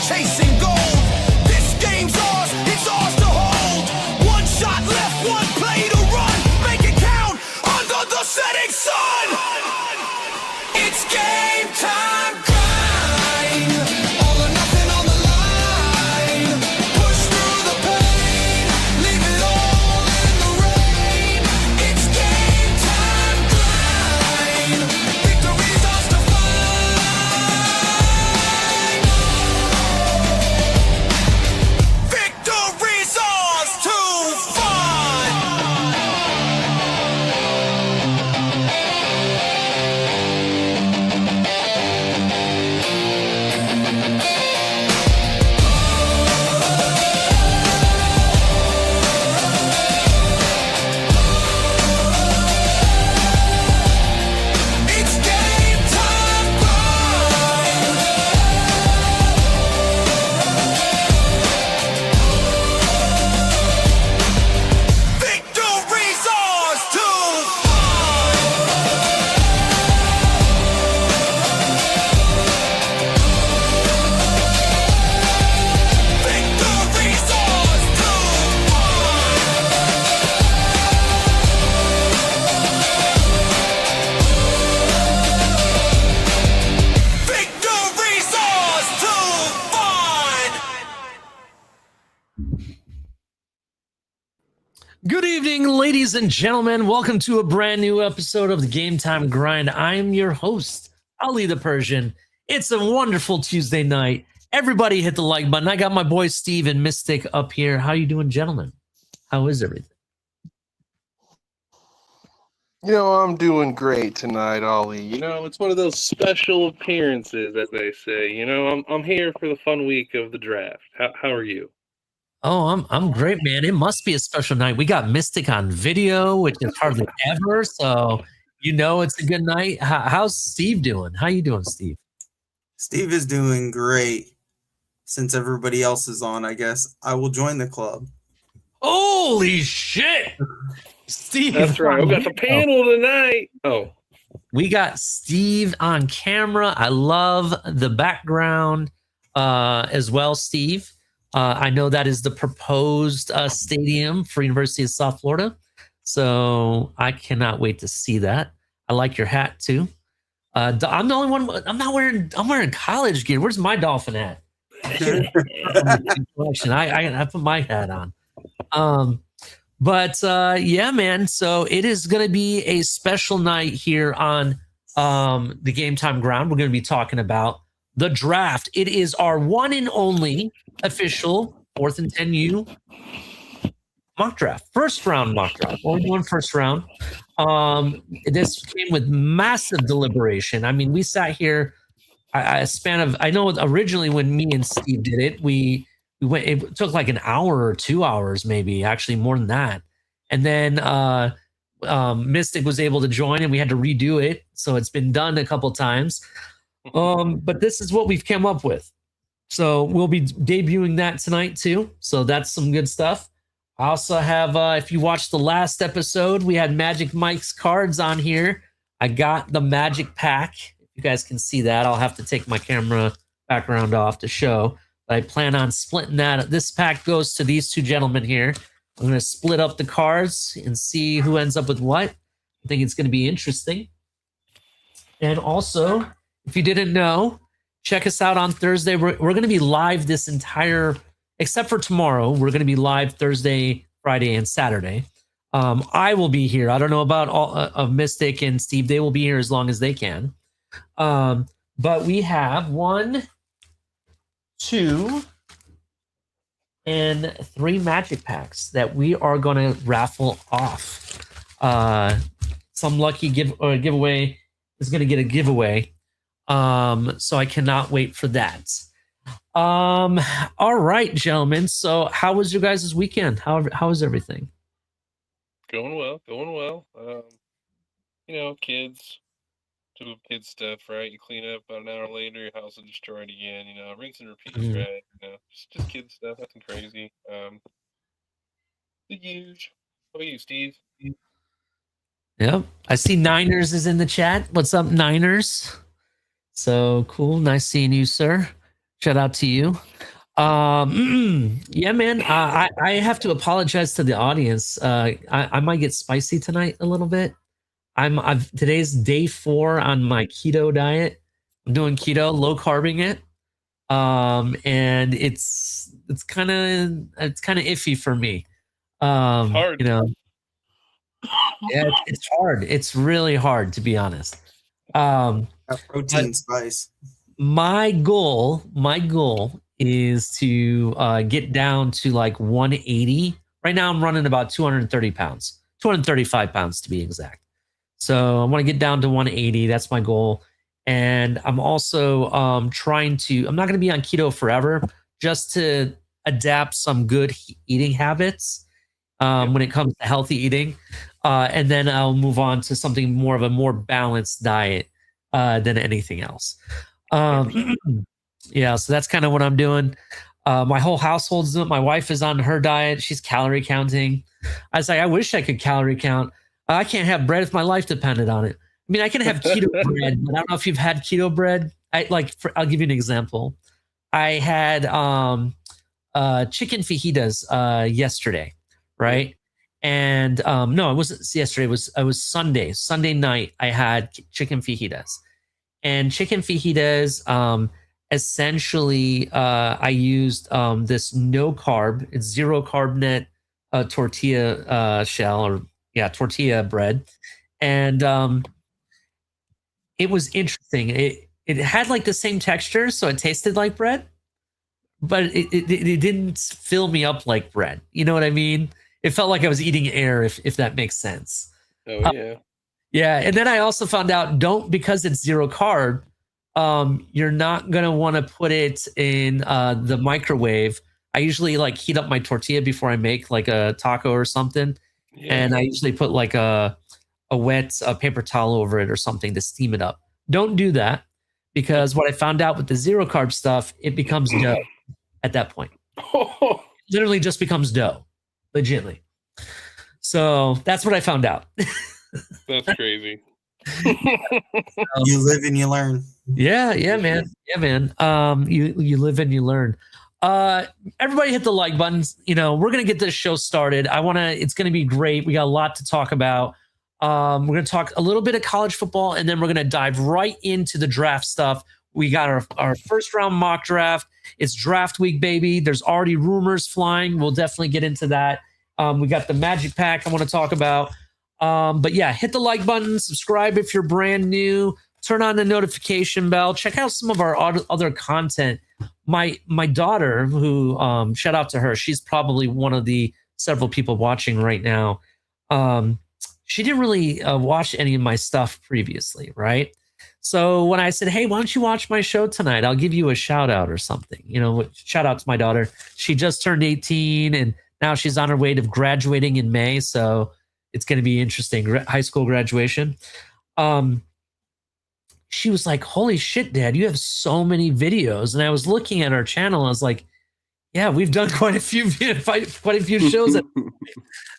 Chasing gold. This game's ours, it's ours to hold. One shot left, one play to run. Make it count under the setting sun. It's game time grind. All or nothing on the line. Push through the pain. Leave it all in the rain. It's game time grind. Victory's ours to find. Victory's ours to find. It's game time grind. Victory's ours to find. Victory's ours to find. Victory's ours to find. Good evening, ladies and gentlemen. Welcome to a brand new episode of the Game Time Grind. I am your host, Ali the Persian. It's a wonderful Tuesday night. Everybody hit the like button. I got my boy Steve and Mystic up here. How you doing, gentlemen? How is everything? You know, I'm doing great tonight, Ollie. You know, it's one of those special appearances, as they say. You know, I'm here for the fun week of the draft. How are you? Oh, I'm great, man. It must be a special night. We got Mystic on video, which is hardly ever. So you know it's a good night. How's Steve doing? How you doing, Steve? Steve is doing great. Since everybody else is on, I guess I will join the club. Holy shit, Steve! That's right. We got the panel tonight. Oh, We got Steve on camera. I love the background as well, Steve. I know that is the proposed stadium for University of South Florida. So I cannot wait to see that. I like your hat too. I'm the only one. I'm wearing college gear. Where's my dolphin hat? I put my hat on. Yeah, man. So it is going to be a special night here on the Game Time Ground. We're going to be talking about the draft. It is our one and only official 4th and 10U mock draft, first round mock draft. We're doing first round. This came with massive deliberation. I mean, we sat here a span of, I know originally when me and Steve did it, we went, it took like an hour or 2 hours, maybe actually more than that. And then Mystic was able to join and we had to redo it. So it's been done a couple times. But this is what we've come up with. So we'll be debuting that tonight too. So that's some good stuff. I also have, if you watched the last episode, we had Magic Mike's cards on here. I got the Magic Pack. You guys can see that. I'll have to take my camera background off to show. I plan on splitting that. This pack goes to these two gentlemen here. I'm going to split up the cards and see who ends up with what. I think it's going to be interesting. And also, if you didn't know, check us out on Thursday. We're going to be live this entire, except for tomorrow, we're going to be live Thursday, Friday, and Saturday. I will be here. I don't know about all of Mystic and Steve. They will be here as long as they can. But we have 1, 2, and 3 magic packs that we are going to raffle off. Some lucky giveaway is going to get a giveaway. So I cannot wait for that. All right, gentlemen. So how was your guys' weekend? How was everything? Going well. You know, kids do kid stuff, right? You clean up about an hour later, your house is destroyed again. You know, rinse and repeat, right? You know, just kid stuff, nothing crazy. The huge. How about you, Steve? Yep. I see Niners is in the chat. What's up, Niners? So cool. Nice seeing you, sir. Shout out to you. Yeah, man. I have to apologize to the audience. I might get spicy tonight a little bit. Today's day 4 on my keto diet. I'm doing keto, low carbing it. And it's kind of iffy for me. Hard. You know. Yeah, it's hard. It's really hard, to be honest. Protein spice. My goal is to get down to like 180. Right now, I'm running about 230 pounds, 235 pounds to be exact. So I want to get down to 180. That's my goal. And I'm also trying to, I'm not going to be on keto forever, just to adapt some good eating habits when it comes to healthy eating. And then I'll move on to something more of a more balanced diet than anything else. Yeah, so that's kind of what I'm doing. My whole household's doing it. My wife is on her diet. She's calorie counting. I was like, I wish I could calorie count. I can't have bread if my life depended on it. I mean, I can have keto bread, but I don't know if you've had keto bread. I'll give you an example. I had chicken fajitas yesterday, right? And no, it wasn't yesterday. It was Sunday. Sunday night, I had chicken fajitas. And chicken fajitas, essentially, I used this no carb, it's 0 carb net tortilla shell, or tortilla bread. And it was interesting. It had like the same texture, so it tasted like bread, but it didn't fill me up like bread. You know what I mean? It felt like I was eating air, if that makes sense. Oh, yeah. Yeah, and then I also found out, because it's 0 carb, you're not going to want to put it in the microwave. I usually like heat up my tortilla before I make like a taco or something. Yeah. And I usually put like a wet paper towel over it or something to steam it up. Don't do that, because what I found out with the 0 carb stuff, it becomes dough at that point. Literally just becomes dough, legitimately. So that's what I found out. That's crazy. You live and you learn. Yeah, man. Yeah, man. You live and you learn. Everybody hit the like buttons. You know, we're gonna get this show started. It's gonna be great. We got a lot to talk about. We're gonna talk a little bit of college football, and then we're gonna dive right into the draft stuff. We got our first round mock draft. It's draft week, baby. There's already rumors flying. We'll definitely get into that. We got the magic pack I want to talk about. But yeah, hit the like button, subscribe if you're brand new, turn on the notification bell, check out some of our other content. My daughter, who shout out to her, she's probably one of the several people watching right now. She didn't really watch any of my stuff previously, right? So when I said, hey, why don't you watch my show tonight? I'll give you a shout out or something. You know, shout out to my daughter. She just turned 18 and now she's on her way to graduating in May. So it's going to be interesting. High school graduation. She was like, holy shit, Dad, you have so many videos. And I was looking at our channel. I was like, yeah, we've done quite a few shows.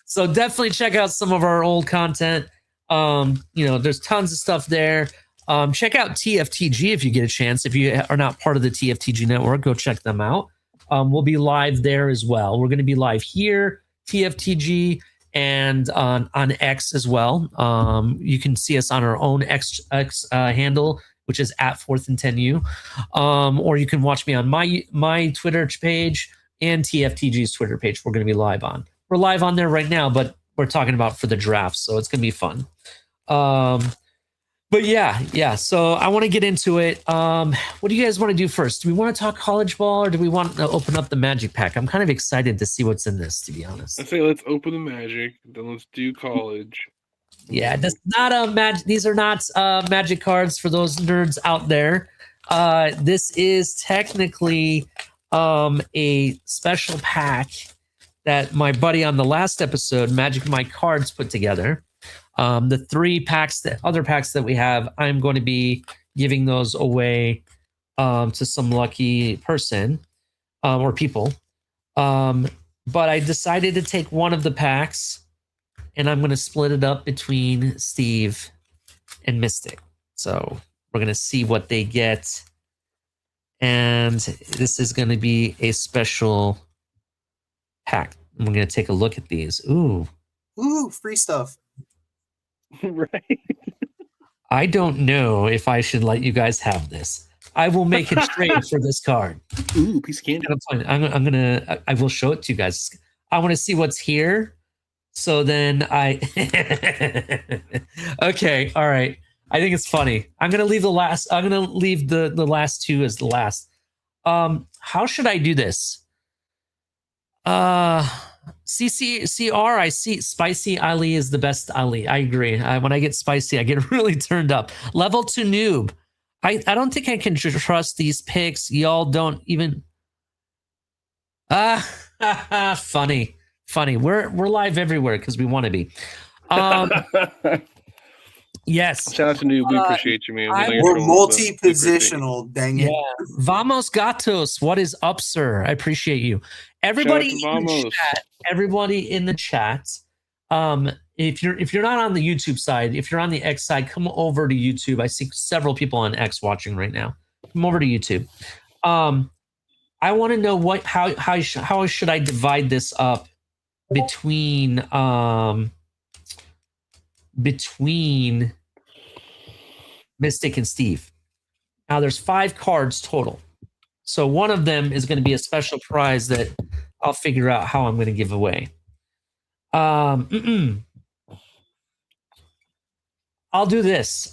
So definitely check out some of our old content. You know, there's tons of stuff there. Check out TFTG if you get a chance. If you are not part of the TFTG network, go check them out. We'll be live there as well. We're going to be live here, TFTG, and on X as well. You can see us on our own X handle, which is at 4th and 10U, or you can watch me on my Twitter page and TFTG's Twitter page. We're going to be live on. We're live on there right now, but we're talking about for the draft, so it's going to be fun. But yeah. So I want to get into it. What do you guys want to do first? Do we want to talk college ball, or do we want to open up the Magic Pack? I'm kind of excited to see what's in this, to be honest. I say let's open the Magic, then let's do college. Yeah, that's not a magic. These are not Magic cards for those nerds out there. This is technically a special pack that my buddy on the last episode, Magic My Cards, put together. The 3 other packs that we have, I'm going to be giving those away to some lucky person or people. But I decided to take one of the packs, and I'm going to split it up between Steve and Mystic. So we're going to see what they get. And this is going to be a special pack. We're going to take a look at these. Ooh, free stuff. Right. I don't know if I should let you guys have this. I will make a trade for this card. Ooh, piece of candy. I will show it to you guys. I want to see what's here. So then okay, all right. I think it's funny. I'm gonna leave the last two as the last. How should I do this? CCR, I see spicy Ali is the best Ali. I agree. When I get spicy, I get really turned up. Level 2 noob. I don't think I can trust these picks. Y'all don't even. Funny. We're live everywhere because we want to be. Yes. Shout out to noob. We appreciate you, man. We're multi-positional. Dang it. Yeah. Vamos gatos. What is up, sir? I appreciate you. Everybody in the chat. Everybody in the chat. If you're not on the YouTube side, if you're on the X side, come over to YouTube. I see several people on X watching right now. Come over to YouTube. I want to know how should I divide this up between Mystic and Steve. Now there's 5 cards total. So one of them is going to be a special prize that I'll figure out how I'm going to give away. I'll do this.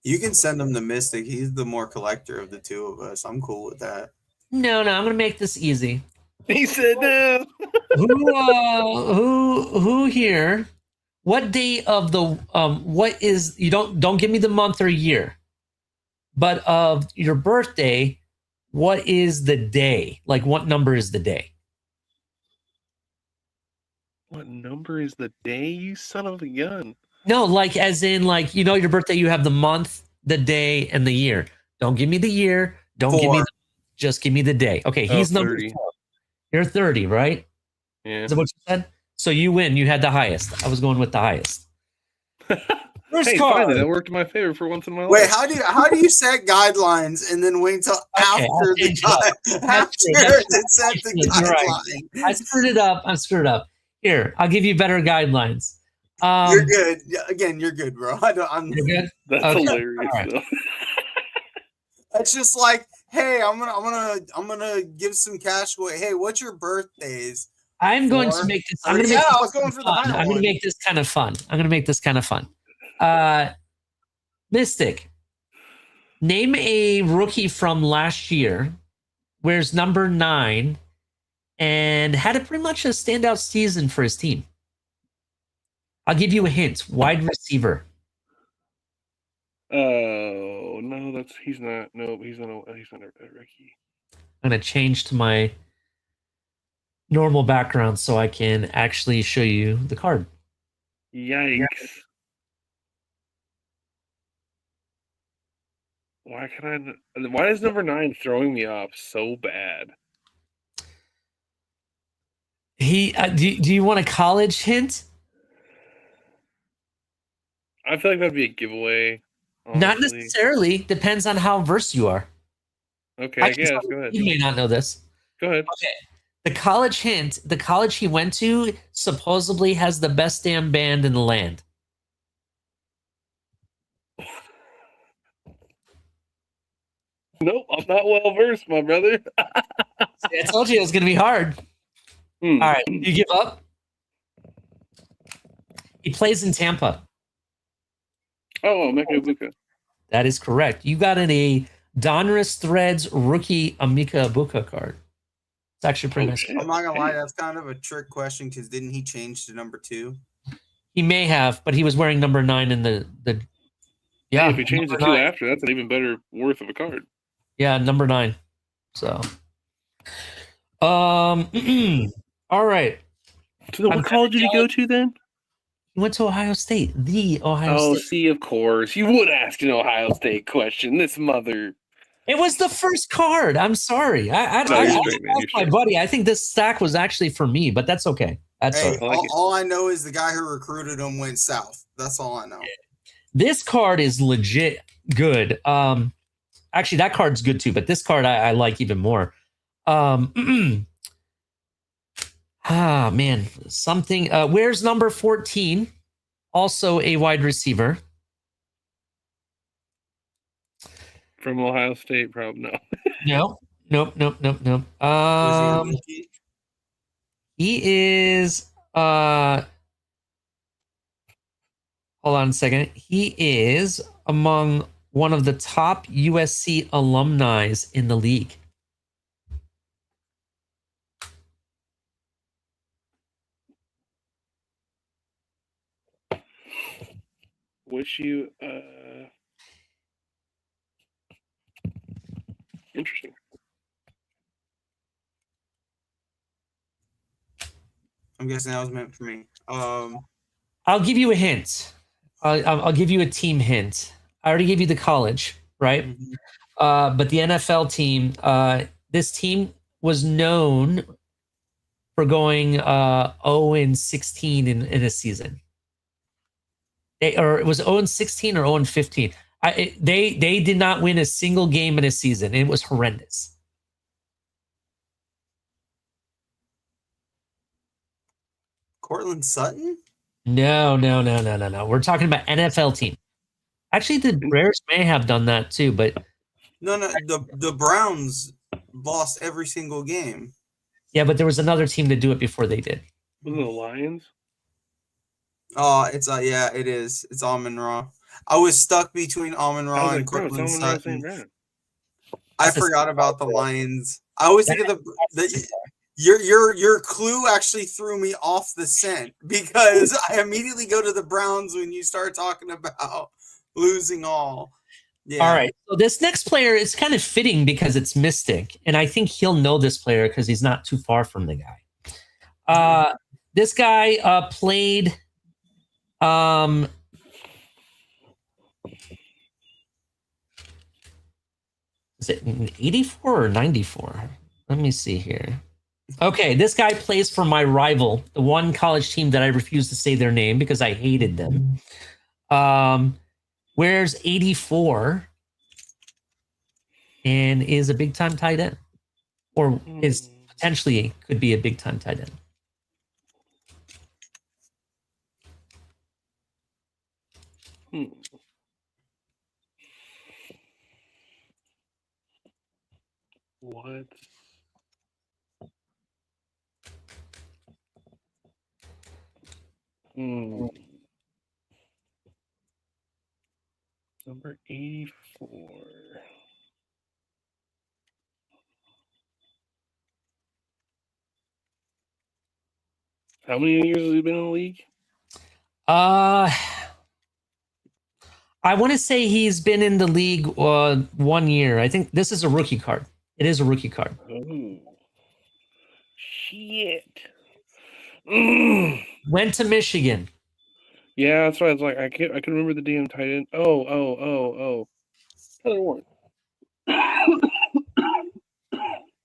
You can send him to Mystic. He's the more collector of the two of us. I'm cool with that. No, I'm going to make this easy. He said no. Who here? What day of the what is you don't give me the month or year, but of your birthday, what is the day? Like what number is the day? What number is the day, you son of a gun? No, like as in like your birthday, you have the month, the day, and the year. Don't give me the year. Don't give me just give me the day. Okay, he's number 4. You're 30, right? Yeah. Is that what you said? So you win. You had the highest. I was going with the highest. First card. Finally, that worked in my favor for once in my life. Wait, how do you set guidelines and then wait until after it sets the guideline? Right. I screwed it up. Here, I'll give you better guidelines. You're good. Again, you're good, bro. You're good. That's hilarious. Right. It's just like, hey, I'm gonna give some cash away. Hey, what's your birthdays? I'm going to make this. I'm going to make this kind of fun. Mystic, name a rookie from last year, wears number 9, and had a pretty much a standout season for his team. I'll give you a hint. Wide receiver. Oh no, he's not a rookie. I'm going to change to my normal background so I can actually show you the card. Yikes. Why is number 9 throwing me off so bad? Do you want a college hint? I feel like that'd be a giveaway. Not honestly. necessarily. Depends on how versed you are. Okay, I can tell guess. Go ahead. You may not know this. Go ahead. Okay. The college hint, the college he went to supposedly has the best damn band in the land. Nope, I'm not well versed, my brother. I told you it was going to be hard. All right. You give up? He plays in Tampa. Oh, Mecca Ibuka. That is correct. You got a Donruss Threads rookie Amika Ibuka card. It's actually pretty nice. Shit. I'm not gonna lie, that's kind of a trick question because didn't he change to number 2? He may have, but he was wearing number 9 in the Yeah, yeah. if he changed the number 2 9. after, that's an even better worth of a card. Yeah, number 9. So, all right. So what college did he go to then? He went to Ohio State, the Ohio Oh, State. see, of course. You would ask an Ohio State question. This mother. It was the first card. I'm sorry. I No, you're asked straight, man. You're my straight. buddy. I think this stack was actually for me, but that's okay. That's Hey, all right. I like it. all I know is the guy who recruited him went south. That's all I know. This card is legit good. Actually, that card's good too, but this card I like even more. Man, something. Where's number 14? Also a wide receiver. From Ohio State, probably no. Nope. Was he a rookie? He is hold on a second. He is among one of the top USC alumni in the league. Wish you interesting. I'm guessing that was meant for me. I'll give you a hint. I'll give you a team hint. I already gave you the college, right? But the NFL team, this team was known for going 0-16 in a season. It was 0-16 or 0-15. They did not win a single game in a season. It was horrendous. Cortland Sutton? No. We're talking about NFL team. Actually, the Bears may have done that too, but No. The Browns lost every single game. yeah, but there was another team to do it before they did. Was it the Lions? Oh, it's yeah, it is. It's Amon-Ra. I was stuck between Amon-Ra and Cortland Sutton. I forgot about the Lions. I always think of your clue actually threw me off the scent because I immediately go to the Browns when you start talking about losing all. Yeah. All right. So this next player is kind of fitting because it's Mystic, and I think he'll know this player because he's not too far from the guy. This guy played. Is it 84 or 94? Let me see here. Okay, this guy plays for my rival, the one college team that I refuse to say their name because I hated them. Wears 84 and is a big time tight end, or is potentially could be a big time tight end. What? Number 84. How many years has he been in the league? I want to say he's been in the league 1 year. I think this is a rookie card. It is a rookie card. Oh, shit. Went to Michigan. Yeah, that's why I was like, I can remember the damn tight end. Oh. Tyler Warren.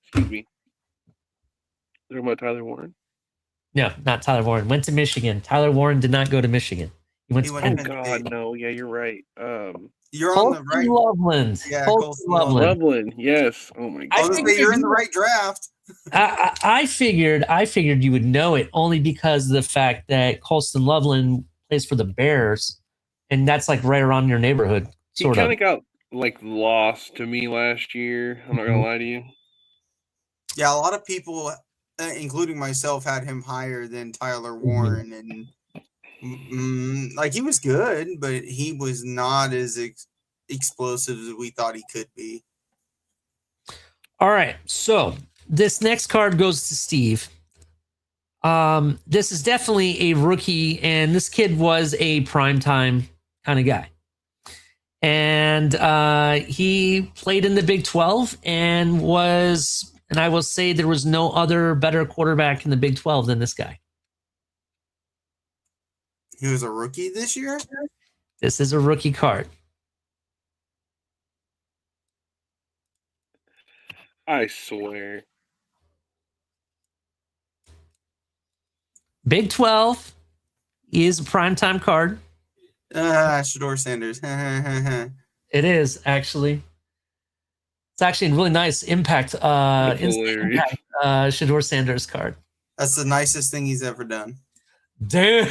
Excuse me. Talking about Tyler Warren? No, not Tyler Warren. Went to Michigan. Tyler Warren did not go to Michigan. He went to He went Oh Penn God, State. no. Yeah, you're right. You're on the Colton right. Loveland. Yeah, Colton Colton Loveland. Loveland, yes. Oh my I god. was gonna say you're in the right draft. I figured you would know it only because of the fact that Colston Loveland plays for the Bears, and that's like right around your neighborhood, He sort kind of. of got like lost to me last year. I'm not gonna lie to you. Yeah, a lot of people, including myself, had him higher than Tyler Warren, and like he was good, but he was not as explosive as we thought he could be. All right, so this next card goes to Steve. This is definitely a rookie, and this kid was a primetime kind of guy. And he played in the Big 12 and I will say there was no other better quarterback in the Big 12 than this guy. He was a rookie this year? This is a rookie card. I swear. Big 12 is a primetime card. Shador Sanders. It is actually. It's actually a really nice impact. Shador Sanders card. That's the nicest thing he's ever done. Damn.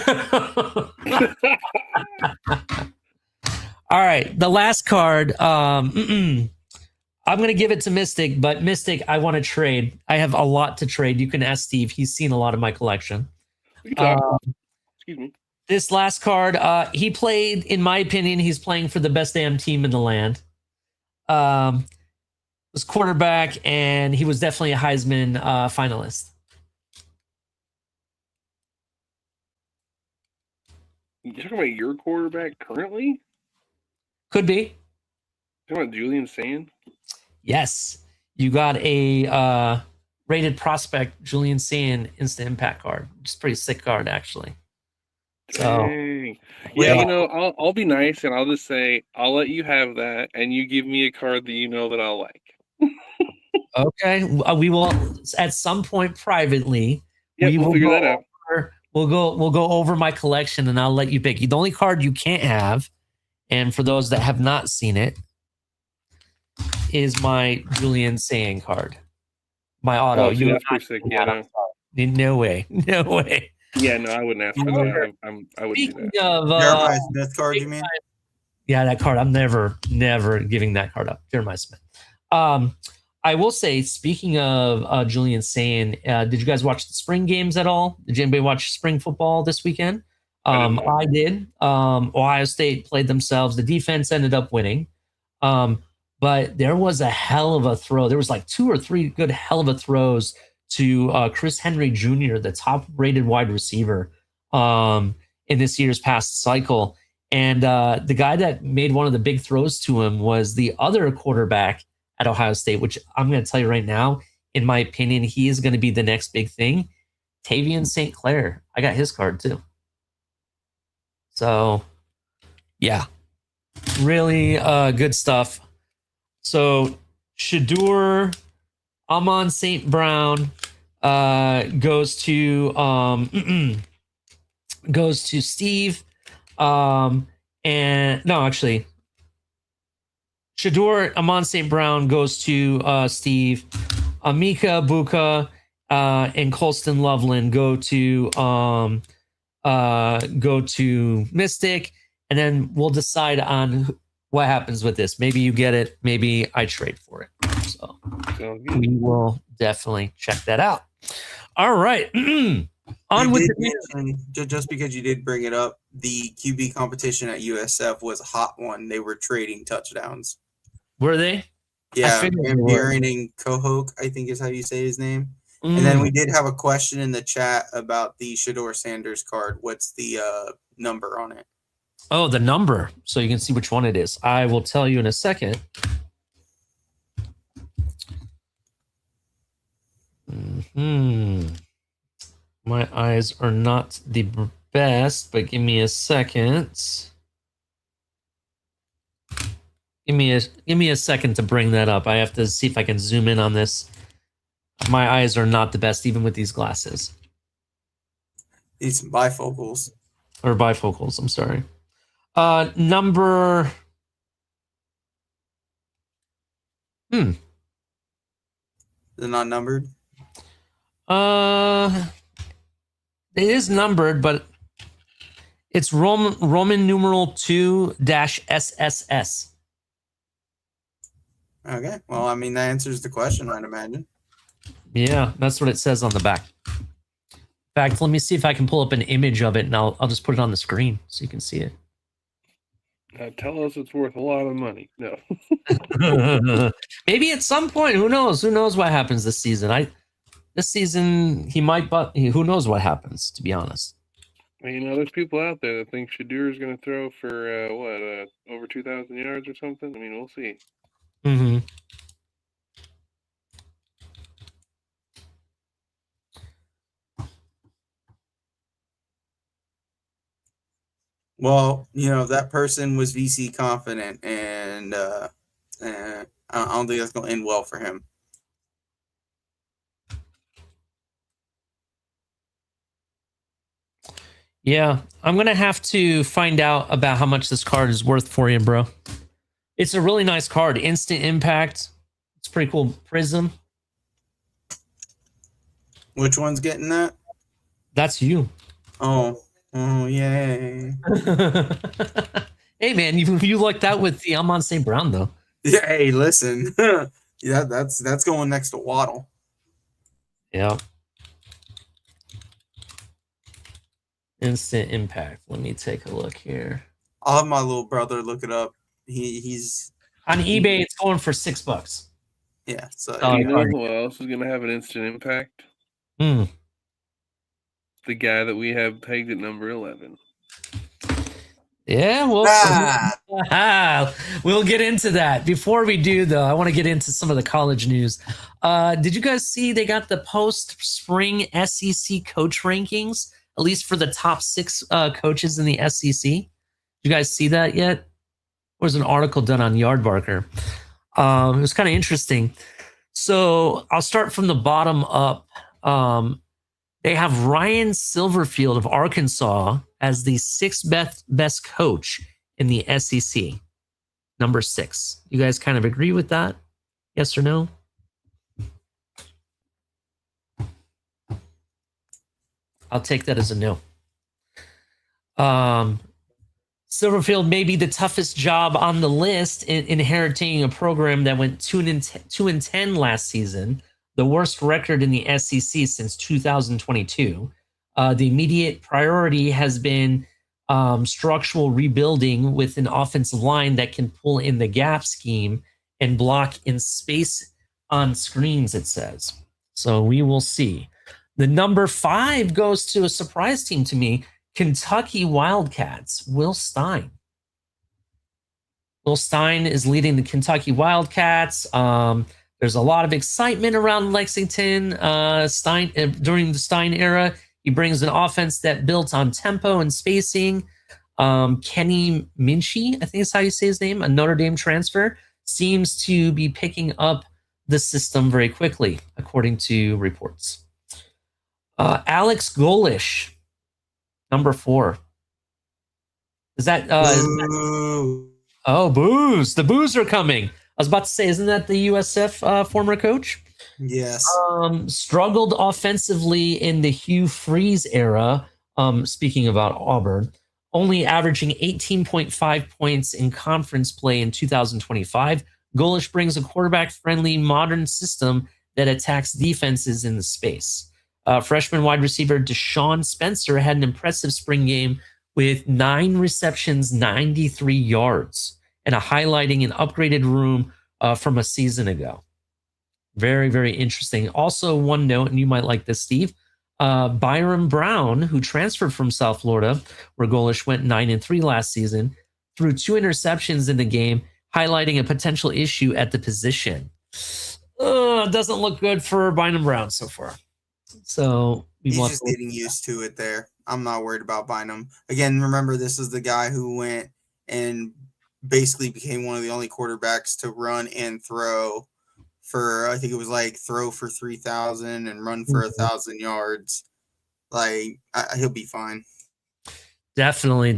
All right, the last card. I'm going to give it to Mystic, but Mystic, I want to trade. I have a lot to trade. You can ask Steve. He's seen a lot of my collection. Excuse me. This last card, he played, in my opinion, he's playing for the best damn team in the land. Was quarterback, and he was definitely a Heisman finalist. You talking about your quarterback currently? Could be. You talking about Julian Sand? Yes. You got a rated prospect, Julian Sand instant impact card. It's a pretty sick card, actually. Dang. Yeah, you know, I'll be nice and I'll just say I'll let you have that, and you give me a card that you know that I'll like. Okay, we will at some point privately. Yeah, we'll figure that out. We'll go over my collection, and I'll let you pick. The only card you can't have, and for those that have not seen it, is my Julian Sand card. My auto. Oh, that's pretty sick. Yeah, no way. Yeah, no, I wouldn't ask for that. I wouldn't do that. Jeremiah Smith card, you mean? Yeah, that card. I'm never giving that card up. Jeremiah Smith. I will say, speaking of Julian Sand, did you guys watch the spring games at all? Did anybody watch spring football this weekend? I did. Ohio State played themselves. The defense ended up winning. But there was a hell of a throw. There was like 2 or 3 good hell of a throws to Chris Henry Jr., the top-rated wide receiver in this year's past cycle. And the guy that made one of the big throws to him was the other quarterback at Ohio State, which I'm going to tell you right now, in my opinion, he is going to be the next big thing. Tavian St. Clair. I got his card too. So, yeah, really good stuff. So, Shador, Amon St. Brown goes to Steve. And no, actually, Shador, Amon St. Brown goes to Steve. Amika Buka and Colston Loveland go to Mystic, and then we'll decide on what happens with this. Maybe you get it, maybe I trade for it. So we will definitely check that out. All right. On with the just because you did bring it up, the QB competition at USF was a hot one. They were trading touchdowns. Were they? Yeah, Van Buren and Kohok, I think is how you say his name. And then we did have a question in the chat about the Shador Sanders card. What's the number on it? Oh, the number. So you can see which one it is. I will tell you in a second. My eyes are not the best, but give me a second. Give me a second to bring that up. I have to see if I can zoom in on this. My eyes are not the best, even with these glasses. These bifocals. Or bifocals, I'm sorry. Number Hmm. They're not numbered. It is numbered, but it's Roman numeral 2-SSS. Okay. Well, I mean, that answers the question, I'd imagine. Yeah, that's what it says on the back. In fact, let me see if I can pull up an image of it, and I'll just put it on the screen so you can see it. Tell us it's worth a lot of money. No. Maybe at some point, who knows? Who knows what happens this season? This season he might, but who knows what happens? To be honest, There's people out there that think Shadur is going to throw for over 2,000 yards or something. We'll see. Mm-hmm. Well, that person was VC confident, and I don't think that's going to end well for him. Yeah, I'm gonna have to find out about how much this card is worth for you, bro. It's a really nice card. Instant impact. It's pretty cool. Prism. Which one's getting that? That's you. Oh, yay. Hey, man, you like that with the Amon St. Brown, though. Yeah, hey, listen. Yeah, that's going next to Waddle. Yeah. Instant impact. Let me take a look here. I'll have my little brother look it up. He's on eBay. It's going for $6. Yeah. So you know who else is going to have an instant impact? The guy that we have pegged at number 11. Yeah, we'll get into that. Before we do, though, I want to get into some of the college news. Did you guys see they got the post-spring SEC coach rankings, at least for the top 6 coaches in the SEC? Did you guys see that yet? There was an article done on Yardbarker. It was kind of interesting. So I'll start from the bottom up. They have Ryan Silverfield of Arkansas as the 6th best coach in the SEC. Number 6. You guys kind of agree with that? Yes or no? I'll take that as a no. Silverfield may be the toughest job on the list in inheriting a program that went 2-10 last season, the worst record in the SEC since 2022. The immediate priority has been structural rebuilding with an offensive line that can pull in the gap scheme and block in space on screens, it says. So we will see. The number 5 goes to a surprise team to me, Kentucky Wildcats, Will Stein. Will Stein is leading the Kentucky Wildcats. There's a lot of excitement around Lexington. During the Stein era, he brings an offense that built on tempo and spacing. Kenny Minchie, I think is how you say his name, a Notre Dame transfer, seems to be picking up the system very quickly, according to reports. Alex Golish, number 4. Is that oh, boos. The boos are coming. I was about to say, isn't that the USF former coach? Yes. Struggled offensively in the Hugh Freeze era. Speaking about Auburn, only averaging 18.5 points in conference play in 2025. Golish brings a quarterback-friendly modern system that attacks defenses in the space. Freshman wide receiver Deshaun Spencer had an impressive spring game with 9 receptions, 93 yards, and highlighting an upgraded room from a season ago. Very, very interesting. Also, one note, and you might like this, Steve. Byron Brown, who transferred from South Florida, where Golish went 9-3 last season, threw 2 interceptions in the game, highlighting a potential issue at the position. Doesn't look good for Byron Brown so far. So he's just getting used to it there. I'm not worried about Bynum. Again, remember, this is the guy who went and basically became one of the only quarterbacks to run and throw for, I think it was like throw for 3,000 and run for 1,000 yards. Like, he'll be fine. Definitely.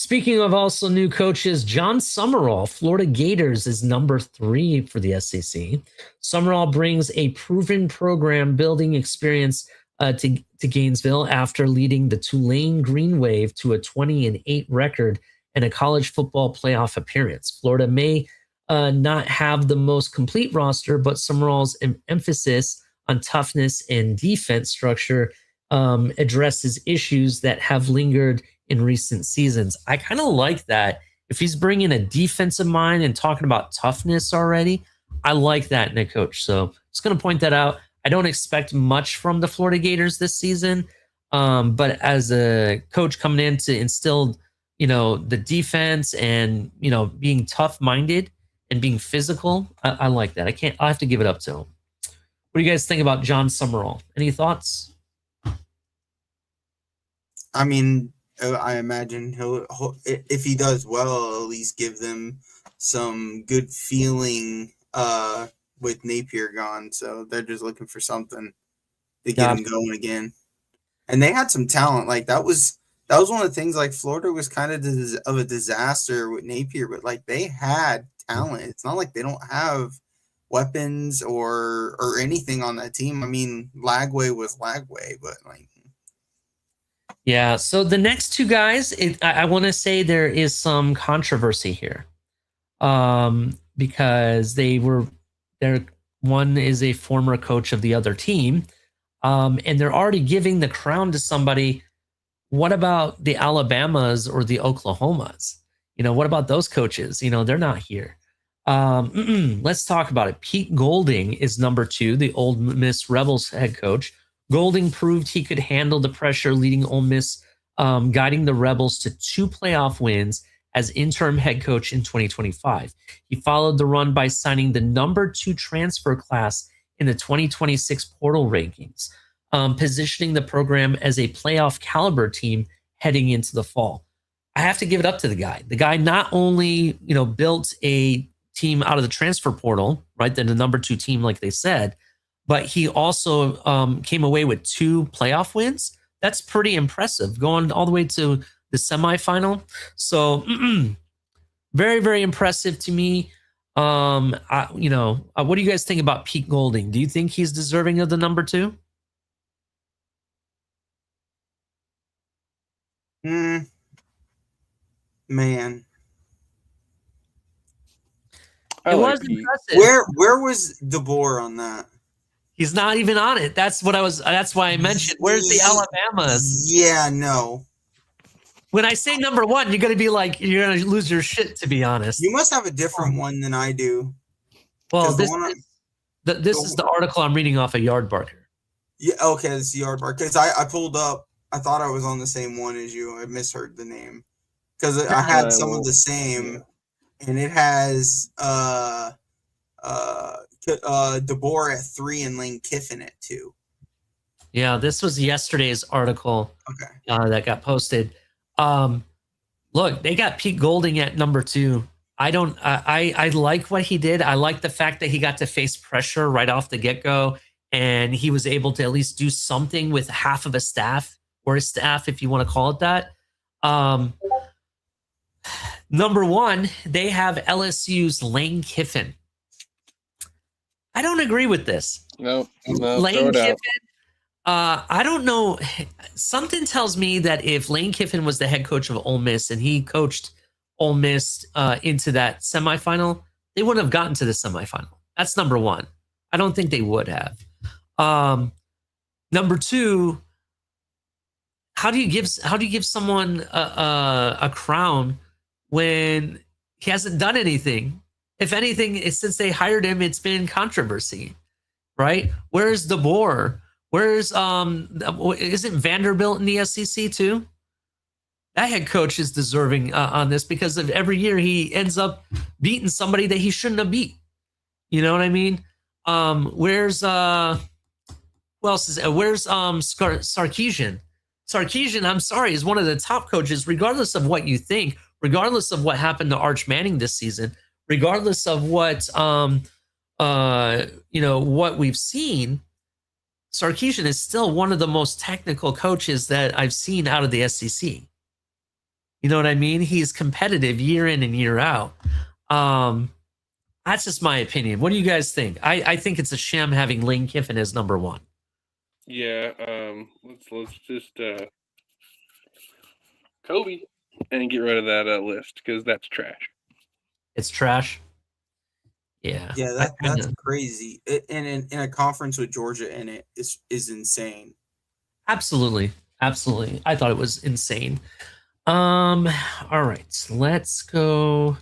Speaking of also new coaches, John Summerall, Florida Gators, is number 3 for the SEC. Summerall brings a proven program building experience to Gainesville after leading the Tulane Green Wave to a 20-8 record and a college football playoff appearance. Florida may not have the most complete roster, but Summerall's emphasis on toughness and defense structure addresses issues that have lingered in recent seasons. I kind of like that. If he's bringing a defensive mind and talking about toughness already, I like that in a coach. So just going to point that out. I don't expect much from the Florida Gators this season, but as a coach coming in to instill, the defense and, being tough-minded and being physical, I like that. I have to give it up to him. What do you guys think about John Summerall? Any thoughts? I mean, I imagine he'll if he does well, at least give them some good feeling with Napier gone. So they're just looking for something to get him going again. And they had some talent. Like that was one of the things. Like Florida was kind of a disaster with Napier, but like they had talent. It's not like they don't have weapons or anything on that team. I mean, Lagway was Lagway, but like. Yeah, so the next two guys, I want to say there is some controversy here, because one is a former coach of the other team, and they're already giving the crown to somebody. What about the Alabamas or the Oklahomas? What about those coaches? They're not here. Let's talk about it. Pete Golding is number 2, the Ole Miss Rebels head coach. Golding proved he could handle the pressure, leading Ole Miss, guiding the Rebels to 2 playoff wins as interim head coach in 2025. He followed the run by signing the number 2 transfer class in the 2026 portal rankings, positioning the program as a playoff caliber team heading into the fall. I have to give it up to the guy. The guy not only, built a team out of the transfer portal, right? Then the number 2 team, like they said, but he also came away with 2 playoff wins. That's pretty impressive, going all the way to the semifinal. So very, very impressive to me. What do you guys think about Pete Golding? Do you think he's deserving of the number 2? Man. It was impressive. Where was DeBoer on that? He's not even on it. That's why I mentioned. Where's the Alabamas? Yeah, no. When I say number 1, you're going to be like, you're going to lose your shit, to be honest. You must have a different one than I do. Well, this is the article I'm reading off of Yardbarker. Yeah, okay, it's Yardbarker. Because I pulled up, I thought I was on the same one as you. I misheard the name. Because I had some of the same, and it has DeBoer at 3 and Lane Kiffin at 2. Yeah, this was yesterday's article. Okay. That got posted. Look, they got Pete Golding at number 2. I like what he did. I like the fact that he got to face pressure right off the get-go, and he was able to at least do something with half of a staff, or a staff, if you want to call it that. Number 1, they have LSU's Lane Kiffin. I don't agree with this. No, Lane Kiffin. I don't know. Something tells me that if Lane Kiffin was the head coach of Ole Miss and he coached Ole Miss into that semifinal, they wouldn't have gotten to the semifinal. That's number 1. I don't think they would have. Number 2, how do you give someone a crown when he hasn't done anything? If anything, since they hired him, it's been controversy, right? Where's DeBoer? Where's isn't Vanderbilt in the SEC too? That head coach is deserving on this, because of every year he ends up beating somebody that he shouldn't have beat. You know what I mean? Where's who else is where's Sarkisian? Sarkisian, I'm sorry, is one of the top coaches, regardless of what you think, regardless of what happened to Arch Manning this season, regardless of what what we've seen. Sarkisian is still one of the most technical coaches that I've seen out of the SEC. You know what I mean? He's competitive year in and year out. That's just my opinion. What do you guys think? I think it's a sham having Lane Kiffin as number one. Yeah, let's just Kobe and get rid of that list because that's trash. It's trash. Yeah. Yeah, that's crazy. And in a conference with Georgia in it is insane. Absolutely. Absolutely. I thought it was insane. All right. Let's go.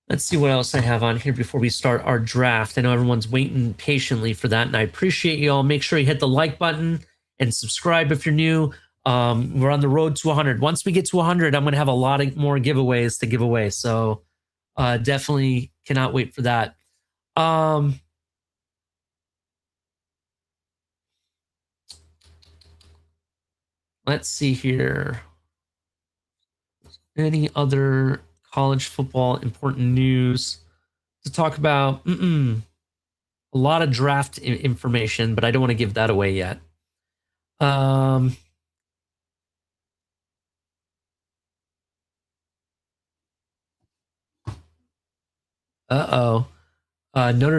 Let's see what else I have on here before we start our draft. I know everyone's waiting patiently for that, and I appreciate you all. Make sure you hit the like button and subscribe if you're new. We're on the road to 100. Once we get to 100, I'm going to have a lot of more giveaways to give away. So definitely cannot wait for that. Let's see here. Any other college football important news to talk about? A lot of draft information, but I don't want to give that away yet. Notre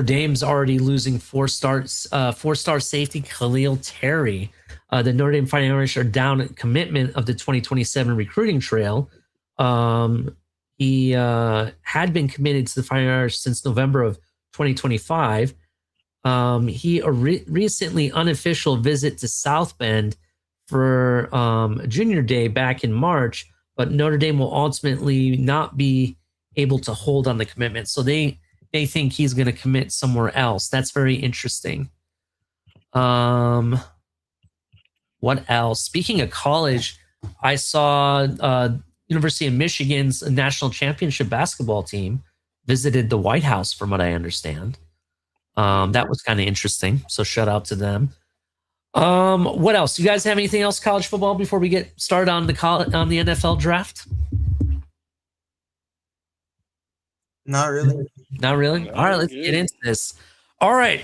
Dame's already losing four-star safety Khalil Terry. The Notre Dame Fighting Irish are down at commitment of the 2027 recruiting trail. He had been committed to the Fighting Irish since November of 2025. He recently unofficial visit to South Bend for Junior Day back in March, but Notre Dame will ultimately not be able to hold on the commitment. So they think he's going to commit somewhere else. That's very interesting. What else? Speaking of college, I saw University of Michigan's national championship basketball team visited the White House, from what I understand. That was kind of interesting. So shout out to them. What else? You guys have anything else college football before we get started on the NFL draft? Not really. Not really? All right, let's get into this. All right.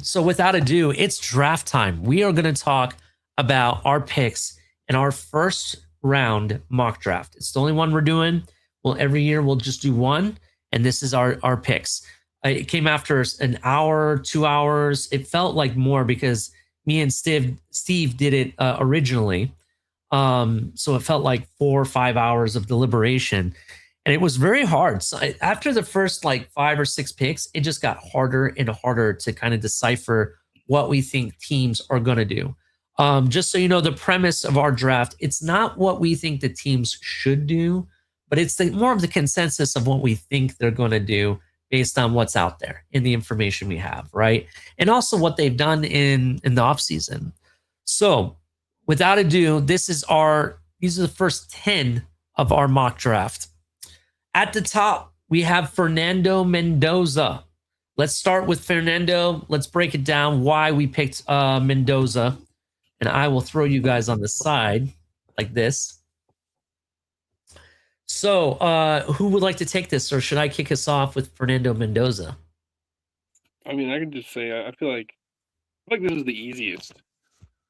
So without ado, it's draft time. We are going to talk about our picks in our first round mock draft. It's the only one we're doing. Well, every year we'll just do one, and this is our picks. It came after an hour, 2 hours. It felt like more because me and Steve did it originally. So it felt like 4 or 5 hours of deliberation. And it was very hard. So after the first like 5 or 6 picks, it just got harder and harder to kind of decipher what we think teams are going to do. Just so you know, the premise of our draft, it's not what we think the teams should do, but it's more of the consensus of what we think they're going to do based on what's out there in the information we have, right? And also what they've done in the offseason. So without ado, these are the first 10 of our mock draft. At the top, we have Fernando Mendoza. Let's start with Fernando. Let's break it down why we picked Mendoza. And I will throw you guys on the side like this. So who would like to take this, or should I kick us off with Fernando Mendoza? I mean, I can just say I feel like this is the easiest.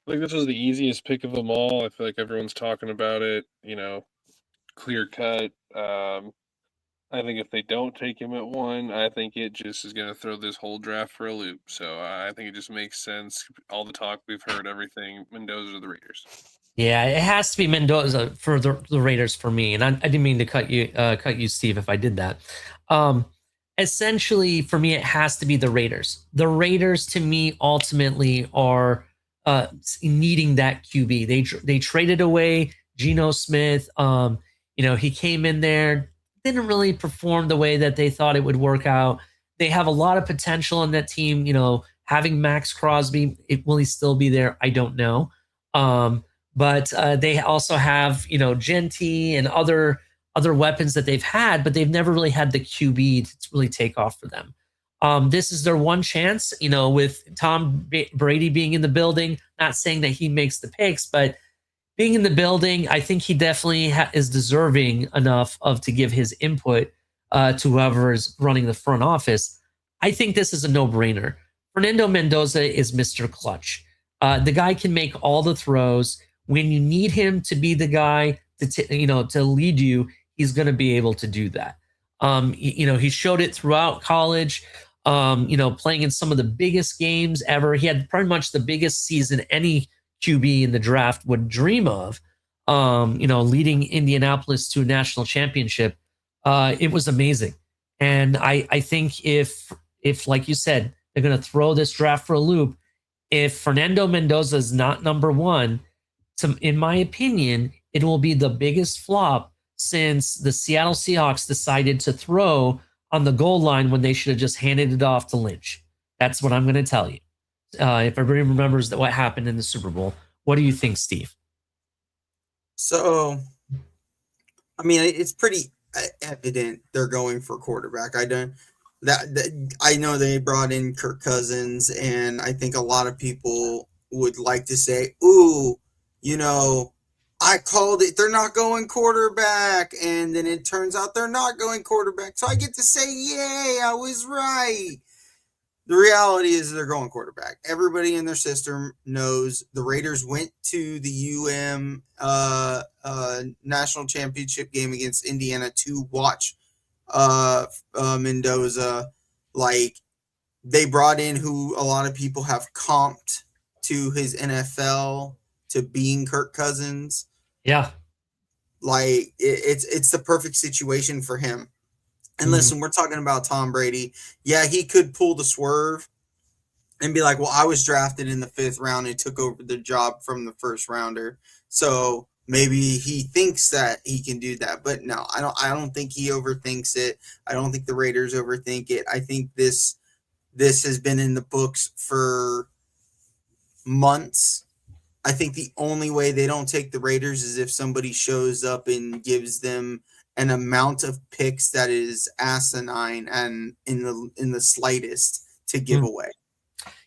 This was the easiest pick of them all. I feel like everyone's talking about it, clear cut. I think if they don't take him at 1, I think it just is going to throw this whole draft for a loop. So I think it just makes sense. All the talk we've heard, everything, Mendoza or the Raiders. Yeah, it has to be Mendoza for the Raiders for me. And I didn't mean to cut you, Steve, if I did that. Essentially, for me, it has to be the Raiders. The Raiders, to me, ultimately are needing that QB. They traded away Geno Smith. He came in there, didn't really perform the way that they thought it would work out. They have a lot of potential in that team. Having Max Crosby, will he still be there? I don't know. But they also have, Genty and other weapons that they've had, but they've never really had the QB to really take off for them. This is their one chance, with Tom Brady being in the building. Not saying that he makes the picks, but being in the building, I think he definitely is deserving enough to give his input to whoever is running the front office. I think this is a no-brainer. Fernando Mendoza is Mr. Clutch. The guy can make all the throws. when you need him to be the guy to lead you, he's going to be able to do that. He showed it throughout college. Playing in some of the biggest games ever. He had pretty much the biggest season any QB in the draft would dream of. Leading Indianapolis to a national championship. It was amazing. And I think if like you said, they're going to throw this draft for a loop, if Fernando Mendoza is not number one, in my opinion, it will be the biggest flop since the Seattle Seahawks decided to throw on the goal line when they should have just handed it off to Lynch. That's what I'm going to tell you. If everybody remembers what happened in the Super Bowl, what do you think, Steve? So, I mean, it's pretty evident they're going for quarterback. I know they brought in Kirk Cousins, and I think a lot of people would like to say, "Ooh, I called it. They're not going quarterback," and then it turns out they're not going quarterback. So I get to say, "Yay, I was right." The reality is they're going quarterback. Everybody in their system knows the Raiders went to the national championship game against Indiana to watch Mendoza. Like, they brought in who a lot of people have comped to his NFL to being Kirk Cousins. Yeah. Like, it's the perfect situation for him. And listen, we're talking about Tom Brady. Yeah, he could pull the swerve and be like, well, I was drafted in the 5th round and took over the job from the first rounder. So maybe he thinks that he can do that. But no, I don't think he overthinks it. I don't think the Raiders overthink it. I think this has been in the books for months. I think the only way they don't take the Raiders is if somebody shows up and gives them an amount of picks that is asinine and in the slightest to give away.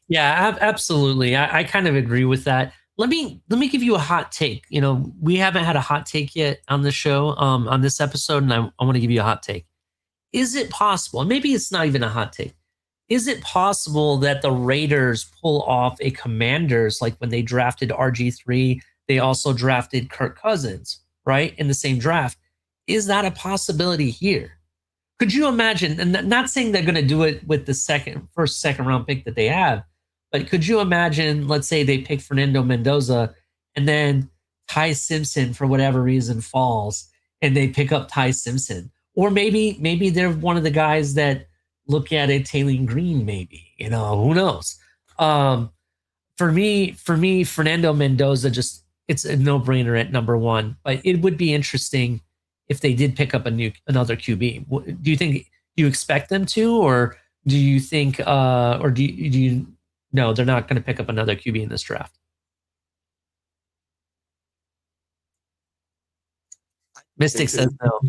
Yeah, absolutely. I kind of agree with that. Let me give you a hot take. We haven't had a hot take yet on the show, on this episode, and I want to give you a hot take. Is it possible, and maybe it's not even a hot take, is it possible that the Raiders pull off a Commanders, like when they drafted RG3, they also drafted Kirk Cousins, right, in the same draft? Is that a possibility here? Could you imagine, and not saying they're going to do it with the second round pick that they have, but could you imagine, let's say they pick Fernando Mendoza and then Ty Simpson, for whatever reason, falls and they pick up Ty Simpson? Or maybe they're one of the guys that look at it, Taylor Green, maybe, who knows? For me, Fernando Mendoza, it's a no-brainer at number one, but it would be interesting if they did pick up another QB. Do you expect them to, or do you think, or do you no, they're not going to pick up another QB in this draft? Mystic says no.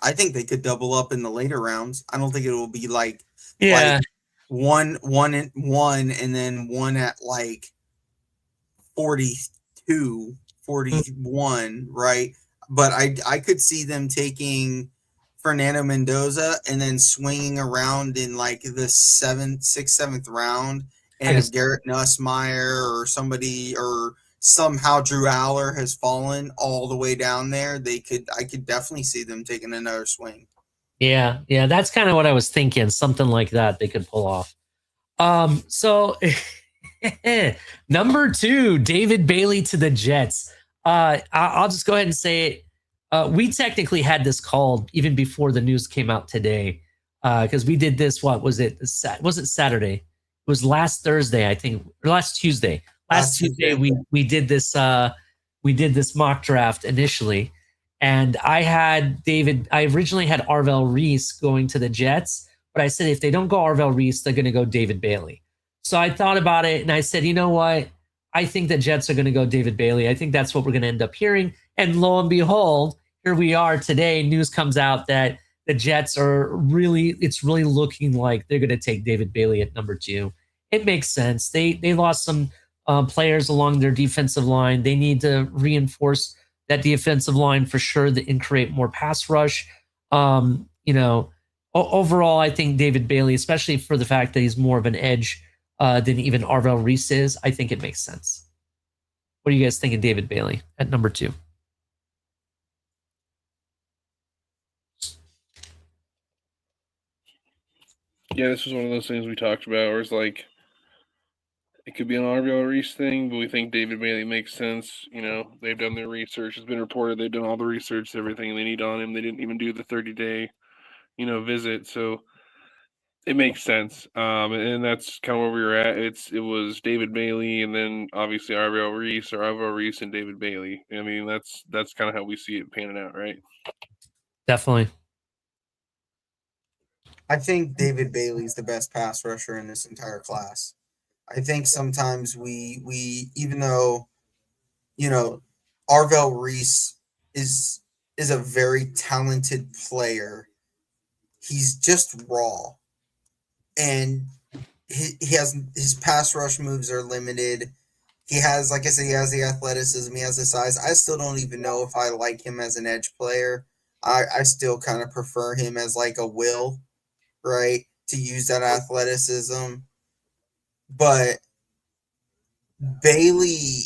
I think they could double up in the later rounds. I don't think it will be like one and then one at like 42, 41, right? But I could see them taking Fernando Mendoza and then swinging around in like the 6th, 7th round. And if Garrett Nussmeier or somebody, or somehow Drew Aller has fallen all the way down there, I could definitely see them taking another swing. Yeah, that's kind of what I was thinking. Something like that they could pull off. So number 2, David Bailey to the Jets. I'll just go ahead and say it. We technically had this called even before the news came out today, because we did this. What was it? Was it Saturday? It was last Thursday, I think, or last Tuesday. Last Tuesday, we did this. We did this mock draft initially, and I originally had Arvell Reese going to the Jets, but I said if they don't go Arvell Reese, they're going to go David Bailey. So I thought about it, and I said, you know what? I think the Jets are going to go David Bailey. I think that's what we're going to end up hearing. And lo and behold, here we are today. News comes out that the Jets it's really looking like they're going to take David Bailey at number 2. It makes sense. They lost some players along their defensive line. They need to reinforce that defensive line for sure and create more pass rush. Overall, I think David Bailey, especially for the fact that he's more of an edge than even Arvell Reese is, I think it makes sense. What do you guys think of David Bailey at number 2? Yeah, this was one of those things we talked about where it's like it could be an RBL Reese thing, but we think David Bailey makes sense. You know, they've done their research. It's been reported they've done all the research, everything they need on him. They didn't even do the 30-day, visit. So it makes sense. And that's kind of where we were at. It was David Bailey, and then obviously RBL Reese or RBL Reese and David Bailey. I mean, that's kind of how we see it panning out, right? Definitely. I think David Bailey's the best pass rusher in this entire class. I think sometimes we even though Arvell Reese is a very talented player, he's just raw, and he has his pass rush moves are limited. He has, like I said, he has the athleticism, he has the size. I still don't even know if I like him as an edge player. I still kind of prefer him as like a will, right? To use that athleticism. But Bailey,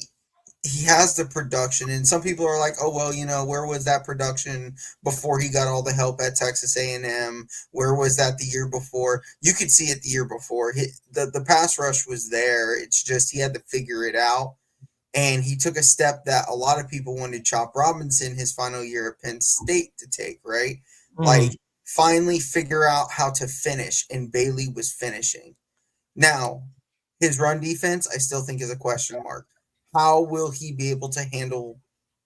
he has the production, and some people are like, oh well, where was that production before he got all the help at Texas A&M? Where was that the year before? You could see it the year before. The pass rush was there. It's just he had to figure it out, and he took a step that a lot of people wanted Chop Robinson his final year at Penn State to take, right? Like finally figure out how to finish, and Bailey was finishing. Now, his run defense, I still think is a question mark. How will he be able to handle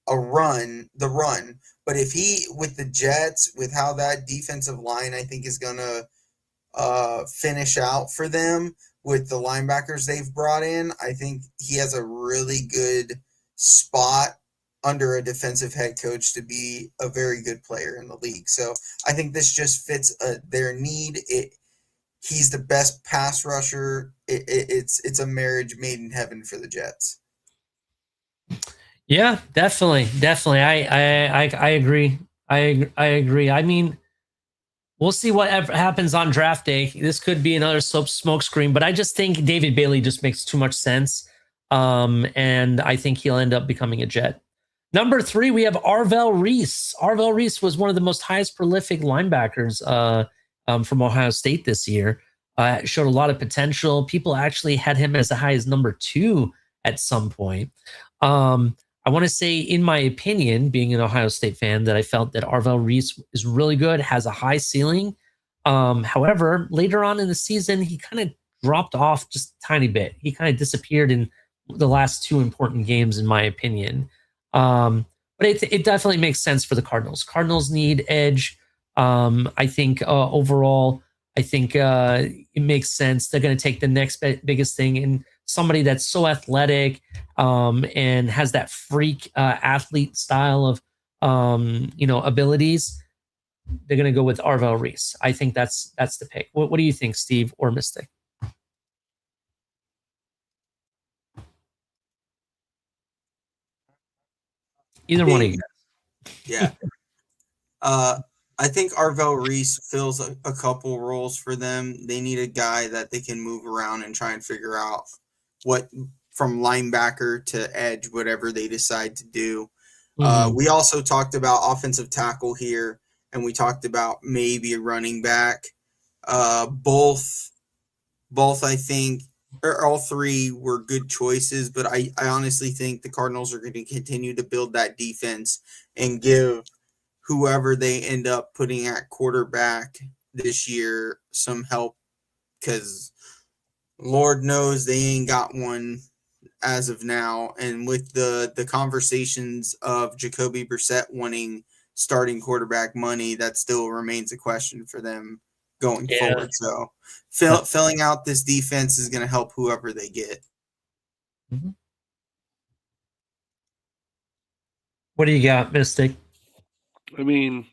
the run? But if he, with the Jets, with how that defensive line, I think is going to finish out for them with the linebackers they've brought in, I think he has a really good spot under a defensive head coach to be a very good player in the league. So I think this just fits their need. He's the best pass rusher. It's a marriage made in heaven for the Jets. Yeah, definitely. I agree. I agree. I mean, we'll see what happens on draft day. This could be another smoke screen, but I just think David Bailey just makes too much sense. And I think he'll end up becoming a Jet. Number 3, we have Arvell Reese. Arvell Reese was one of the most highest prolific linebackers from Ohio State this year. Showed a lot of potential. People actually had him as high as number 2 at some point. I want to say, in my opinion, being an Ohio State fan, that I felt that Arvell Reese is really good, has a high ceiling. However, later on in the season, he kind of dropped off just a tiny bit. He kind of disappeared in the last 2 important games, in my opinion. But it definitely makes sense for the Cardinals. Cardinals need edge. I think overall, I think it makes sense. They're going to take the next biggest thing, and somebody that's so athletic and has that freak athlete style of abilities. They're going to go with Arvell Reese. I think that's the pick. What do you think, Steve or Mystic? Either one of you guys. Yeah. I think Arvell Reese fills a couple roles for them. They need a guy that they can move around and try and figure out what from linebacker to edge, whatever they decide to do. We also talked about offensive tackle here, and we talked about maybe a running back. Both I think, or all 3 were good choices, but I honestly think the Cardinals are going to continue to build that defense and give whoever they end up putting at quarterback this year some help, because Lord knows they ain't got one as of now. And with the conversations of Jacoby Brissett wanting starting quarterback money, that still remains a question for them going forward. So filling out this defense is going to help whoever they get. What do you got, Mystic? I mean,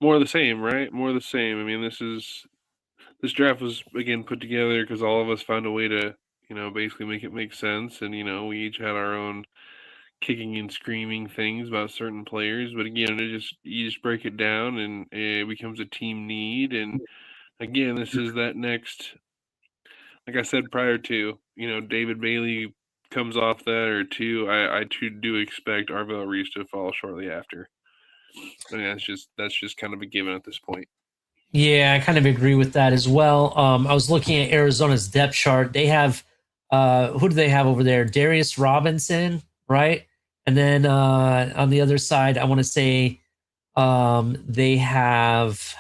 more of the same, right? More of the same. I mean, this draft was again put together because all of us found a way to, basically make it make sense, and we each had our own kicking and screaming things about certain players. But again, you just break it down, and it becomes a team need. And again, this is that next, like I said prior to, David Bailey comes off that, or two, I too do expect Arvell Reese to follow shortly after. I mean, that's just kind of a given at this point. Yeah, I kind of agree with that as well. I was looking at Arizona's depth chart. They have who do they have over there? Darius Robinson, right? And then on the other side, I want to say they have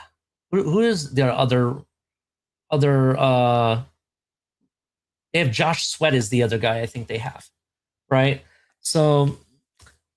who is their other they have Josh Sweat is the other guy I think they have, right? So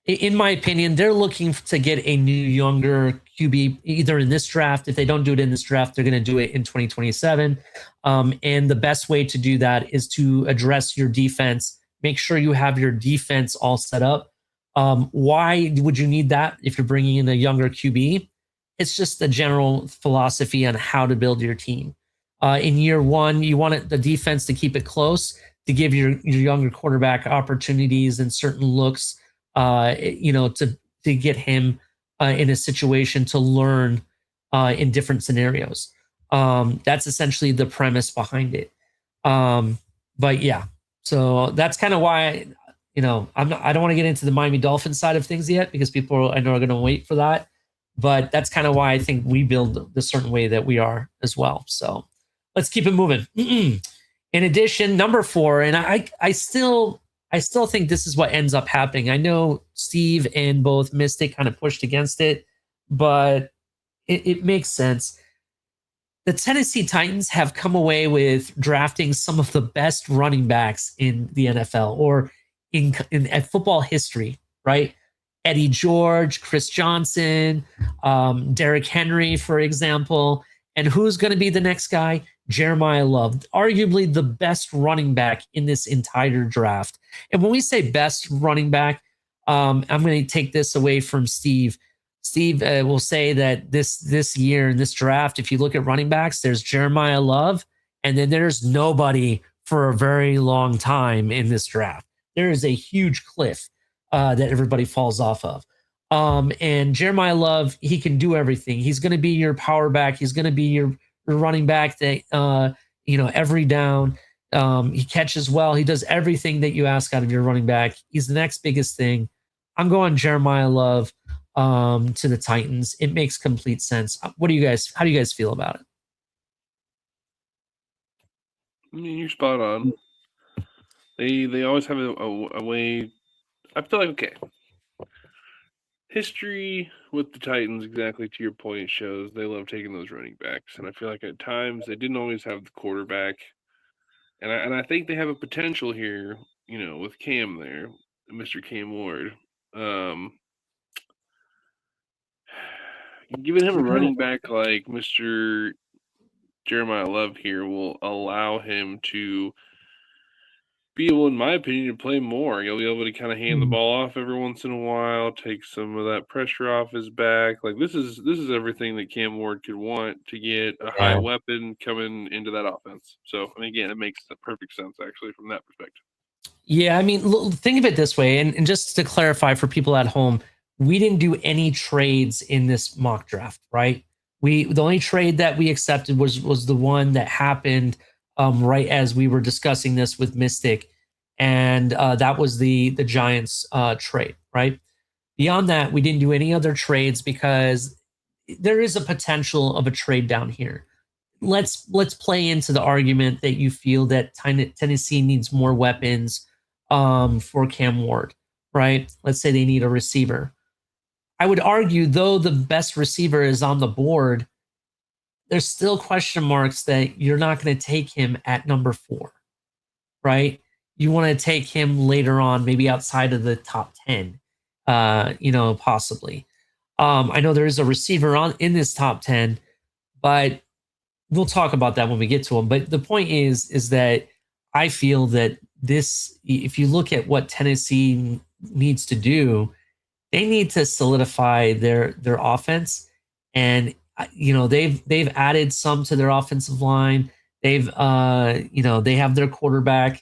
in my opinion, they're looking to get a new, younger QB either in this draft. If they don't do it in this draft, they're going to do it in 2027. And the best way to do that is to address your defense. Make sure you have your defense all set up. Why would you need that if you're bringing in a younger QB? It's just the general philosophy on how to build your team. In year one, you want the defense to keep it close, to give your younger quarterback opportunities and certain looks. To get him in a situation to learn in different scenarios. That's essentially the premise behind it. But yeah, so that's kind of why, I don't want to get into the Miami Dolphins side of things yet because people I know are going to wait for that. But that's kind of why I think we build the certain way that we are as well. So let's keep it moving. In addition, number 4, and I still think this is what ends up happening. I know Steve and both Mystic kind of pushed against it, but it makes sense. The Tennessee Titans have come away with drafting some of the best running backs in the NFL or in football history, right? Eddie George, Chris Johnson, Derrick Henry, for example. And who's going to be the next guy? Jeremiah Love, arguably the best running back in this entire draft. And when we say best running back, I'm going to take this away from Steve. Steve will say that this year in this draft, if you look at running backs, there's Jeremiah Love, and then there's nobody for a very long time in this draft. There is a huge cliff that everybody falls off of. And Jeremiah Love, he can do everything. He's going to be your power back. He's going to be your running back that, every down. He catches well. He does everything that you ask out of your running back. He's the next biggest thing. I'm going Jeremiah Love to the Titans. It makes complete sense. How do you guys feel about it? I mean, you're spot on. They always have a way. I feel like, okay, history with the Titans, exactly to your point, shows they love taking those running backs, and I feel like at times they didn't always have the quarterback, and I think they have a potential here, with Cam there, Mr. Cam Ward. Giving him a running back like Mr. Jeremiah Love here will allow him to be able, in my opinion, to play more. You'll be able to kind of hand the ball off every once in a while, take some of that pressure off his back. Like this is everything that Cam Ward could want to get a high weapon coming into that offense. So, and again, it makes perfect sense actually from that perspective. Yeah, I mean, think of it this way, and just to clarify for people at home, we didn't do any trades in this mock draft, right? The only trade that we accepted was the one that happened right as we were discussing this with Mystic, and that was the Giants trade, right? Beyond that, we didn't do any other trades because there is a potential of a trade down here. Let's play into the argument that you feel that Tennessee needs more weapons for Cam Ward, right? Let's say they need a receiver. I would argue, though the best receiver is on the board, there's still question marks that you're not going to take him at number 4, right? You want to take him later on, maybe outside of the top 10, possibly. I know there is a receiver in this top 10, but we'll talk about that when we get to him. But the point is that I feel that if you look at what Tennessee needs to do, they need to solidify their offense, and they've added some to their offensive line. They have their quarterback.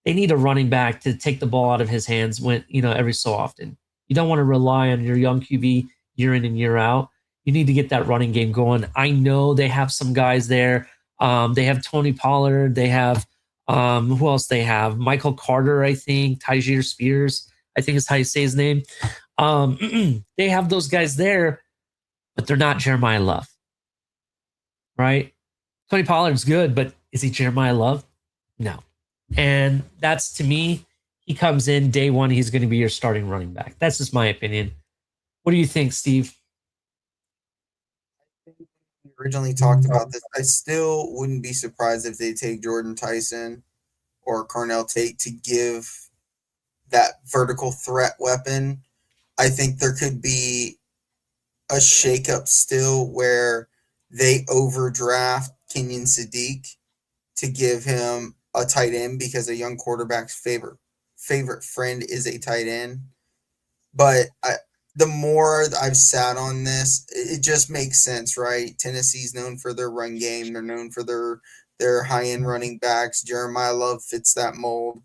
They need a running back to take the ball out of his hands every so often. You don't want to rely on your young QB year in and year out. You need to get that running game going. I know they have some guys there. They have Tony Pollard. They have Who else they have? Michael Carter, I think. Tyjair Spears, I think is how you say his name. They have those guys there, but they're not Jeremiah Love, right? Tony Pollard's good, but is he Jeremiah Love? No. And that's, to me, he comes in day one, he's going to be your starting running back. That's just my opinion. What do you think, Steve? We originally talked about this. I still wouldn't be surprised if they take Jordan Tyson or Carnell Tate to give that vertical threat weapon. I think there could be a shakeup still where they overdraft Kenyon Sadiq to give him a tight end because a young quarterback's favorite friend is a tight end. But the more I've sat on this, it just makes sense, right? Tennessee's known for their run game. They're known for their high-end running backs. Jeremiah Love fits that mold.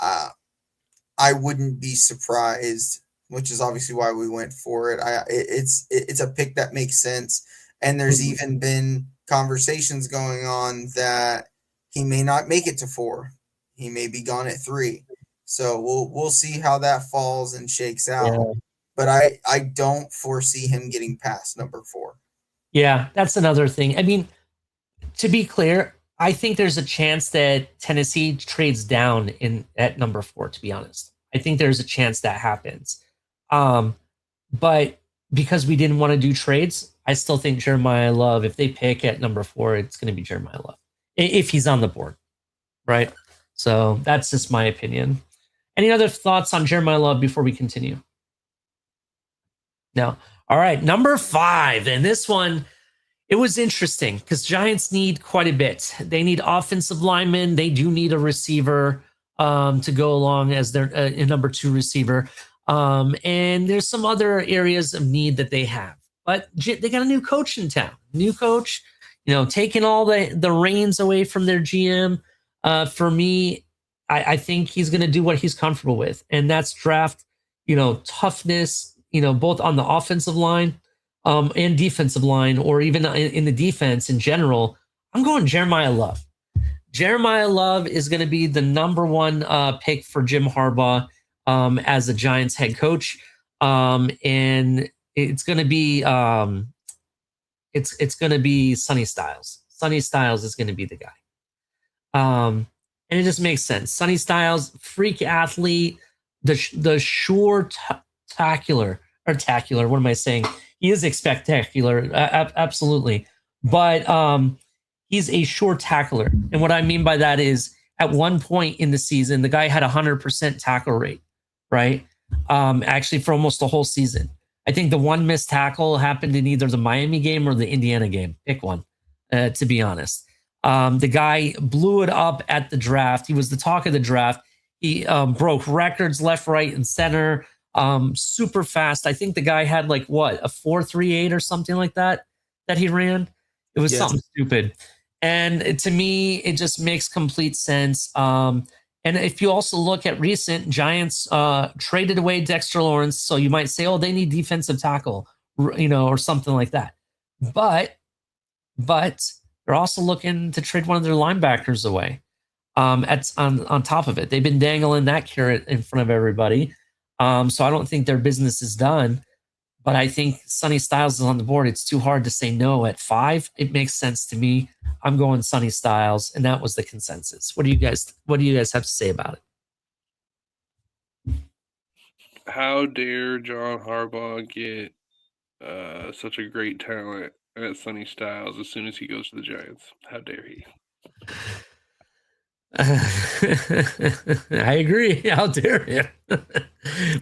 I wouldn't be surprised, which is obviously why we went for it. It's a pick that makes sense. And there's even been conversations going on that he may not make it to 4. He may be gone at 3. So we'll see how that falls and shakes out. Yeah. But I don't foresee him getting past number 4. Yeah, that's another thing. I mean, to be clear, I think there's a chance that Tennessee trades down at number 4, to be honest. I think there's a chance that happens. But because we didn't want to do trades, I still think Jeremiah Love, if they pick at number 4, it's going to be Jeremiah Love if he's on the board, right? So that's just my opinion. Any other thoughts on Jeremiah Love before we continue? No. All right, number 5. And this one, it was interesting because Giants need quite a bit. They need offensive linemen. They do need a receiver to go along as their number 2 receiver. And there's some other areas of need that they have. But they got a new coach in town. New coach, taking all the reins away from their GM. For me, I think he's going to do what he's comfortable with. And that's draft, toughness, both on the offensive line and defensive line, or even in the defense in general. I'm going Jeremiah Love. Jeremiah Love is going to be the number 1 pick for Jim Harbaugh as a Giants head coach. And it's going to be it's going to be Sonny Styles. Sonny Styles is going to be the guy. And it just makes sense. Sonny Styles, freak athlete, the sure tacular. What am I saying? He is spectacular, absolutely. But he's a sure tackler. And what I mean by that is at one point in the season, the guy had 100% tackle rate, right? Actually, for almost the whole season. I think the one missed tackle happened in either the Miami game or the Indiana game. Pick one, to be honest. The guy blew it up at the draft. He was the talk of the draft. He broke records left, right, and center. Super fast. I think the guy had a 4.38 or something like that he ran. It was something stupid. And to me, it just makes complete sense. And if you also look at recent, Giants traded away Dexter Lawrence. So you might say, they need defensive tackle, or something like that. But they're also looking to trade one of their linebackers away. On top of it, they've been dangling that carrot in front of everybody. So I don't think their business is done. But I think Sonny Styles is on the board. It's too hard to say no at 5. It makes sense to me. I'm going Sonny Styles, and that was the consensus. What do you guys have to say about it? How dare John Harbaugh get such a great talent at Sonny Styles as soon as he goes to the Giants? How dare he? I agree. How dare you?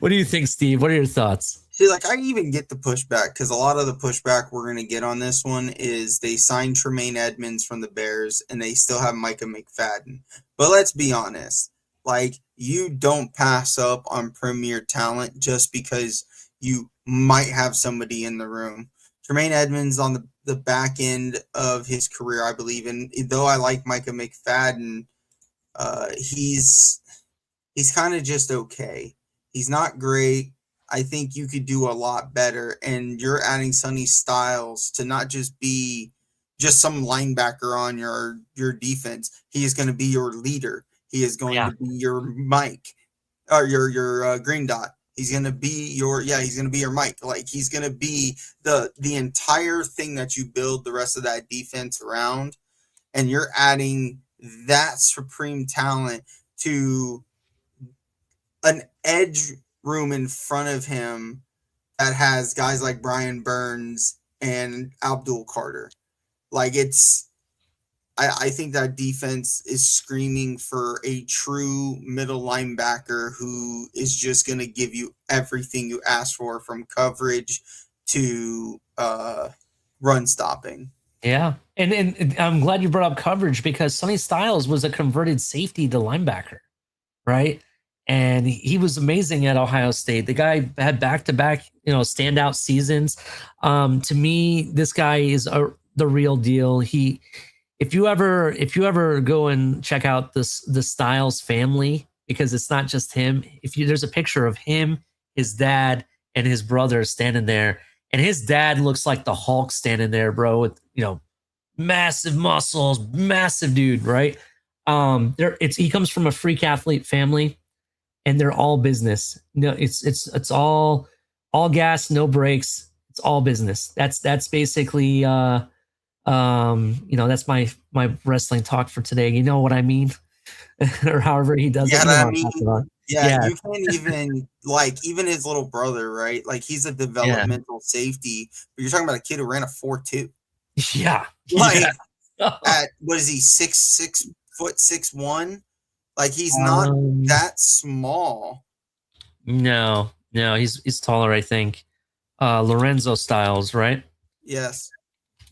What do you think, Steve? What are your thoughts? See, I even get the pushback because a lot of the pushback we're going to get on this one is they signed Tremaine Edmonds from the Bears and they still have Micah McFadden. But let's be honest, you don't pass up on premier talent just because you might have somebody in the room. Tremaine Edmonds on the back end of his career, I believe, and though I like Micah McFadden, he's kind of just okay. He's not great. I think you could do a lot better, and you're adding Sonny Styles to not just be just some linebacker on your defense. He is going to be your leader. He is going to be your Mike or your green dot. He's going to be he's going to be your Mike. Like he's going to be the entire thing that you build the rest of that defense around, and you're adding that supreme talent to an edge room in front of him that has guys like Brian Burns and Abdul Carter. Like I think that defense is screaming for a true middle linebacker who is just going to give you everything you ask for, from coverage to run stopping. Yeah. And I'm glad you brought up coverage, because Sonny Styles was a converted safety to linebacker, right? And he was amazing at Ohio State. The guy had back-to-back, standout seasons. To me, this guy is the real deal. If you ever go and check out the Styles family, because it's not just him. There's a picture of him, his dad, and his brother standing there, and his dad looks like the Hulk standing there, bro, with massive muscles, massive dude, right? He comes from a freak athlete family, and they're all business. It's all gas, no brakes. It's all business. That's basically that's my wrestling talk for today. You know what I mean? Or however he does it. You can't even even his little brother, right? Like he's a developmental safety, but you're talking about a kid who ran a 4.2. Yeah. At what is he, 6'6", like he's not that small. No, he's taller, I think. Lorenzo Styles, right? Yes.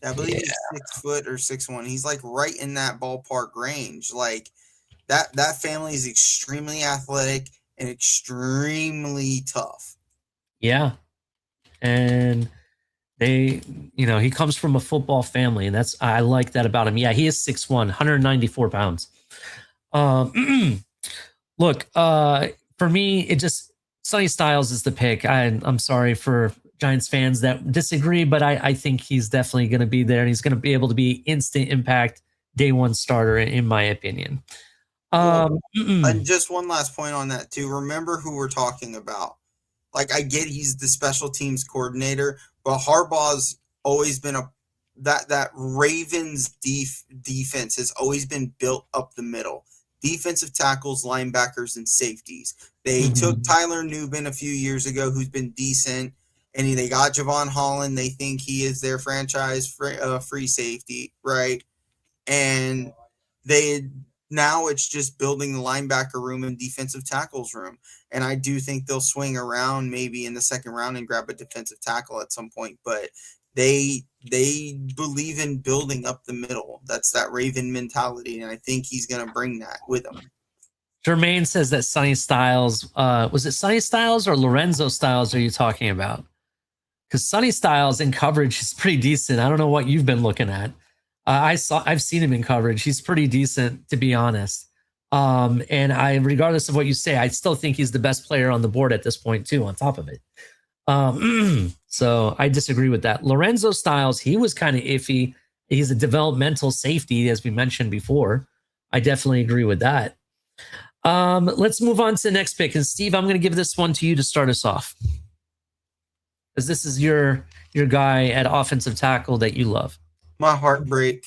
I believe he's 6 foot or 6'1". He's like right in that ballpark range. Like that family is extremely athletic and extremely tough. Yeah. And he comes from a football family, and I like that about him. Yeah, he is 6'1", 194 pounds. Look, for me, Sonny Styles is the pick. I'm sorry for Giants fans that disagree, but I think he's definitely going to be there, and he's going to be able to be instant impact day one starter, in my opinion. And just one last point on that too. Remember who we're talking about. Like, I get he's the special teams coordinator, but Harbaugh's always been that Ravens defense has always been built up the middle. Defensive tackles, linebackers, and safeties. They took Tyler Nubin a few years ago, who's been decent, and they got Javon Holland. They think he is their franchise free safety, right? And now it's just building the linebacker room and defensive tackles room. And I do think they'll swing around maybe in the second round and grab a defensive tackle at some point. But they believe in building up the middle. That's that Raven mentality, and I think he's going to bring that with him. Jermaine says that Sonny Styles, was it Sonny Styles or Lorenzo Styles are you talking about? Because Sonny Styles in coverage is pretty decent. I don't know what you've been looking at. I've seen him in coverage. He's pretty decent, to be honest. And regardless of what you say, I still think he's the best player on the board at this point too, on top of it. So I disagree with that. Lorenzo Styles, he was kind of iffy. He's a developmental safety, as we mentioned before. I definitely agree with that. Let's move on to the next pick. And Steve, I'm going to give this one to you to start us off, because this is your guy at offensive tackle that you love. My heartbreak,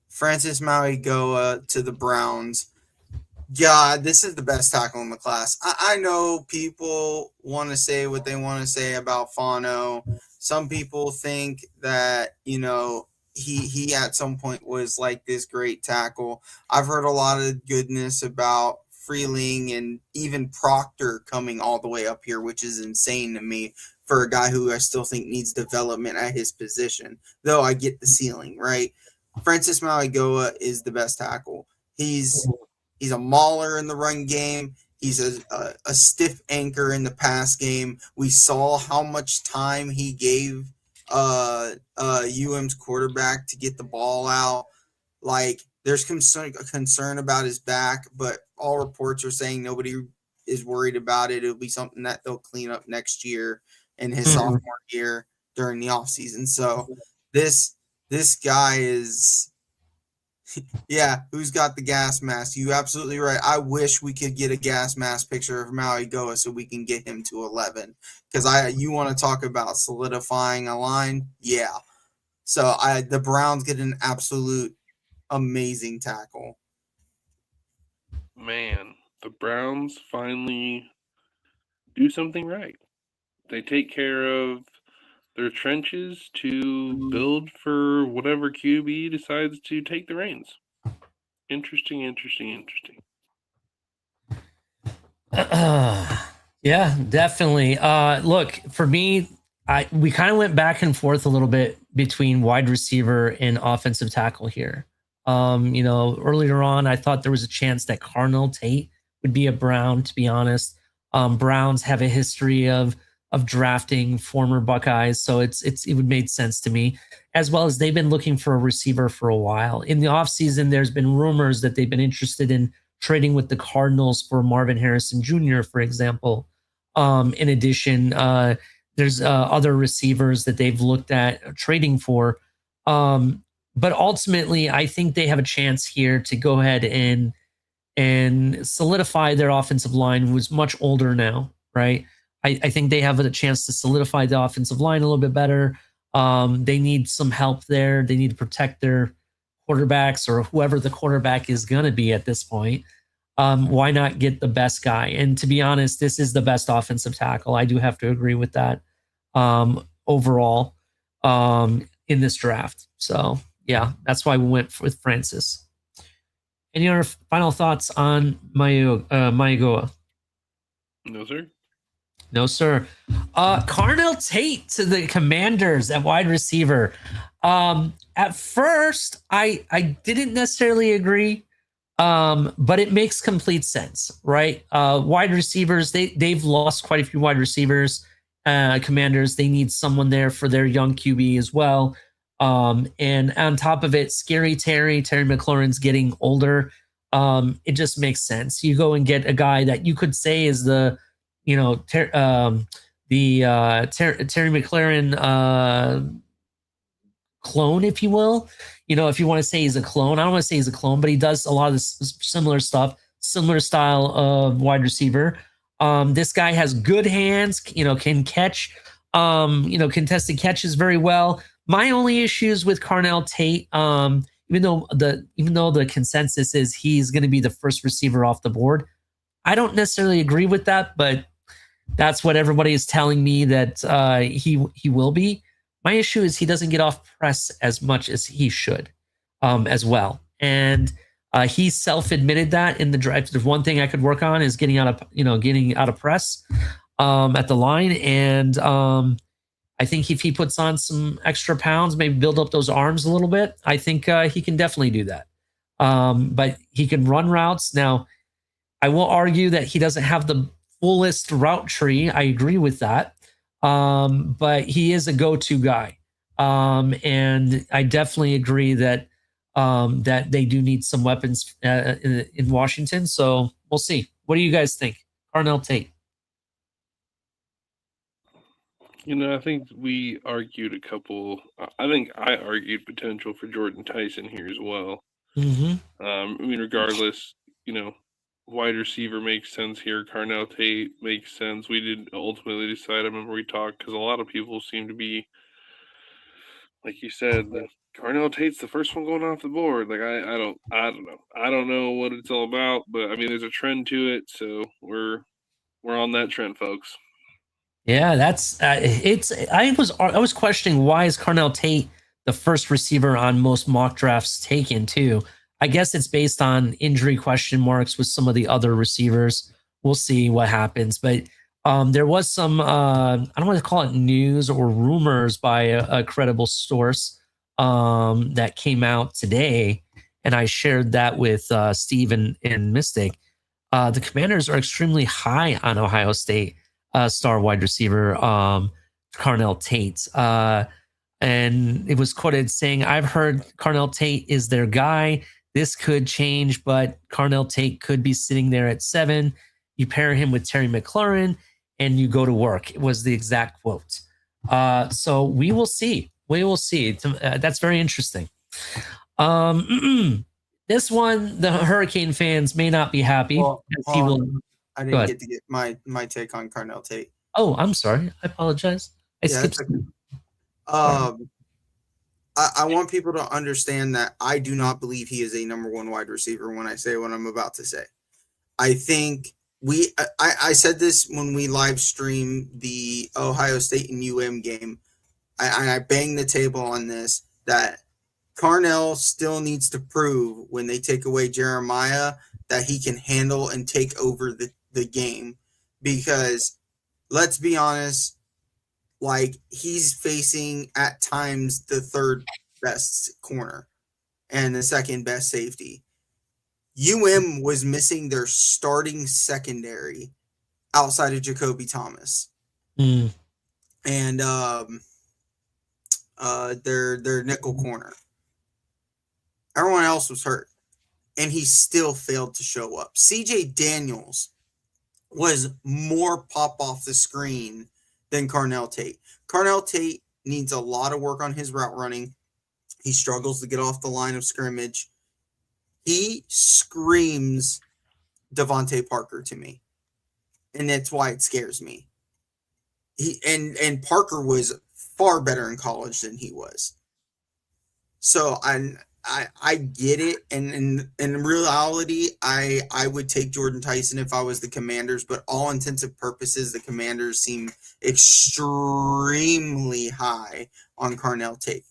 Francis Mauigoa to the Browns. God, this is the best tackle in the class. I know people want to say what they want to say about Fano. Some people think that, he at some point was like this great tackle. I've heard a lot of goodness about Freeling and even Proctor coming all the way up here, which is insane to me for a guy who I still think needs development at his position, though I get the ceiling, right? Francis Mauigoa is the best tackle. He's a mauler in the run game. He's a stiff anchor in the pass game. We saw how much time he gave UM's quarterback to get the ball out. Like, there's concern about his back, but all reports are saying nobody is worried about it. It'll be something that they'll clean up next year in his sophomore year during the offseason. So this This guy is, yeah, who's got the gas mask? You absolutely right. I wish we could get a gas mask picture of Maui Goa so we can get him to 11. Because you want to talk about solidifying a line? Yeah. So the Browns get an absolute amazing tackle. Man, the Browns finally do something right. They take care of their trenches to build for whatever QB decides to take the reins. Interesting. Yeah, definitely. Look, for me, we kind of went back and forth a little bit between wide receiver and offensive tackle here. Earlier on, I thought there was a chance that Carnell Tate would be a Brown, to be honest. Browns have a history of drafting former Buckeyes, so it would make sense to me, as well as they've been looking for a receiver for a while. In the offseason, there's been rumors that they've been interested in trading with the Cardinals for Marvin Harrison Jr., for example. In addition, there's other receivers that they've looked at trading for. But ultimately, I think they have a chance here to go ahead and solidify their offensive line, who's much older now, right? I think they have a chance to solidify the offensive line a little bit better. They need some help there. They need to protect their quarterbacks or whoever the quarterback is going to be at this point. Why not get the best guy? And to be honest, this is the best offensive tackle. I do have to agree with that overall in this draft. So, yeah, that's why we went with Francis. Any other final thoughts on Maiogoa? No, sir. No, sir. Carnell Tate to the Commanders at wide receiver. At first, I didn't necessarily agree, but it makes complete sense, right? Wide receivers, they've lost quite a few wide receivers. Commanders, they need someone there for their young QB as well. And on top of it, Terry McLaurin's getting older. It just makes sense. You go and get a guy that you could say is the Terry McLaurin clone, if you will. If you want to say he's a clone, I don't want to say he's a clone, but he does a lot of this similar stuff, similar style of wide receiver. This guy has good hands, can catch, contested catches very well. My only issues with Carnell Tate, even though the consensus is he's going to be the first receiver off the board, I don't necessarily agree with that, but that's what everybody is telling me that he will be. My issue is he doesn't get off press as much as he should, as well. And he self-admitted that in the draft. There's one thing I could work on is getting out of press at the line. And I think if he puts on some extra pounds, maybe build up those arms a little bit, I think he can definitely do that. But he can run routes. Now, I will argue that he doesn't have the fullest route tree. I agree with that. But he is a go-to guy. And I definitely agree that they do need some weapons in Washington. So we'll see. What do you guys think? Carnell Tate. I think we argued a couple. I think I argued potential for Jordan Tyson here as well. Mm-hmm. Regardless, wide receiver makes sense here. Carnell Tate makes sense. We did ultimately decide. I remember we talked because a lot of people seem to be, like you said, Carnell Tate's the first one going off the board. Like I don't know. I don't know what it's all about, but there's a trend to it, so we're on that trend, folks. Yeah, that's it's. I was questioning why is Carnell Tate the first receiver on most mock drafts taken too. I guess it's based on injury question marks with some of the other receivers. We'll see what happens, but there was some I don't want to call it news or rumors by a credible source that came out today, and I shared that with Steve and Mystic. The Commanders are extremely high on Ohio State star wide receiver Carnell Tate. And it was quoted saying, "I've heard Carnell Tate is their guy. This could change, but Carnell Tate could be sitting there at 7. You pair him with Terry McLaurin and you go to work." It was the exact quote. So we will see. We will see. That's very interesting. This one, the Hurricane fans may not be happy. Well, He will. I didn't get to get my take on Carnell Tate. Oh, I'm sorry. I apologize. I skipped. I want people to understand that I do not believe he is a number one wide receiver when I say what I'm about to say. I think I said this when we live streamed the Ohio State and UM game. I banged the table on this that Carnell still needs to prove when they take away Jeremiah that he can handle and take over the game. Because let's be honest, like he's facing at times the third best corner and the second best safety. UM was missing their starting secondary outside of Jacoby Thomas. And their nickel corner. Everyone else was hurt, and he still failed to show up. CJ Daniels was more pop off the screen than Carnell Tate. Carnell Tate needs a lot of work on his route running. He struggles to get off the line of scrimmage. He screams Devontae Parker to me, and that's why it scares me. And Parker was far better in college than he was. So I get it, and in reality, I would take Jordan Tyson if I was the Commanders, but all intents and purposes, the Commanders seem extremely high on Carnell Tate.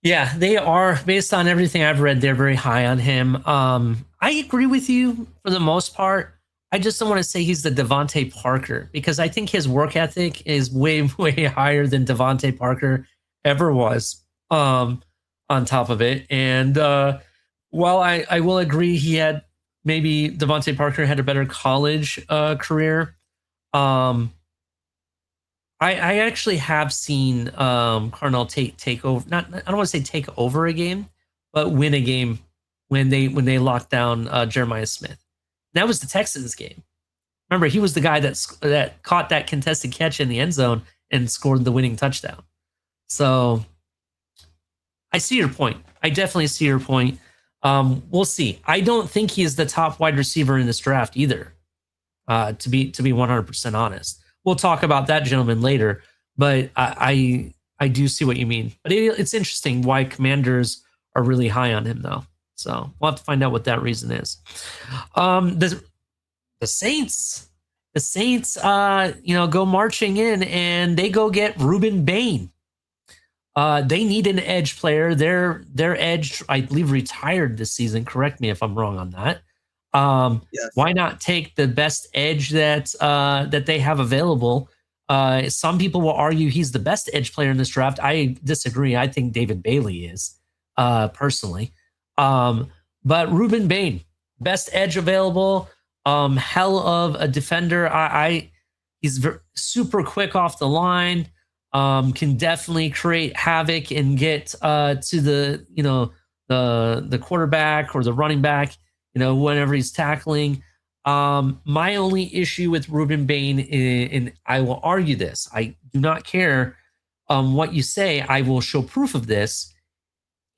Yeah, they are. Based on everything I've read, they're very high on him. I agree with you for the most part. I just don't want to say he's the Devontae Parker because I think his work ethic is way, way higher than Devontae Parker ever was. On top of it, and while I will agree he had maybe Devontae Parker had a better college career, I actually have seen Carnell Tate take over. I don't want to say take over a game, but win a game when they locked down Jeremiah Smith. That was the Texans game. Remember, he was the guy that caught that contested catch in the end zone and scored the winning touchdown. So I see your point. I definitely see your point. We'll see. I don't think he is the top wide receiver in this draft either. To be 100% honest, we'll talk about that gentleman later. But I do see what you mean. But it's interesting why Commanders are really high on him, though. So we'll have to find out what that reason is. The Saints, go marching in and they go get Ruben Bain. They need an edge player. Their edge, I believe, retired this season. Correct me if I'm wrong on that. Yes. Why not take the best edge that they have available? Some people will argue he's the best edge player in this draft. I disagree. I think David Bailey is, personally. But Ruben Bain, best edge available. Hell of a defender. He's super quick off the line. Can definitely create havoc and get to the quarterback or the running back, whenever he's tackling. My only issue with Ruben Bain, and I will argue this, I do not care what you say. I will show proof of this.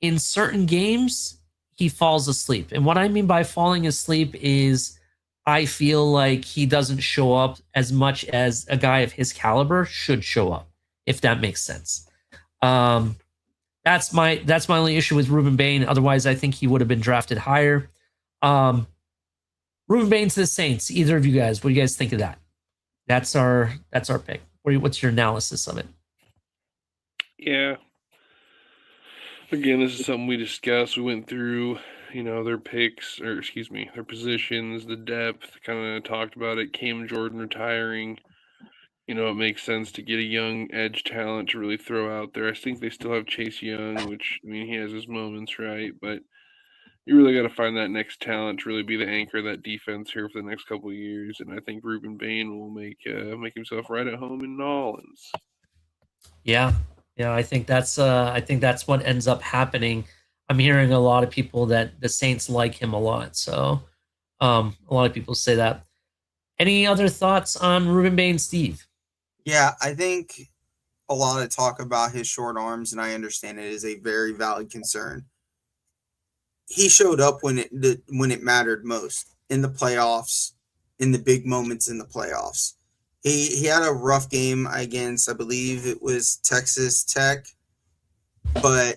In certain games, he falls asleep. And what I mean by falling asleep is I feel like he doesn't show up as much as a guy of his caliber should show up, if that makes sense. That's my only issue with Ruben Bain. Otherwise, I think he would have been drafted higher. Ruben Bain to the Saints. Either of you guys, what do you guys think of that? That's our pick. What's your analysis of it? Yeah. Again, this is something we discussed. We went through, their picks, their positions, the depth, kind of talked about it. Cam Jordan retiring. It makes sense to get a young edge talent to really throw out there. I think they still have Chase Young, which, he has his moments, right? But you really got to find that next talent to really be the anchor of that defense here for the next couple of years. And I think Ruben Bain will make himself right at home in New Orleans. Yeah. I think that's what ends up happening. I'm hearing a lot of people that the Saints like him a lot. So a lot of people say that. Any other thoughts on Ruben Bain, Steve? Yeah, I think a lot of talk about his short arms, and I understand it is a very valid concern. He showed up when it mattered most in the playoffs, in the big moments in the playoffs. He had a rough game against, I believe it was Texas Tech, but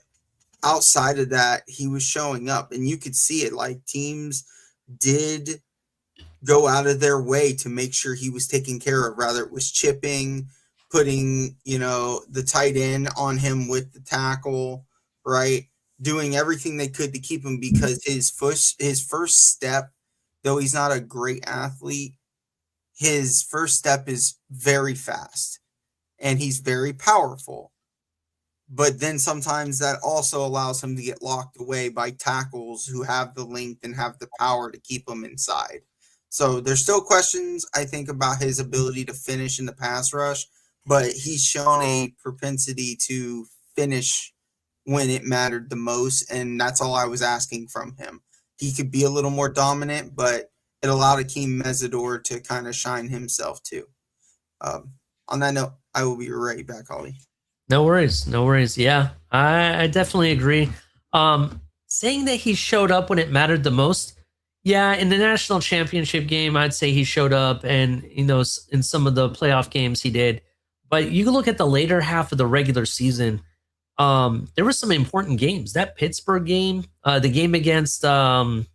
outside of that, he was showing up, and you could see it. Like, teams did go out of their way to make sure he was taken care of. Rather, it was chipping, putting, the tight end on him with the tackle, right? Doing everything they could to keep him, because his first step, though he's not a great athlete, his first step is very fast and he's very powerful. But then sometimes that also allows him to get locked away by tackles who have the length and have the power to keep him inside. So there's still questions, I think, about his ability to finish in the pass rush, but he's shown a propensity to finish when it mattered the most, and that's all I was asking from him. He could be a little more dominant, but it allowed Akeem Mesidor to kind of shine himself too. On that note, I will be right back, Holly. No worries. Yeah, I definitely agree. Saying that he showed up when it mattered the most, yeah, in the national championship game, I'd say he showed up, and in some of the playoff games he did. But you can look at the later half of the regular season. There were some important games. That Pittsburgh game, the game against what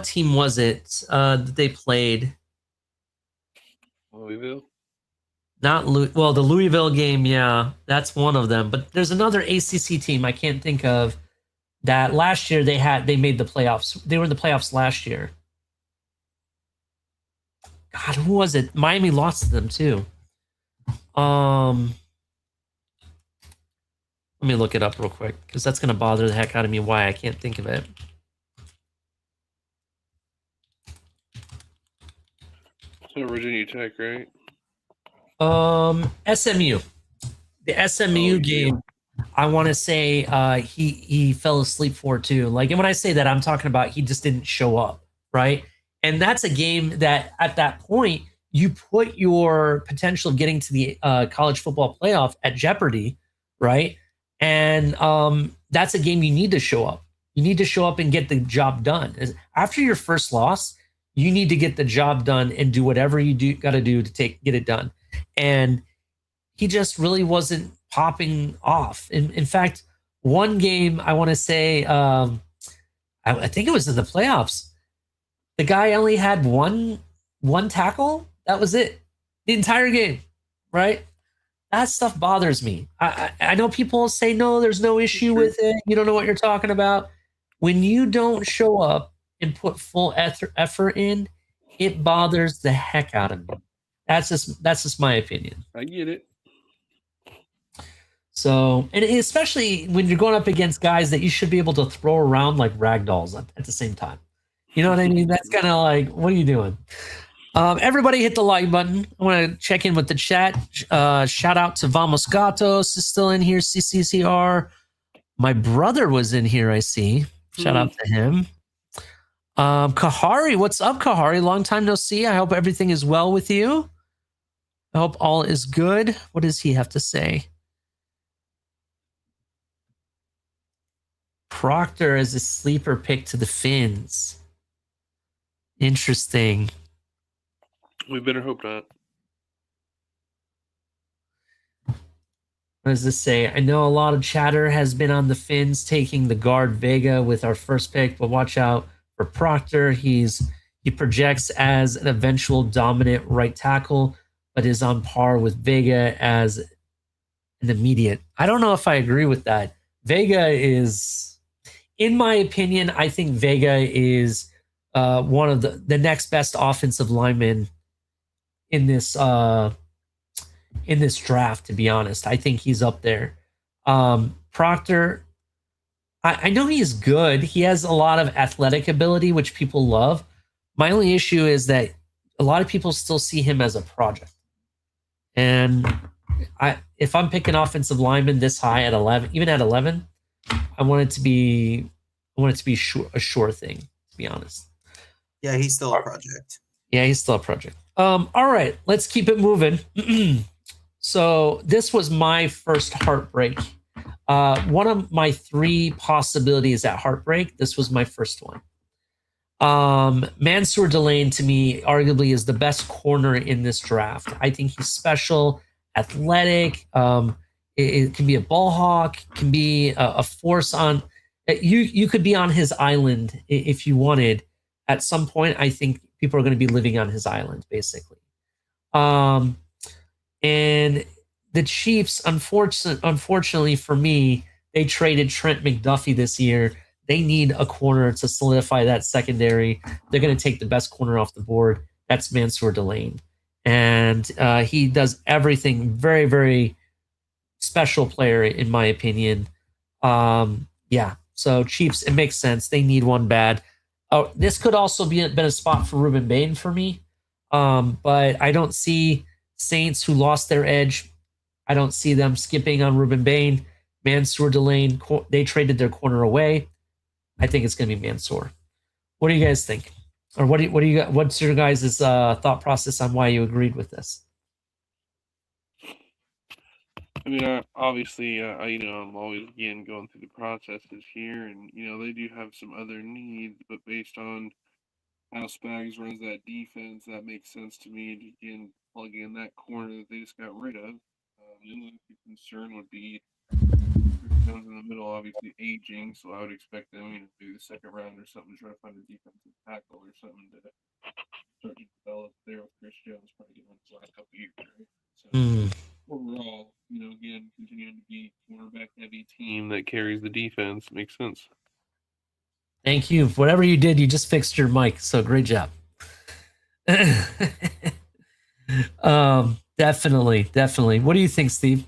team was it that they played? Louisville. The Louisville game, yeah, that's one of them. But there's another ACC team I can't think of that last year they made the playoffs. They were in the playoffs last year. God, who was it? Miami lost to them too. Let me look it up real quick, because that's going to bother the heck out of me why I can't think of it. So Virginia Tech, right? SMU. The SMU game, I want to say he fell asleep for too. Like, and when I say that, I'm talking about he just didn't show up, right? And that's a game that at that point you put your potential of getting to the college football playoff at jeopardy, right? And that's a game you need to show up. You need to show up and get the job done. After your first loss, you need to get the job done and do whatever you got to do to get it done. And he just really wasn't popping off. In fact, one game I want to say, I think it was in the playoffs. The guy only had one tackle. That was it, the entire game, right? That stuff bothers me. I know people say, no, there's no issue with it. You don't know what you're talking about. When you don't show up and put full effort in, it bothers the heck out of me. That's just my opinion. I get it. So, and especially when you're going up against guys that you should be able to throw around like ragdolls at the same time. You know what I mean? That's kind of like, what are you doing? Everybody hit the like button. I want to check in with the chat. Shout out to Vamos Gatos is still in here. CCCR. My brother was in here, I see. Shout out to him. Kahari, what's up, Kahari? Long time no see. I hope everything is well with you. I hope all is good. What does he have to say? Proctor is a sleeper pick to the Finns. Interesting. We better hope not. What does this say? I know a lot of chatter has been on the Finns taking the guard Vega with our first pick, but watch out for Proctor. He projects as an eventual dominant right tackle, but is on par with Vega as an immediate. I don't know if I agree with that. Vega is, in my opinion, I think Vega is one of the next best offensive linemen in this draft, to be honest. I think he's up there. Proctor, I know he's good. He has a lot of athletic ability, which people love. My only issue is that a lot of people still see him as a project. And if I'm picking offensive lineman this high at 11, even at 11, I want it to be a sure thing, to be honest. Yeah, he's still a project. Yeah, he's still a project. All right, let's keep it moving. So this was my first heartbreak. One of my 3 possibilities at heartbreak. This was my first one. Mansour Delane to me arguably is the best corner in this draft. I think he's special, athletic. It can be a ball hawk, can be a force on. You could be on his island if you wanted. At some point, I think people are going to be living on his island, basically. And the Chiefs, unfortunately for me, they traded Trent McDuffie this year. They need a corner to solidify that secondary. They're going to take the best corner off the board. That's Mansour Delane. And he does everything. Very, very special player, in my opinion. Yeah. So Chiefs, it makes sense. They need one bad. Oh, this could also been a spot for Ruben Bain for me. But I don't see Saints, who lost their edge. I don't see them skipping on Ruben Bain. Mansour Delane, they traded their corner away. I think it's going to be Mansour. What do you guys think? Or what's your guys' thought process on why you agreed with this? I mean, obviously, I'm always again going through the processes here, and they do have some other needs, but based on how Spags runs that defense, that makes sense to me. And again, plug in that corner that they just got rid of. The only concern would be Jones in the middle, obviously aging, so I would expect them, maybe the second round or something, to try to find a defensive tackle or something to start to develop there with Chris Jones probably doing his last couple years, right? So overall, again, continuing to be cornerback heavy team that carries the defense makes sense. Thank you. Whatever you did, you just fixed your mic, so great job. Definitely. What do you think, Steve?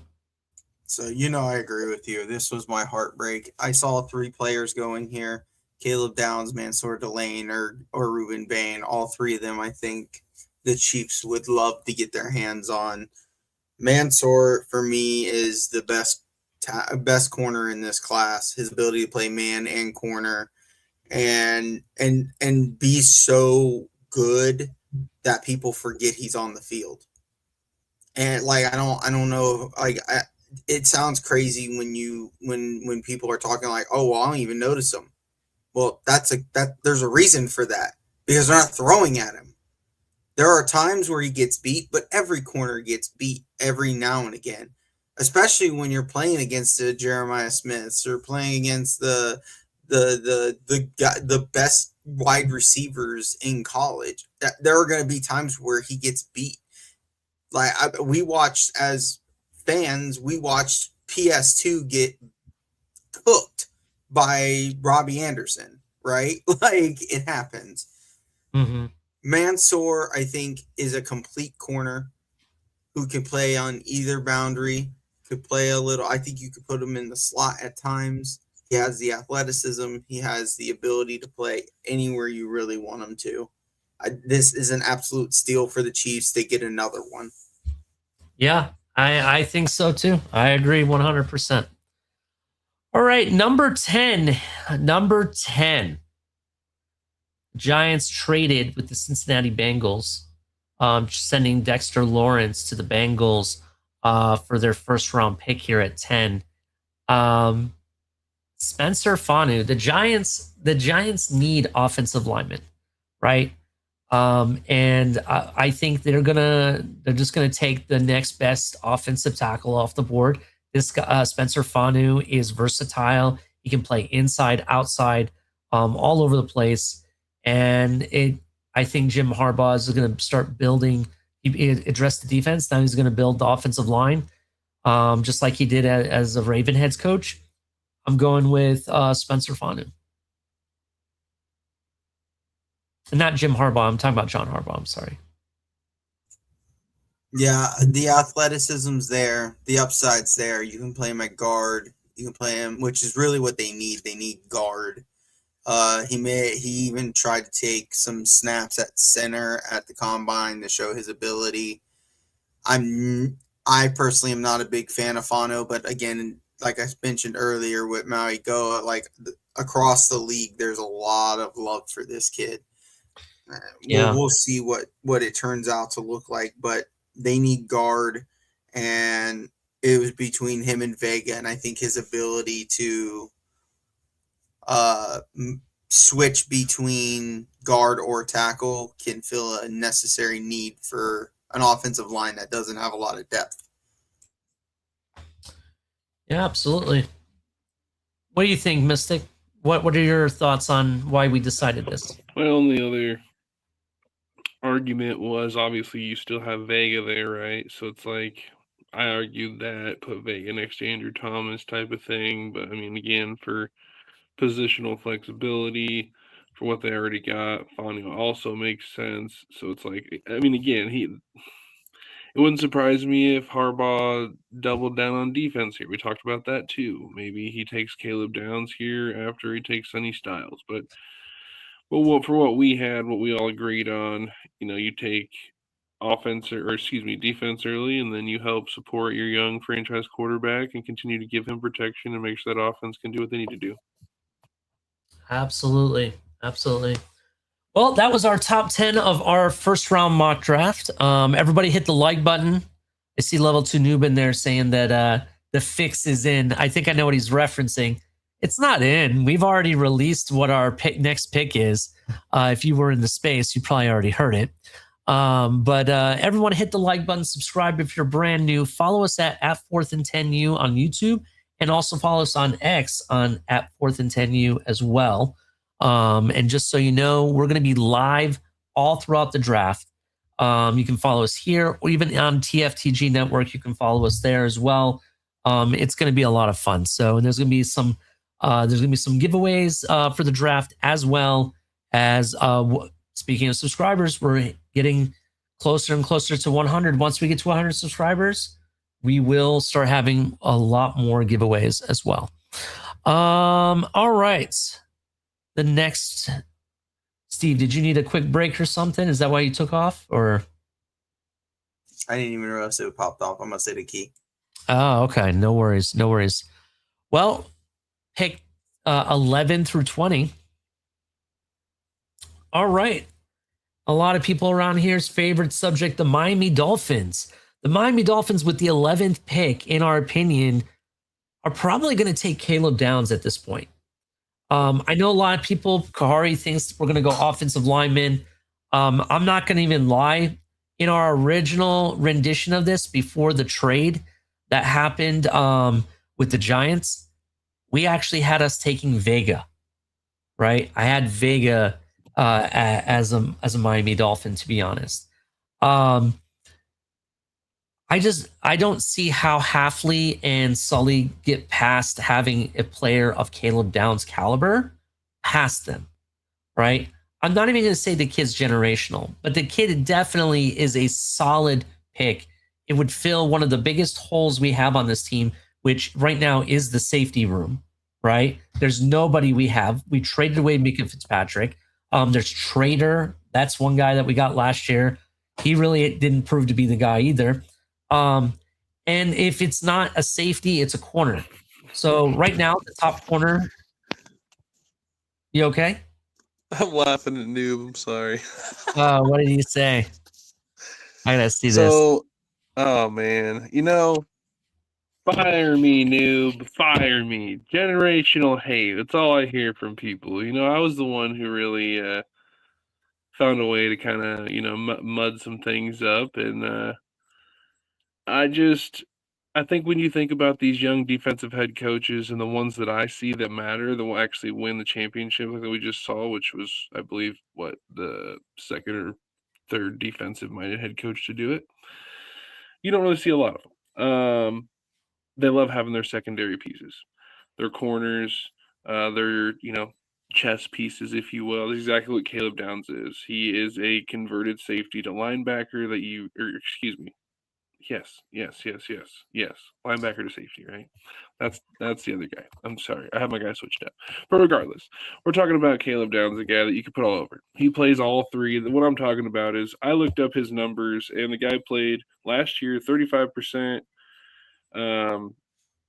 So, I agree with you. This was my heartbreak. I saw 3 players going here: Caleb Downs, Mansour Delane, or Ruben Bain. All 3 of them, I think the Chiefs would love to get their hands on. Mansour, for me, is the best corner in this class. His ability to play man and corner, and be so good that people forget he's on the field. And I don't know, it sounds crazy when people are talking like, oh, well, I don't even notice him. Well, there's a reason for that, because they're not throwing at him. There are times where he gets beat, but every corner gets beat every now and again, especially when you're playing against the Jeremiah Smiths or playing against the best wide receivers in college. There are going to be times where he gets beat. We watched as fans, we watched PS2 get cooked by Robbie Anderson, right? It happens. Mm-hmm. Mansour, I think, is a complete corner who can play on either boundary, could play a little. I think you could put him in the slot at times. He has the athleticism. He has the ability to play anywhere you really want him to. This is an absolute steal for the Chiefs. They get another one. Yeah, I think so too. I agree 100%. All right, number 10. Giants traded with the Cincinnati Bengals, sending Dexter Lawrence to the Bengals for their first round pick here at 10. Spencer Fanu, the Giants need offensive linemen, right? And I think they're just gonna take the next best offensive tackle off the board. This Spencer Fanu is versatile. He can play inside, outside, all over the place. And I think Jim Harbaugh is going to start building. He addressed the defense. Now he's going to build the offensive line, just like he did as a Ravenheads coach. I'm going with Spencer Fanu. Not Jim Harbaugh. I'm talking about John Harbaugh. I'm sorry. Yeah, the athleticism's there. The upside's there. You can play him at guard. You can play him, which is really what they need. They need guard. He even tried to take some snaps at center at the combine to show his ability. I personally am not a big fan of Fano, but again, like I mentioned earlier with Maui Goa, across the league, there's a lot of love for this kid. Yeah. We'll see what it turns out to look like, but they need guard, and it was between him and Vega, and I think his ability to switch between guard or tackle can fill a necessary need for an offensive line that doesn't have a lot of depth. Yeah, absolutely. What do you think, Mystic? What are your thoughts on why we decided this? Well, the other argument was obviously you still have Vega there, right? So it's like I argued that put Vega next to Andrew Thomas type of thing, but I mean again for positional flexibility for what they already got, Fonio also makes sense. So it's like I mean again it wouldn't surprise me if Harbaugh doubled down on defense here. We talked about that too. Maybe he takes Caleb Downs here after he takes Sonny Styles, but for what we had, what we all agreed on, you take defense early, and then you help support your young franchise quarterback and continue to give him protection and make sure that offense can do what they need to do. Absolutely. Absolutely. Well, that was our top 10 of our first round mock draft. Everybody hit the like button. I see level 2 noob in there saying that the fix is in. I think I know what he's referencing. It's not in. We've already released what our next pick is. If you were in the space, you probably already heard it. But everyone hit the like button, subscribe if you're brand new. Follow us at 4th and 10U on YouTube, and also follow us on X on at 4th and 10U as well. And just so you know, we're going to be live all throughout the draft. You can follow us here, or even on TFTG Network. You can follow us there as well. It's going to be a lot of fun. So, and there's going to be some giveaways for the draft, as well as speaking of subscribers, we're getting closer and closer to 100. Once we get to 100 subscribers, we will start having a lot more giveaways as well. All right. The next, Steve, did you need a quick break or something? Is that why you took off? Or I didn't even realize it popped off. I'm gonna say the key. Oh, okay. No worries. No worries. Well, pick 11 through 20. All right. A lot of people around here's favorite subject, the Miami Dolphins. The Miami Dolphins, with the 11th pick, in our opinion, are probably going to take Caleb Downs at this point. I know a lot of people, Kahari thinks we're going to go offensive lineman. I'm not going to even lie. In our original rendition of this, before the trade that happened with the Giants, we actually had us taking Vega, right? I had Vega as a Miami Dolphin, to be honest. I don't see how Hafley and Sully get past having a player of Caleb Downs' caliber past them, right? I'm not even going to say the kid's generational, but the kid definitely is a solid pick. It would fill one of the biggest holes we have on this team, which right now is the safety room, right? There's nobody we have. We traded away Mika Fitzpatrick. There's Trader. That's one guy that we got last year. He really didn't prove to be the guy either. And if it's not a safety, it's a corner. So right now, the top corner. You okay? I'm laughing at Noob. I'm sorry. What did he say? I gotta see this. So, oh man, fire me, Noob. Fire me. Generational hate. That's all I hear from people. I was the one who really found a way to kind of, mud some things up. And I think when you think about these young defensive head coaches and the ones that I see that matter, that will actually win the championship, like we just saw, which was, I believe, the second or third defensive-minded head coach to do it. You don't really see a lot of them. They love having their secondary pieces, their corners, their chess pieces, if you will. That's exactly what Caleb Downs is. He is a converted safety to linebacker Yes. Linebacker to safety, right? That's the other guy. I'm sorry. I have my guy switched up. But regardless, we're talking about Caleb Downs, a guy that you could put all over. He plays all three. What I'm talking about is I looked up his numbers, and the guy played last year 35%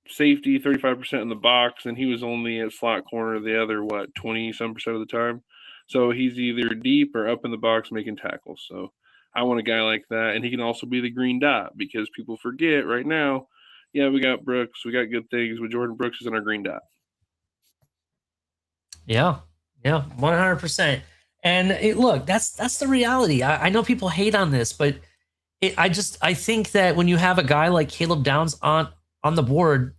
safety, 35% in the box, and he was only at slot corner the other, 20-some% of the time. So he's either deep or up in the box making tackles. So I want a guy like that, and he can also be the green dot because people forget right now. Yeah, we got Brooks, we got good things, but Jordan Brooks is in our green dot. Yeah, 100%. And look, that's the reality. I know people hate on this, but I think that when you have a guy like Caleb Downs on the board,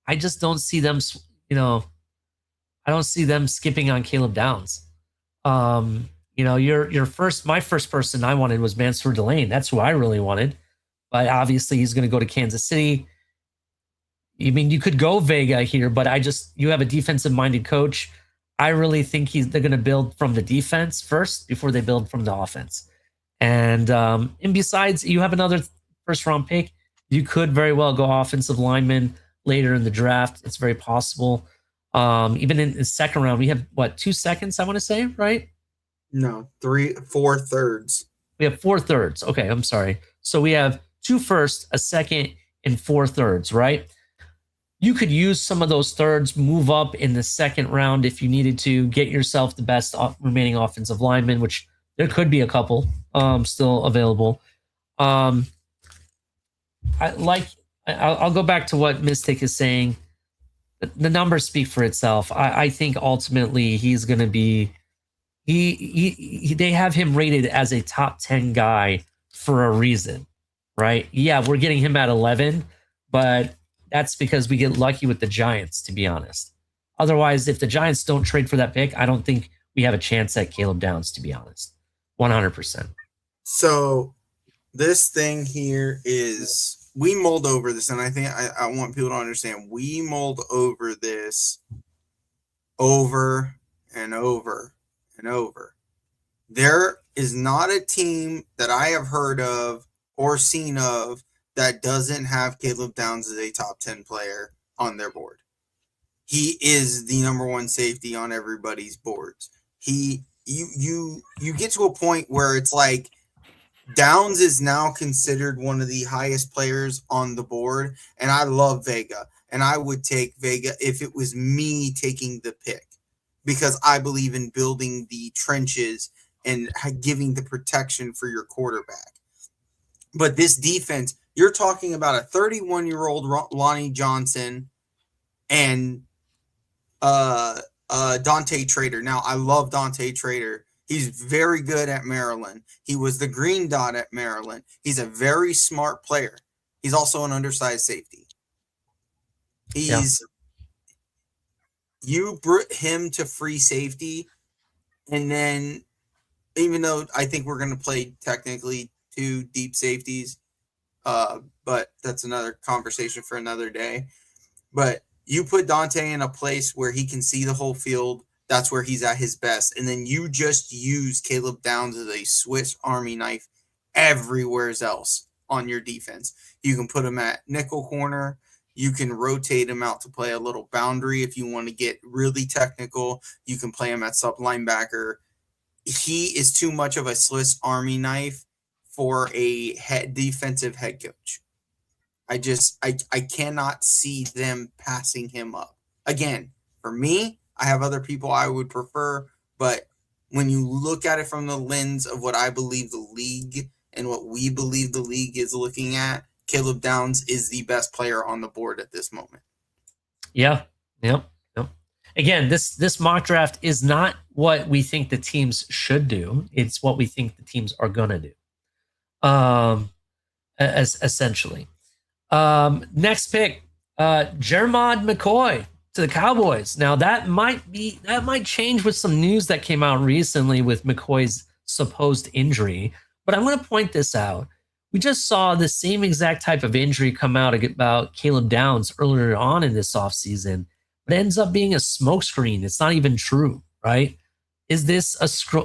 I just don't see them. I don't see them skipping on Caleb Downs. My first person I wanted was Mansour Delane. That's who I really wanted, but obviously he's going to go to Kansas City. I mean, you could go Vega here, but you have a defensive minded coach. I really think they're going to build from the defense first before they build from the offense. And besides, you have another first round pick. You could very well go offensive lineman later in the draft. It's very possible. Even in the second round, we have 2 seconds, I want to say, right? No, 4 thirds. We have 4 thirds. Okay, I'm sorry. So we have 2 firsts, a second, and 4 thirds, right? You could use some of those thirds, move up in the second round if you needed to, get yourself the best remaining offensive lineman, which there could be a couple still available. I'll go back to what Mystic is saying. The numbers speak for itself. I think ultimately he's going to be. They have him rated as a top 10 guy for a reason, right? Yeah, we're getting him at 11, but that's because we get lucky with the Giants, to be honest. Otherwise, if the Giants don't trade for that pick, I don't think we have a chance at Caleb Downs, to be honest. 100%. So this thing here is, we mulled over this, and I think I want people to understand, we mulled over this over and over and over. There is not a team that I have heard of or seen of that doesn't have Caleb Downs as a top 10 player on their board. He is the number 1 safety on everybody's boards. You get to a point where it's like Downs is now considered one of the highest players on the board, and I love Vega, and I would take Vega if it was me taking the pick, because I believe in building the trenches and giving the protection for your quarterback. But this defense, you're talking about a 31-year-old Lonnie Johnson and Dante Trader. Now, I love Dante Trader. He's very good at Maryland. He was the green dot at Maryland. He's a very smart player. He's also an undersized safety. You brought him to free safety, and then even though I think we're going to play technically 2 deep safeties, but that's another conversation for another day. But you put Dante in a place where he can see the whole field. That's where he's at his best. And then you just use Caleb Downs as a Swiss Army knife everywhere else on your defense. You can put him at nickel corner. You can rotate him out to play a little boundary if you want to get really technical. You can play him at sub linebacker. He is too much of a Swiss Army knife for a defensive head coach. I cannot see them passing him up. Again, for me, I have other people I would prefer, but when you look at it from the lens of what I believe the league and what we believe the league is looking at, Caleb Downs is the best player on the board at this moment. Yeah. Yep. Again, this mock draft is not what we think the teams should do. It's what we think the teams are going to do. Essentially. Next pick, Jermod McCoy to the Cowboys. Now that might change with some news that came out recently with McCoy's supposed injury. But I'm going to point this out. We just saw the same exact type of injury come out about Caleb Downs earlier on in this offseason. But it ends up being a smokescreen. It's not even true, right? Is this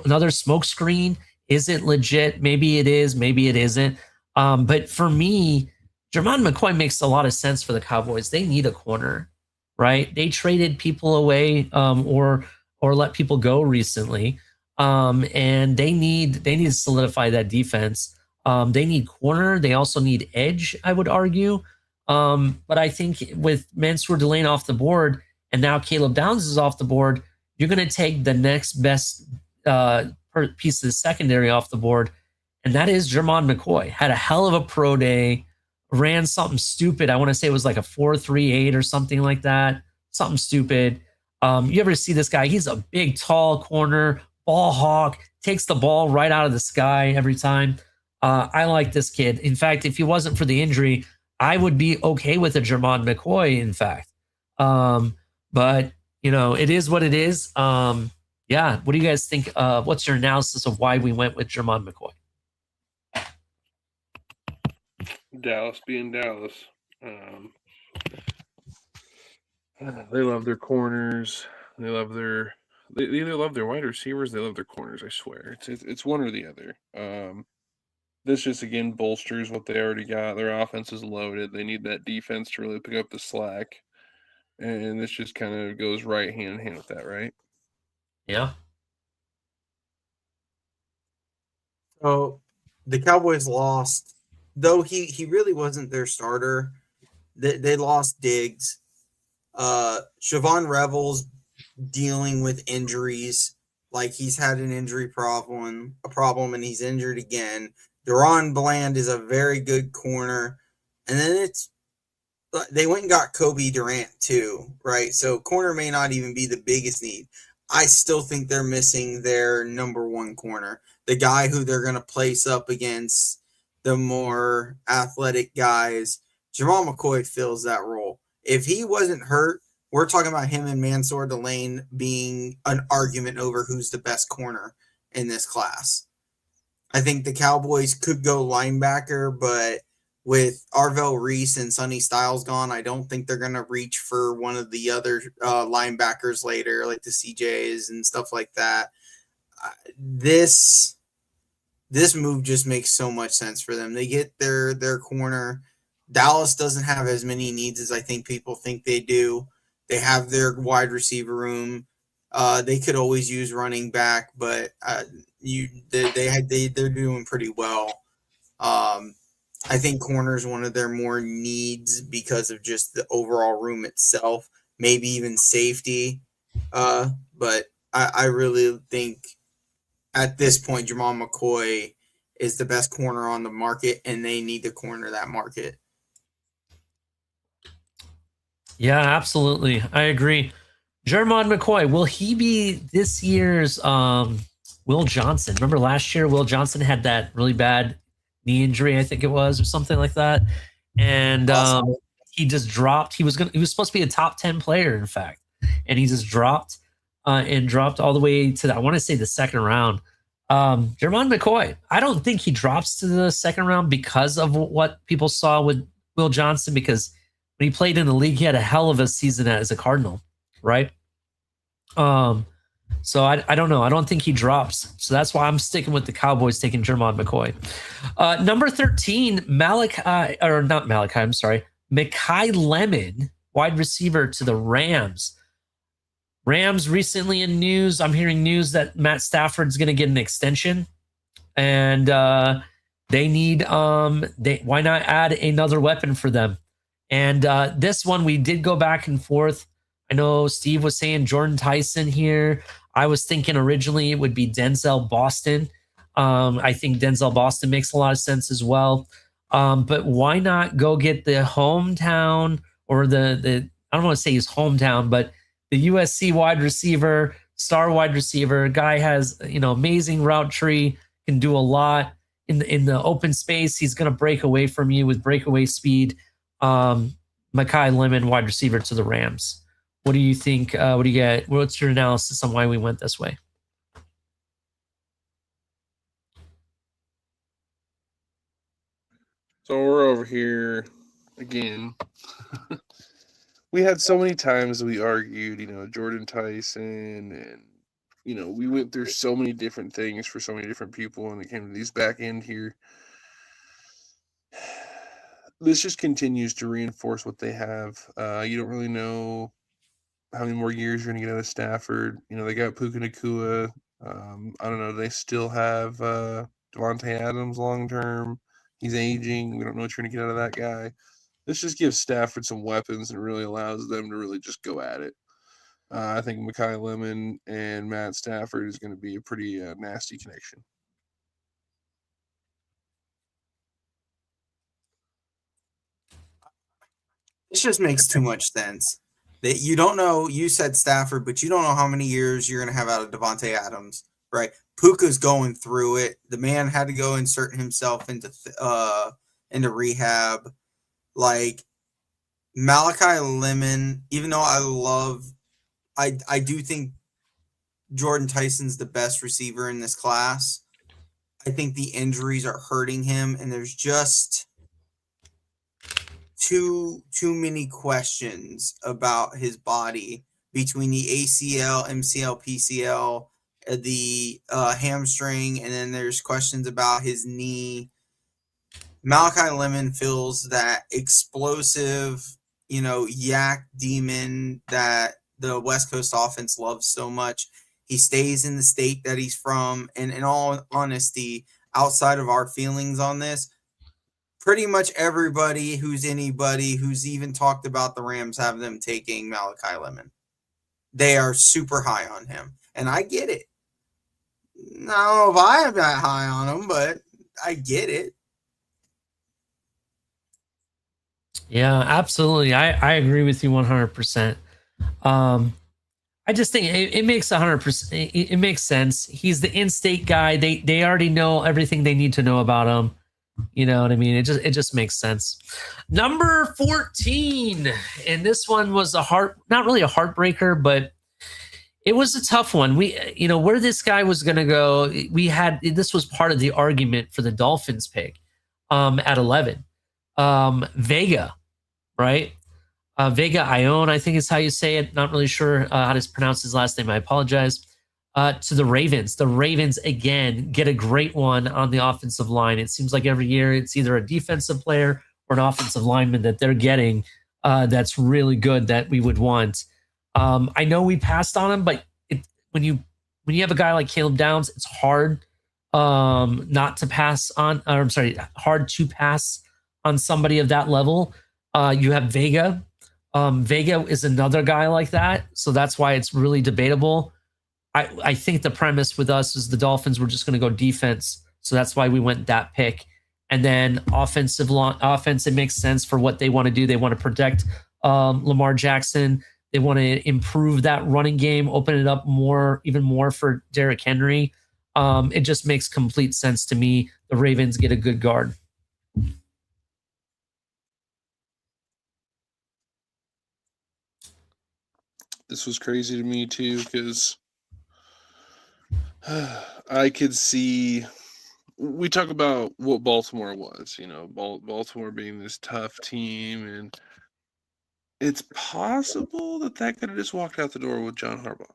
another smokescreen? Is it legit? Maybe it is. Maybe it isn't. But for me, Jermod McCoy makes a lot of sense for the Cowboys. They need a corner, right? They traded people away or let people go recently, and they need to solidify that defense. They need corner. They also need edge, I would argue. But I think with Mansour Delane off the board and now Caleb Downs is off the board, you're going to take the next best piece of the secondary off the board. and that is Jermon McCoy. Had a hell of a pro day, ran something stupid. I want to say it was like a 4.38 or something like that. Something stupid. You ever see this guy? He's a big, tall corner, ball hawk, takes the ball right out of the sky every time. I like this kid. In fact, if he wasn't for the injury, I would be okay with a Jermon McCoy, in fact. But, you know, it is what it is. Yeah. What do you guys think? What's your analysis of why we went with Jermon McCoy? Dallas being Dallas. They love their corners. They love their. They either love their wide receivers. They love their corners. I swear, it's one or the other. This just again bolsters what they already got. Their offense is loaded. They need that defense to really pick up the slack, and this just kind of goes right hand in hand with that, right? Yeah. So the Cowboys lost, though he really wasn't their starter. They lost Diggs. Siobhan Revel's dealing with injuries. Like he's had an injury problem, and he's injured again. Deron Bland is a very good corner. And then they went and got Kobe Durant too, right? So corner may not even be the biggest need. I still think they're missing their number one corner, the guy who they're going to place up against the more athletic guys. Jamal McCoy fills that role. If he wasn't hurt, we're talking about him and Mansour Delane being an argument over who's the best corner in this class. I think the Cowboys could go linebacker, but with Arvell Reese and Sonny Styles gone, I don't think they're going to reach for one of the other linebackers later, like the CJs and stuff like that. This move just makes so much sense for them. They get their corner. Dallas doesn't have as many needs as I think people think they do. They have their wide receiver room. They could always use running back, but they're doing pretty well. I think corner is one of their more needs because of just the overall room itself, maybe even safety. But I really think at this point, Jamal McCoy is the best corner on the market, and they need to corner that market. Yeah, absolutely. I agree. Jermon McCoy, will he be this year's Will Johnson? Remember last year, Will Johnson had that really bad knee injury, I think it was, or something like that. And he just dropped. He was supposed to be a top 10 player, in fact. And he just dropped all the way to I want to say the second round. Jermon McCoy, I don't think he drops to the second round because of what people saw with Will Johnson, because when he played in the league, he had a hell of a season as a Cardinal, right? So I don't know. I don't think he drops. So that's why I'm sticking with the Cowboys taking Jermon McCoy. Number 13, Makai Lemon, wide receiver to the Rams. Rams recently in news. I'm hearing news that Matt Stafford's going to get an extension, and they need why not add another weapon for them? And this one we did go back and forth. I know Steve was saying Jordan Tyson here. I was thinking originally it would be Denzel Boston. I think Denzel Boston makes a lot of sense as well. But why not go get the hometown or the I don't want to say his hometown, but the USC wide receiver, star wide receiver. Guy has, amazing route tree, can do a lot in the open space. He's going to break away from you with breakaway speed. Makai Lemon, wide receiver to the Rams. What do you think? What do you get? What's your analysis on why we went this way? So we're over here again. We had so many times we argued, Jordan Tyson, and we went through so many different things for so many different people, and it came to these back end here. This just continues to reinforce what they have. You don't really know how many more years you're going to get out of Stafford. They got Puka Nacua. I don't know. They still have Devontae Adams long term. He's aging. We don't know what you're going to get out of that guy. This just gives Stafford some weapons and really allows them to really just go at it. I think Makai Lemon and Matt Stafford is going to be a pretty nasty connection. This just makes too much sense. That you don't know. You said Stafford, but you don't know how many years you're going to have out of Devontae Adams, right? Puka's going through it. The man had to go insert himself into rehab. Like Malachi Lemon, even though I do think Jordan Tyson's the best receiver in this class. I think the injuries are hurting him, and there's just too many questions about his body between the ACL, MCL, PCL, the hamstring, and then there's questions about his knee. Malachi Lemon feels that explosive, yak demon that the West Coast offense loves so much. He stays in the state that he's from, and in all honesty, outside of our feelings on this, pretty much everybody who's even talked about the Rams have them taking Malachi Lemon. They are super high on him, and I get it. I don't know if I am that high on him, but I get it. Yeah, absolutely. I agree with you 100%. I just think it makes 100%. It makes sense. He's the in-state guy. They already know everything they need to know about him. You know what I mean? It just makes sense. Number 14, and this one was not really a heartbreaker, but it was a tough one. Where this guy was going to go. This was part of the argument for the Dolphins pick, at 11. Vega, right? Vega Ione, I think is how you say it. Not really sure how to pronounce his last name. I apologize. To the Ravens. The Ravens, again, get a great one on the offensive line. It seems like every year it's either a defensive player or an offensive lineman that they're getting that's really good that we would want. I know we passed on him, but when you have a guy like Caleb Downs, it's hard not to pass on. Or I'm sorry, hard to pass on somebody of that level. You have Vega. Vega is another guy like that, so that's why it's really debatable. I think the premise with us is the Dolphins were just going to go defense, so that's why we went that pick. And then offense, it makes sense for what they want to do. They want to protect Lamar Jackson. They want to improve that running game, open it up even more for Derrick Henry. It just makes complete sense to me. The Ravens get a good guard. This was crazy to me too, because I could see. We talk about what Baltimore was, Baltimore being this tough team, and it's possible that could have just walked out the door with John Harbaugh.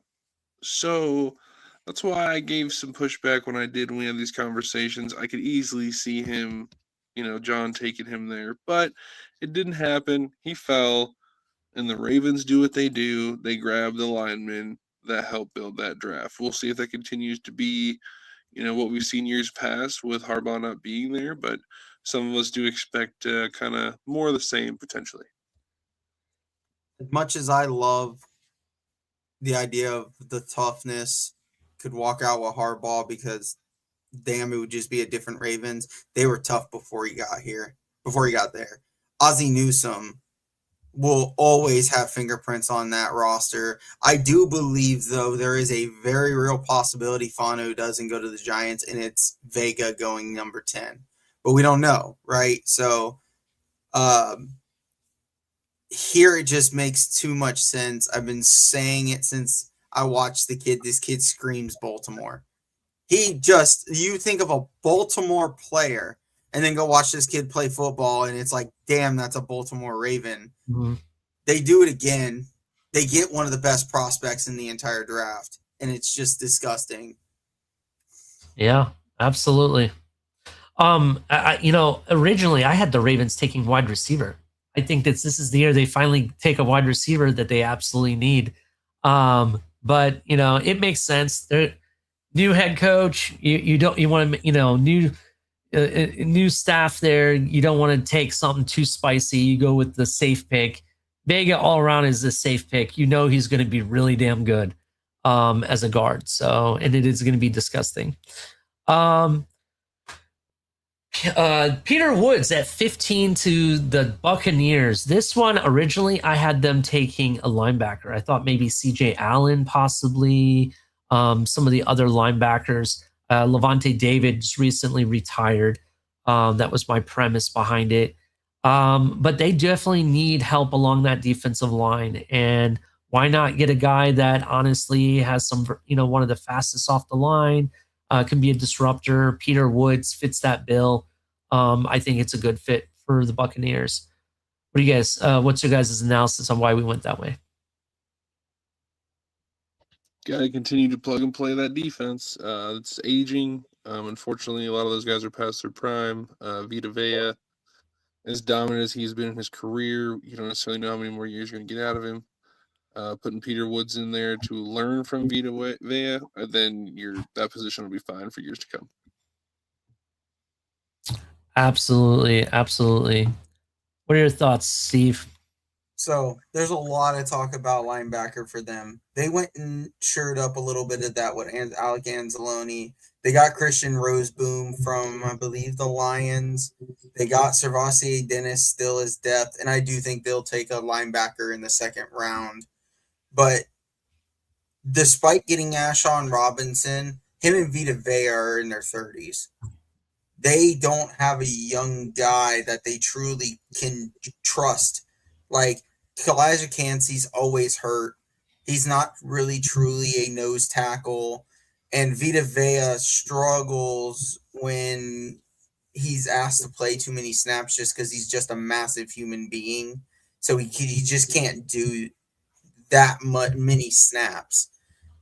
So that's why I gave some pushback when we had these conversations. I could easily see him, John taking him there, but it didn't happen. He fell, and the Ravens do what they do. They grab the linemen that help build that draft. We'll see if that continues to be, what we've seen years past with Harbaugh not being there, but some of us do expect kind of more of the same potentially. As much as I love the idea of the toughness, could walk out with Harbaugh because, damn, it would just be a different Ravens. They were tough before he got there. Ozzie Newsome will always have fingerprints on that roster. I do believe, though, there is a very real possibility Fano doesn't go to the Giants, and it's Vega going number 10. But we don't know, right? So here it just makes too much sense. I've been saying it since I watched the kid. This kid screams Baltimore. You think of a Baltimore player and then go watch this kid play football, and it's like, damn, that's a Baltimore Raven. Mm-hmm. They do it again. They get one of the best prospects in the entire draft, and it's just disgusting. Yeah, absolutely. Originally I had the Ravens taking wide receiver. I think that this is the year they finally take a wide receiver that they absolutely need. But it makes sense. They're new head coach. You want to, new staff there. You don't want to take something too spicy. You go with the safe pick. Vega all around is a safe pick. He's going to be really damn good as a guard. So, and it is going to be disgusting. Peter Woods at 15 to the Buccaneers. This one, originally, I had them taking a linebacker. I thought maybe CJ Allen, possibly some of the other linebackers. Levante David just recently retired. That was my premise behind it. But they definitely need help along that defensive line. And why not get a guy that honestly has some, one of the fastest off the line, can be a disruptor. Peter Woods fits that bill. I think it's a good fit for the Buccaneers. What do you guys? What's your guys' analysis on why we went that way? Got to continue to plug and play that defense. It's aging. Unfortunately, a lot of those guys are past their prime. Vita Vea, as dominant as he's been in his career, you don't necessarily know how many more years you're going to get out of him. Putting Peter Woods in there to learn from Vita Vea, then that position will be fine for years to come. Absolutely, absolutely. What are your thoughts, Steve? So there's a lot of talk about linebacker for them. They went and shored up a little bit of that with Alec Anzalone. They got Christian Roseboom from, I believe, the Lions. They got Servassier Dennis still as depth, and I do think they'll take a linebacker in the second round. But despite getting Ashawn Robinson, him and Vita Vea are in their 30s. They don't have a young guy that they truly can trust. Like, Kalijah Cansey's always hurt. He's not really truly a nose tackle. And Vita Vea struggles when he's asked to play too many snaps just because he's just a massive human being. So he just can't do that many snaps.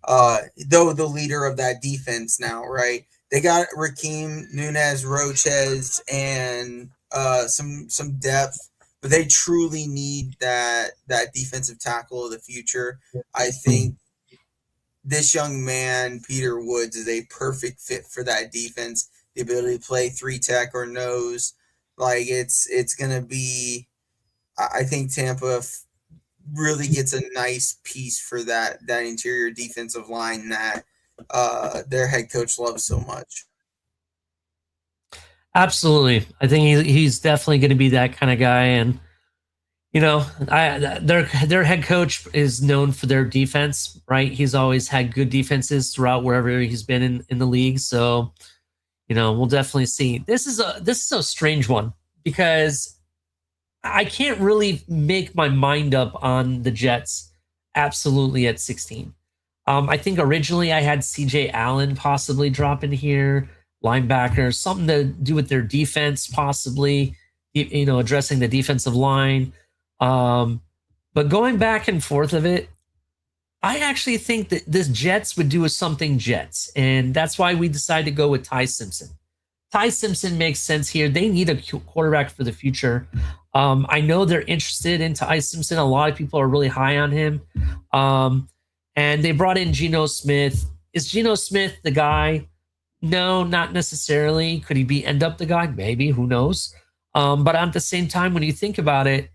Though the leader of that defense now, right? They got Raheem Nunez Roches and some depth, but they truly need that defensive tackle of the future. I think this young man, Peter Woods, is a perfect fit for that defense. The ability to play 3-tech or nose, like it's gonna be. I think Tampa really gets a nice piece for that interior defensive line that their head coach loves so much. Absolutely, I think he's definitely going to be that kind of guy, and their head coach is known for their defense, right? He's always had good defenses throughout wherever he's been in the league, so we'll definitely see. This is a strange one because I can't really make my mind up on the Jets absolutely at 16. I think originally I had CJ Allen possibly drop in here, linebacker, something to do with their defense, possibly, addressing the defensive line. But going back and forth of it, I actually think that this Jets would do something Jets, and that's why we decided to go with Ty Simpson. Ty Simpson makes sense here. They need a quarterback for the future. I know they're interested in Ty Simpson. A lot of people are really high on him. And they brought in Geno Smith. Is Geno Smith the guy? No, not necessarily. Could he end up the guy? Maybe. Who knows? But at the same time, when you think about it,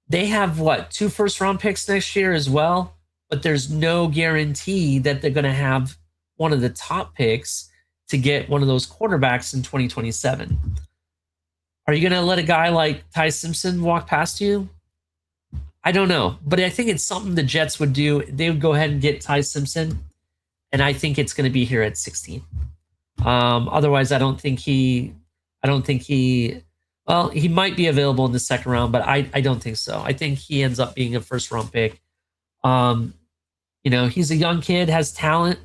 they have 2 first-round picks next year as well. But there's no guarantee that they're going to have one of the top picks to get one of those quarterbacks in 2027. Are you going to let a guy like Ty Simpson walk past you? I don't know, but I think it's something the Jets would do. They would go ahead and get Ty Simpson, and I think it's going to be here at 16. Otherwise, I don't think he. Well, he might be available in the second round, but I don't think so. I think he ends up being a first round pick. He's a young kid, has talent.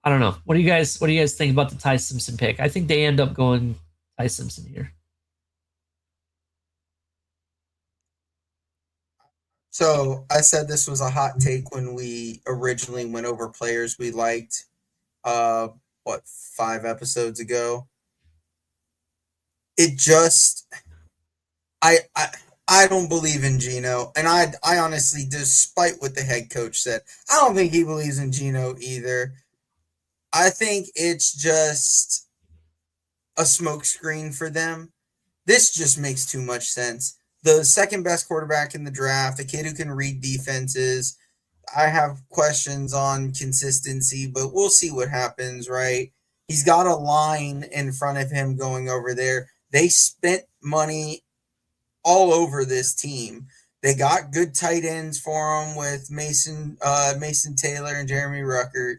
I don't know. What do you guys think about the Ty Simpson pick? I think they end up going Ty Simpson here. So I said this was a hot take when we originally went over players we liked. 5 episodes ago? It just, I don't believe in Geno, and I honestly, despite what the head coach said, I don't think he believes in Geno either. I think it's just a smokescreen for them. This just makes too much sense. The second best quarterback in the draft, a kid who can read defenses. I have questions on consistency, but we'll see what happens, right? He's got a line in front of him going over there. They spent money all over this team. They got good tight ends for him with Mason Taylor and Jeremy Ruckert,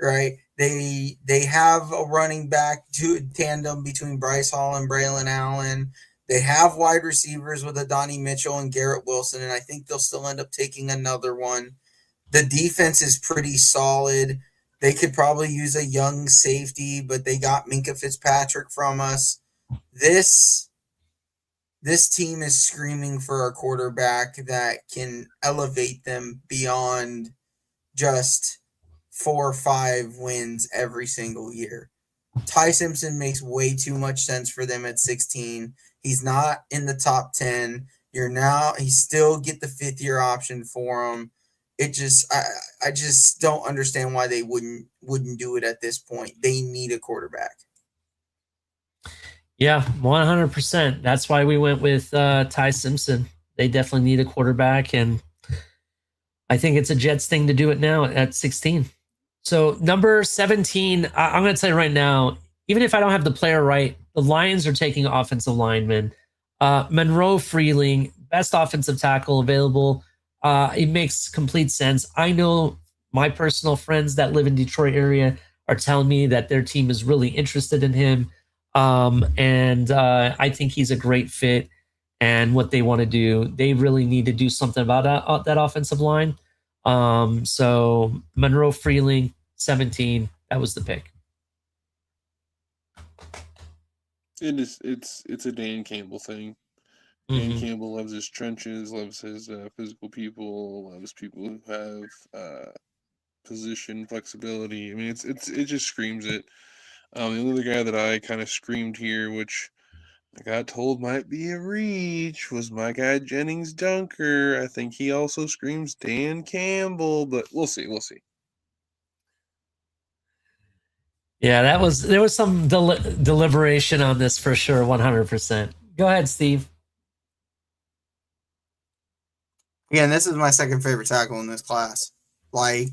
right? They have a running back tandem between Bryce Hall and Braylon Allen. They have wide receivers with Adonai Mitchell and Garrett Wilson, and I think they'll still end up taking another one. The defense is pretty solid. They could probably use a young safety, but they got Minka Fitzpatrick from us. This team is screaming for a quarterback that can elevate them beyond just 4 or 5 wins every single year. Ty Simpson makes way too much sense for them at 16. He's not in the top 10. He still get the 5th-year option for him. I just don't understand why they wouldn't do it at this point. They need a quarterback. Yeah, 100%. That's why we went with Ty Simpson. They definitely need a quarterback, and I think it's a Jets thing to do it now at 16. So number 17, I'm going to tell you right now, even if I don't have the player right, the Lions are taking offensive linemen. Monroe Freeling, best offensive tackle available. It makes complete sense. I know my personal friends that live in Detroit area are telling me that their team is really interested in him. And I think he's a great fit. And what they want to do, they really need to do something about that offensive line. So Monroe Freeling, 17, that was the pick. It's a Dan Campbell thing. Dan Campbell loves his trenches, loves his physical people, loves people who have position flexibility. I mean, it just screams it. The only other guy that I kind of screamed here, which I got told might be a reach, was my guy Jennings Dunker. I think he also screams Dan Campbell, but we'll see. Yeah, there was some deliberation on this for sure, 100%. Go ahead, Steve. Again, this is my second favorite tackle in this class. Like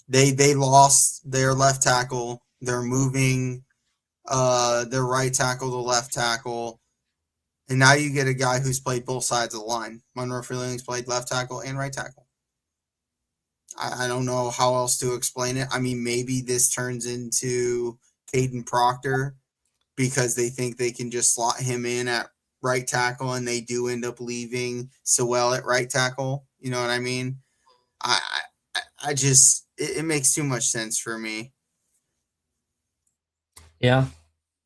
they lost their left tackle. They're moving their right tackle to left tackle. And now you get a guy who's played both sides of the line. Monroe Freeling's played left tackle and right tackle. I don't know how else to explain it. I mean, maybe this turns into Caden Proctor because they think they can just slot him in at right tackle, and they do end up leaving Sewell at right tackle. You know what I mean? I just it makes too much sense for me. Yeah,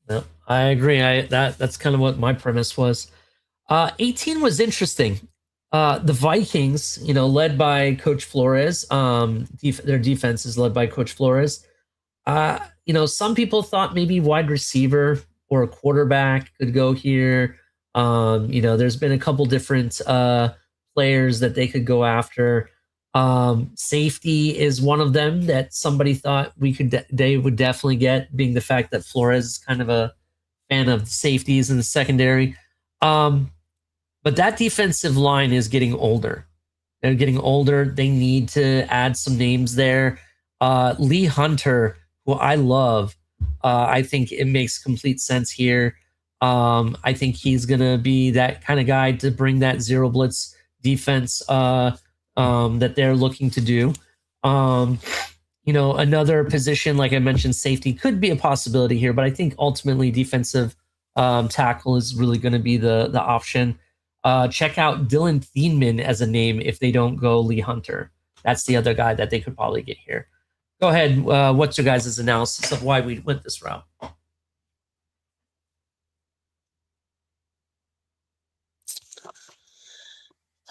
no, I agree. That's kind of what my premise was. 18 was interesting. The Vikings, led by Coach Flores, their defense is led by Coach Flores. Some people thought maybe wide receiver or a quarterback could go here. There's been a couple different players that they could go after. Safety is one of them that somebody thought they would definitely get, being the fact that Flores is kind of a fan of safeties in the secondary. But that defensive line is getting older. They're getting older. They need to add some names there. Lee Hunter, who I love, I think it makes complete sense here. I think he's going to be that kind of guy to bring that zero blitz defense that they're looking to do. Another position, like I mentioned, safety could be a possibility here, but I think ultimately defensive tackle is really going to be the option. Check out Dylan Thieneman as a name if they don't go Lee Hunter. That's the other guy that they could probably get here. Go ahead. What's your guys' analysis of why we went this route?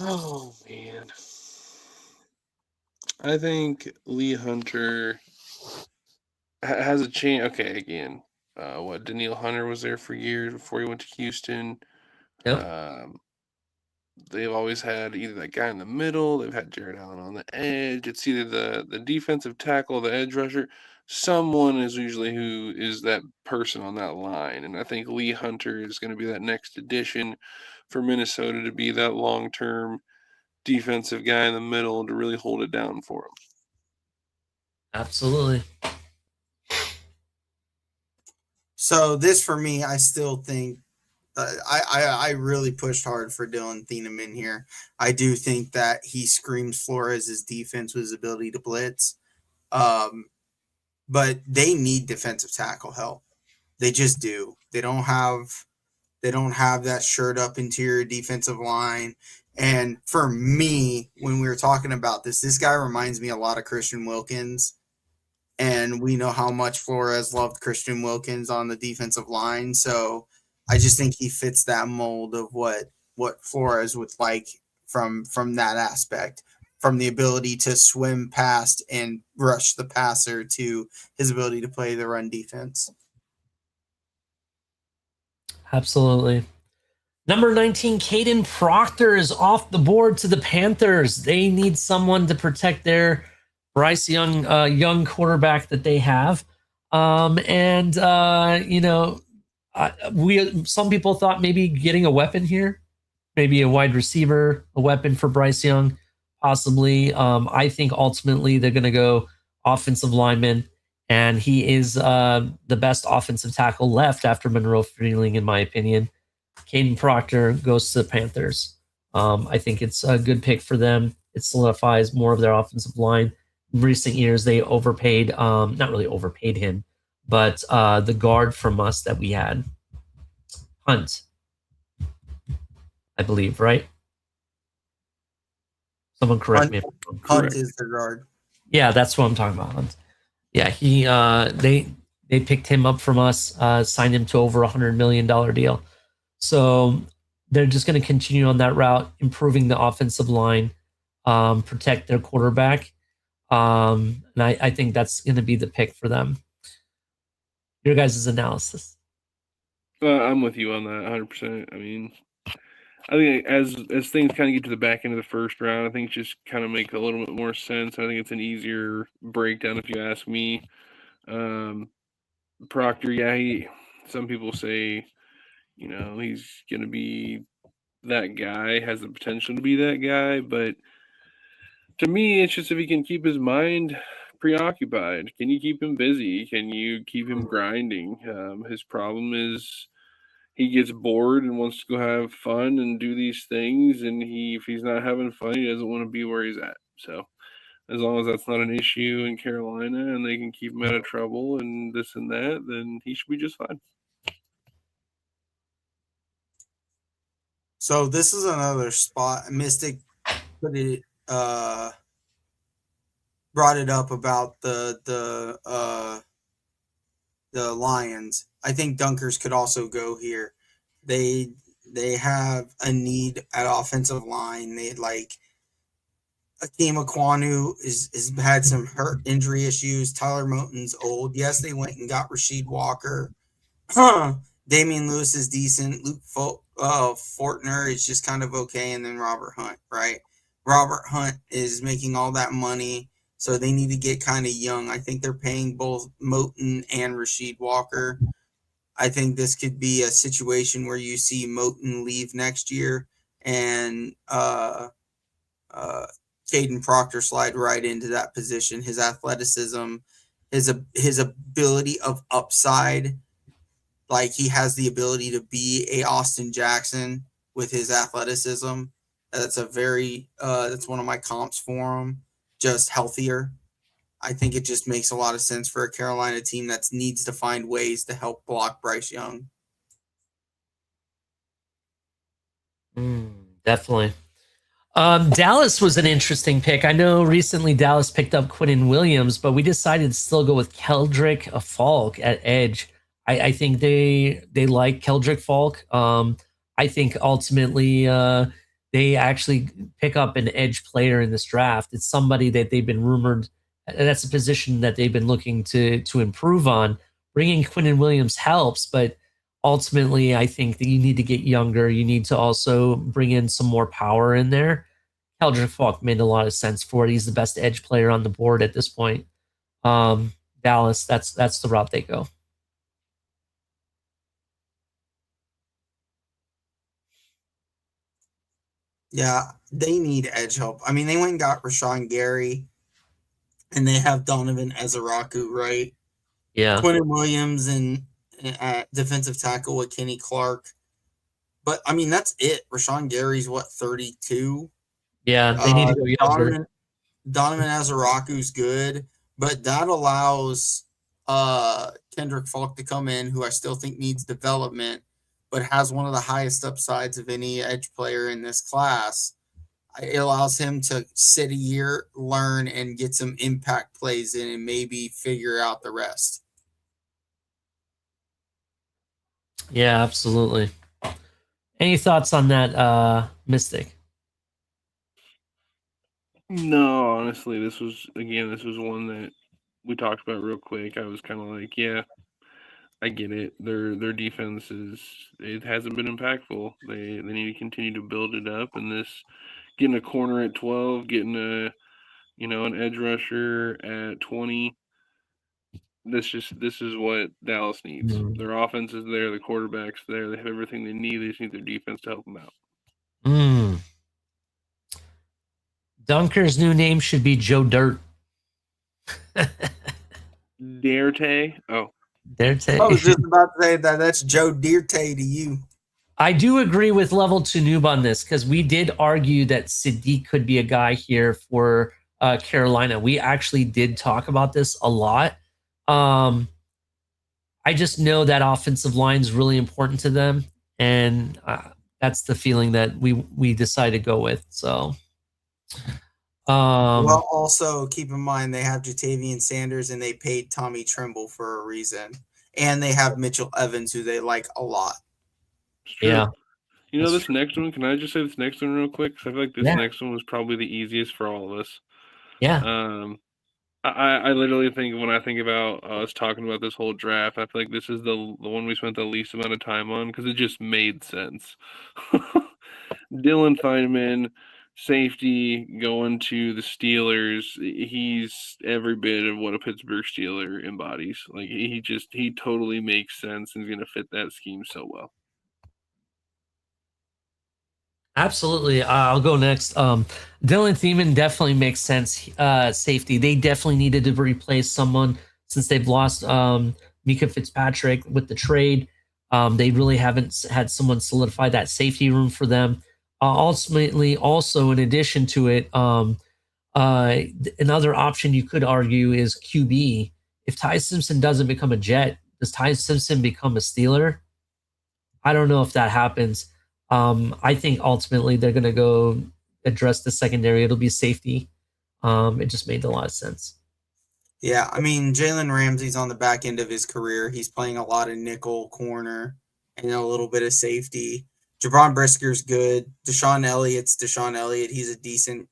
Oh, man. I think Lee Hunter has a chance. Okay, again, Daniil Hunter was there for years before he went to Houston. Yep. They've always had either that guy in the middle, they've had Jared Allen on the edge. It's either the defensive tackle, the edge rusher. Someone is usually who is that person on that line. And I think Lee Hunter is going to be that next addition for Minnesota to be that long-term defensive guy in the middle to really hold it down for them. Absolutely. So this for me, I still think I really pushed hard for Dylan Thieneman here. I do think that he screams Flores' defense with his ability to blitz. But they need defensive tackle help. They just do. They don't have that shirt up interior defensive line. And for me, when we were talking about this guy reminds me a lot of Christian Wilkins. And we know how much Flores loved Christian Wilkins on the defensive line. So I just think he fits that mold of what Flores would like from that aspect, from the ability to swim past and rush the passer to his ability to play the run defense. Absolutely. Number 19, Caden Proctor is off the board to the Panthers. They need someone to protect their Bryce Young, young quarterback that they have. Some people thought maybe getting a weapon here, maybe a wide receiver, a weapon for Bryce Young, possibly. I think ultimately they're going to go offensive lineman, and he is the best offensive tackle left after Monroe Freeling, in my opinion. Caden Proctor goes to the Panthers. I think it's a good pick for them. It solidifies more of their offensive line. In recent years, they overpaid, not really overpaid him, but the guard from us that we had, Hunt, I believe, right? Someone correct me. Hunt is the guard. Yeah, that's what I'm talking about, Hunt. Yeah, they picked him up from us, signed him to over $100 million deal. So they're just going to continue on that route, improving the offensive line, protect their quarterback. And I think that's going to be the pick for them. Your guys' analysis. I'm with you on that 100%. I mean, I think as things kind of get to the back end of the first round, I think it just kind of make a little bit more sense. I think it's an easier breakdown if you ask me. Proctor, yeah, some people say, he's going to be that guy, has the potential to be that guy, but to me, it's just if he can keep his mind preoccupied. Can you keep him busy? Can you keep him grinding? His problem is he gets bored and wants to go have fun and do these things, and if he's not having fun, he doesn't want to be where he's at. So as long as that's not an issue in Carolina and they can keep him out of trouble and this and that, then he should be just fine. So this is another spot. Mystic put it brought it up about the Lions. I think Dunkers could also go here. They have a need at offensive line. They like Akeem Aquanu is had some hurt injury issues. Tyler Moton's old. Yes, they went and got Rasheed Walker. Damian Lewis is decent. Luke Fortner is just kind of okay. And then Robert Hunt, right? Robert Hunt is making all that money, so they need to get kind of young. I think they're paying both Moton and Rasheed Walker. I think this could be a situation where you see Moton leave next year and Caden Proctor slide right into that position. His athleticism, his ability of upside, like he has the ability to be a Austin Jackson with his athleticism. That's that's one of my comps for him. Just healthier. I think it just makes a lot of sense for a Carolina team that needs to find ways to help block Bryce Young. Definitely. Dallas was an interesting pick. I know recently Dallas picked up Quinnen Williams, but we decided to still go with Keldrick Falk at edge. I think they like Keldrick Falk. I think ultimately they actually pick up an edge player in this draft. It's somebody that they've been rumored. That's a position that they've been looking to improve on. Bringing Quinnen Williams helps, but ultimately, I think that you need to get younger. You need to also bring in some more power in there. Keldrick Falk made a lot of sense for it. He's the best edge player on the board at this point. Dallas, that's the route they go. Yeah, they need edge help. I mean, they went and got Rashawn Gary, and they have Donovan Ezeraku, right? Yeah. Quinnen Williams and at defensive tackle with Kenny Clark. But I mean, that's it. Rashawn Gary's what, 32? Yeah, they need to go younger. Donovan Azaraku's good, but that allows Kendrick Falk to come in, who I still think needs development, but has one of the highest upsides of any edge player in this class. It allows him to sit a year, learn, and get some impact plays in, and maybe figure out the rest. Yeah, absolutely. Any thoughts on that, Mystic? No, honestly, this was one that we talked about real quick. I was kind of like, yeah, I get it. Their defense it hasn't been impactful. They need to continue to build it up, and this getting a corner at 12, getting an edge rusher at 20. This is what Dallas needs. Their offense is there, the quarterback's there, they have everything they need. They just need their defense to help them out. Dunker's new name should be Joe Dirt. Dirte? Oh. Dirte. I was just about to say that's Joe Dirte to you. I do agree with Level 2 Noob on this, because we did argue that Sadiq could be a guy here for Carolina. We actually did talk about this a lot. I just know that offensive line is really important to them, and that's the feeling that we decided to go with. So, well, also keep in mind they have Jatavian Sanders and they paid Tommy Tremble for a reason, and they have Mitchell Evans, who they like a lot. Yeah. This next one, can I just say this next one real quick? Because I feel like this next one was probably the easiest for all of us. Yeah. I literally think when I think about us talking about this whole draft, I feel like this is the one we spent the least amount of time on because it just made sense. Dylan Feynman, safety, going to the Steelers. He's every bit of what a Pittsburgh Steeler embodies. Like he totally makes sense and is going to fit that scheme so well. Absolutely. I'll go next. Dylan Thiemann definitely makes sense. Safety. They definitely needed to replace someone since they've lost Mika Fitzpatrick with the trade. They really haven't had someone solidify that safety room for them. Ultimately, also in addition to it, another option you could argue is QB. If Ty Simpson doesn't become a Jet, does Ty Simpson become a Steeler? I don't know if that happens. I think ultimately they're going to go address the secondary. It'll be safety. It just made a lot of sense. Yeah, I mean, Jalen Ramsey's on the back end of his career. He's playing a lot of nickel corner and a little bit of safety. Jabron Brisker's good. Deshaun Elliott's Deshaun Elliott. He's a decent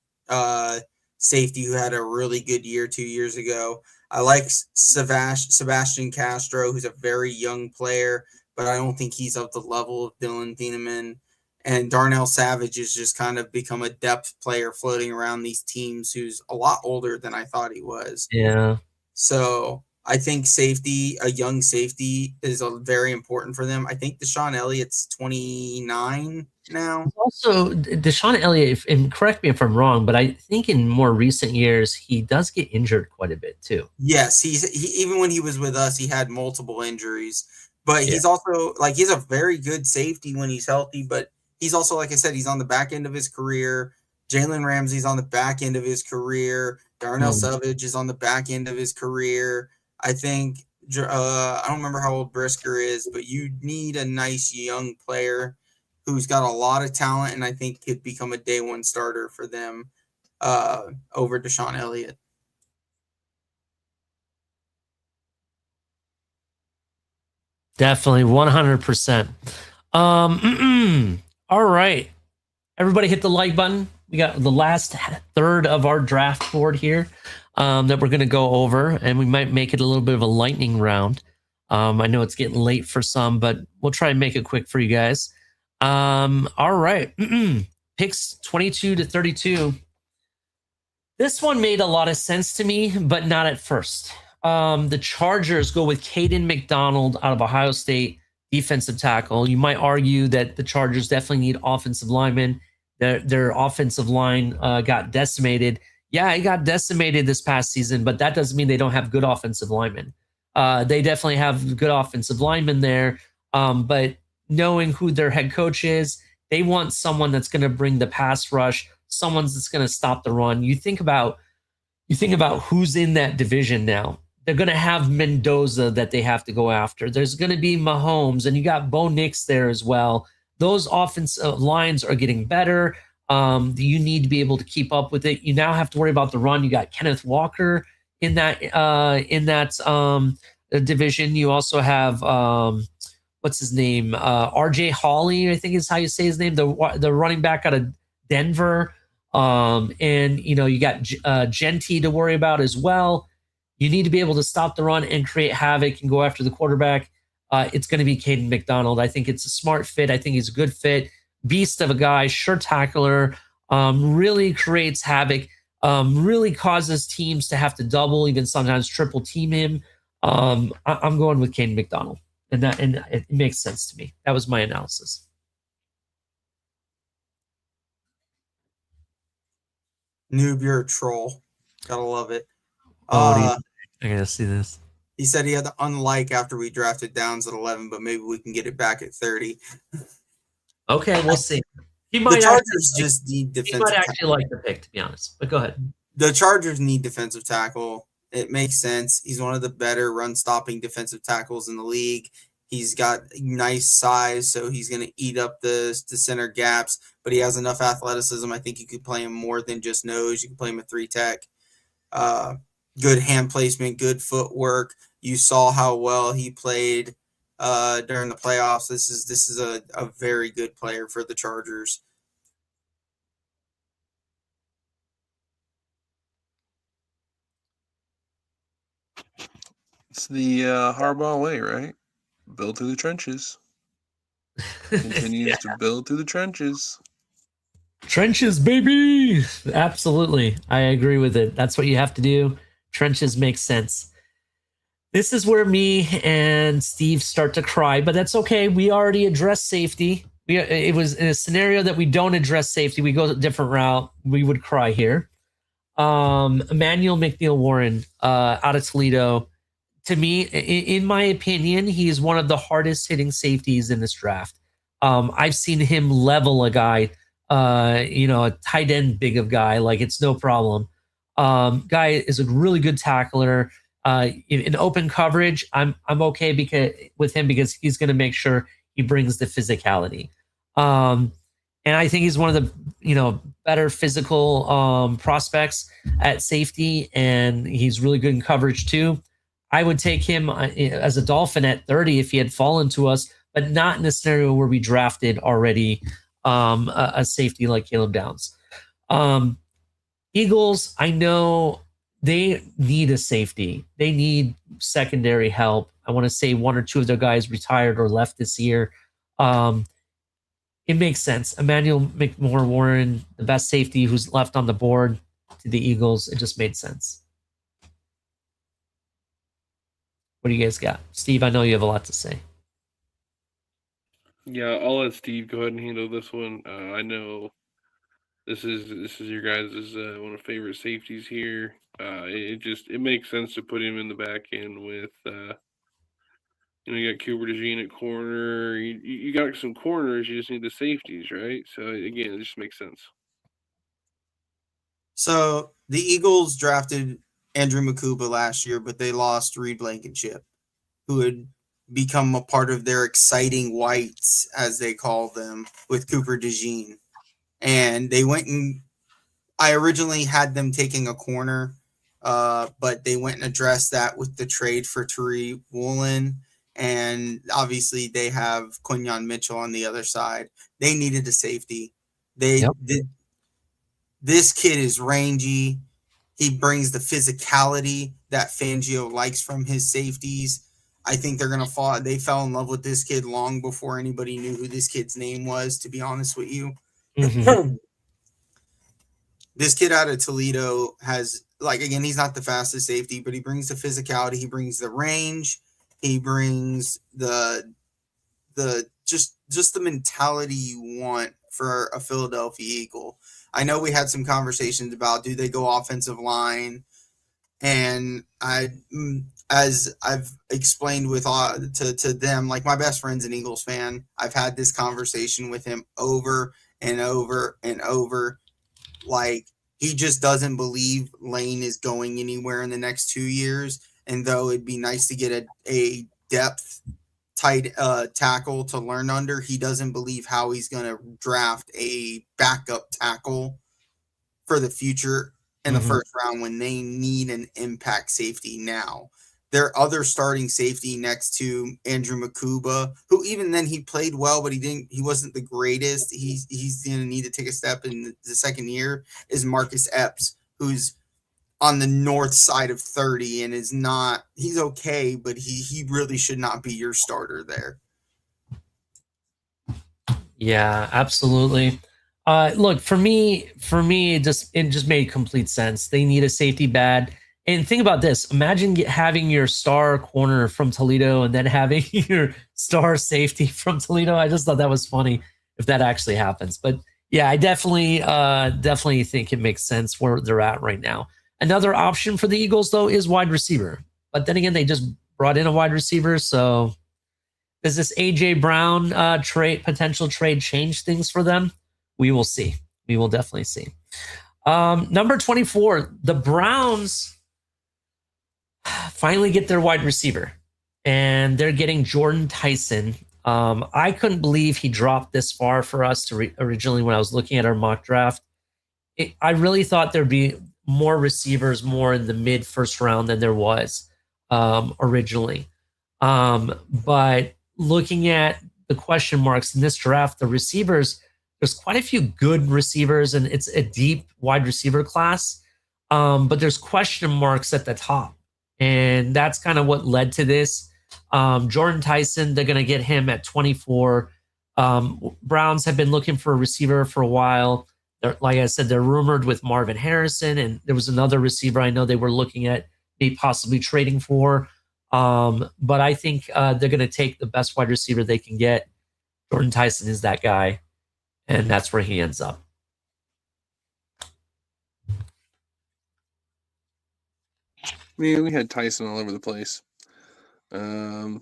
safety who had a really good year 2 years ago. I like Sebastian Castro, who's a very young player, but I don't think he's of the level of Dylan Thiemann. And Darnell Savage has just kind of become a depth player floating around these teams who's a lot older than I thought he was. Yeah. So I think safety, a young safety, is very important for them. I think Deshaun Elliott's 29 now. Also, Deshaun Elliott, and correct me if I'm wrong, but I think in more recent years, he does get injured quite a bit too. Yes, he even when he was with us, he had multiple injuries. But he's also he's a very good safety when he's healthy, but he's also, like I said, he's on the back end of his career. Jalen Ramsey's on the back end of his career. Darnell Savage is on the back end of his career. I think, I don't remember how old Brisker is, but you need a nice young player who's got a lot of talent and I think could become a day one starter for them over Deshaun Elliott. Definitely 100%. All right. Everybody hit the like button. We got the last third of our draft board here that we're going to go over, and we might make it a little bit of a lightning round. I know it's getting late for some, but we'll try and make it quick for you guys. All right. Picks 22 to 32. This one made a lot of sense to me, but not at first. The Chargers go with Caden McDonald out of Ohio State, defensive tackle. You might argue that the Chargers definitely need offensive linemen. Their offensive line got decimated. Yeah, it got decimated this past season, but that doesn't mean they don't have good offensive linemen. They definitely have good offensive linemen there, but knowing who their head coach is, they want someone that's going to bring the pass rush, someone that's going to stop the run. You think about who's in that division now. They're going to have Mendoza that they have to go after. There's going to be Mahomes, and you got Bo Nix there as well. Those offensive lines are getting better. You need to be able to keep up with it. You now have to worry about the run. You got Kenneth Walker in that division. You also have what's his name? RJ Hawley, I think is how you say his name. The running back out of Denver. And you got Genty to worry about as well. You need to be able to stop the run and create havoc and go after the quarterback. It's going to be Caden McDonald. I think it's a smart fit. I think he's a good fit. Beast of a guy, sure tackler, really creates havoc, really causes teams to have to double, even sometimes triple team him. I'm going with Caden McDonald, and it makes sense to me. That was my analysis. Noob, you're a troll. Gotta love it. I gotta see this. He said he had to unlike after we drafted Downs at 11, but maybe we can get it back at 30. Okay, we'll see. The Chargers just need defensive. He might actually like the pick, to be honest. But go ahead. The Chargers need defensive tackle. It makes sense. He's one of the better run-stopping defensive tackles in the league. He's got nice size, so he's going to eat up the center gaps, but he has enough athleticism. I think you could play him more than just nose. You can play him a 3-tech. Good hand placement, good footwork. You saw how well he played during the playoffs. This is a very good player for the Chargers. It's the Harbaugh way, right? Build through the trenches. Continues to build through the trenches. Trenches, baby. Absolutely. I agree with it. That's what you have to do. Trenches make sense. This is where me and Steve start to cry, but that's okay. We already addressed safety. It was in a scenario that we don't address safety. We go a different route. We would cry here. Emmanuel McNeil Warren out of Toledo. To me, in my opinion, he is one of the hardest hitting safeties in this draft. I've seen him level a guy, a tight end big of guy, like it's no problem. Guy is a really good tackler. In open coverage, I'm okay with him because he's going to make sure he brings the physicality. And I think he's one of the better physical prospects at safety, and he's really good in coverage too. I would take him as a Dolphin at 30 if he had fallen to us, but not in a scenario where we drafted already a safety like Caleb Downs. Eagles, I know they need a safety. They need secondary help. I want to say one or two of their guys retired or left this year. It makes sense. Emmanuel McNeil Warren, the best safety who's left on the board to the Eagles. It just made sense. What do you guys got? Steve, I know you have a lot to say. Yeah, I'll let Steve go ahead and handle this one. I know this is your guys' one of favorite safeties here. It makes sense to put him in the back end with you got Cooper DeJean at corner. You got some corners. You just need the safeties, right? So again, it just makes sense. So the Eagles drafted Andrew Makuba last year, but they lost Reed Blankenship, who had become a part of their exciting whites, as they call them, with Cooper DeJean. And they went and I originally had them taking a corner, but they went and addressed that with the trade for Tariq Woolen. And obviously they have Quinyon Mitchell on the other side. They needed a safety. This kid is rangy. He brings the physicality that Fangio likes from his safeties. I think they're going to fall. They fell in love with this kid long before anybody knew who this kid's name was, to be honest with you. Mm-hmm. This kid out of Toledo has, again, he's not the fastest safety, but he brings the physicality. He brings the range. He brings the just the mentality you want for a Philadelphia Eagle. I know we had some conversations about, do they go offensive line? And I as I've explained with to them, like my best friend's an Eagles fan. I've had this conversation with him over and over and over. Like, he just doesn't believe Lane is going anywhere in the next 2 years. And though it'd be nice to get a depth tight tackle to learn under, he doesn't believe how he's going to draft a backup tackle for the future in the first round when they need an impact safety now. Their other starting safety next to Andrew Makuba, who even then he played well, but he wasn't the greatest. He's going to need to take a step in the second year, is Marcus Epps, who's on the north side of 30 and is not, he's okay, but he really should not be your starter there. Yeah, absolutely. Look, for me, it just made complete sense. They need a safety bad. And think about this. Imagine having your star corner from Toledo and then having your star safety from Toledo. I just thought that was funny if that actually happens. But yeah, I definitely think it makes sense where they're at right now. Another option for the Eagles, though, is wide receiver. But then again, they just brought in a wide receiver. So does this A.J. Brown potential trade change things for them? We will see. We will definitely see. Number 24, the Browns finally get their wide receiver. And they're getting Jordan Tyson. I couldn't believe he dropped this far for us originally when I was looking at our mock draft. I really thought there'd be more receivers more in the mid first round than there was originally. But looking at the question marks in this draft, the receivers, there's quite a few good receivers, and it's a deep wide receiver class. But there's question marks at the top. And that's kind of what led to this. Jordan Tyson, they're going to get him at 24. Browns have been looking for a receiver for a while. Like I said, they're rumored with Marvin Harrison, and there was another receiver I know they were looking at maybe possibly trading for. But I think they're going to take the best wide receiver they can get. Jordan Tyson is that guy, and that's where he ends up. We had Tyson all over the place. I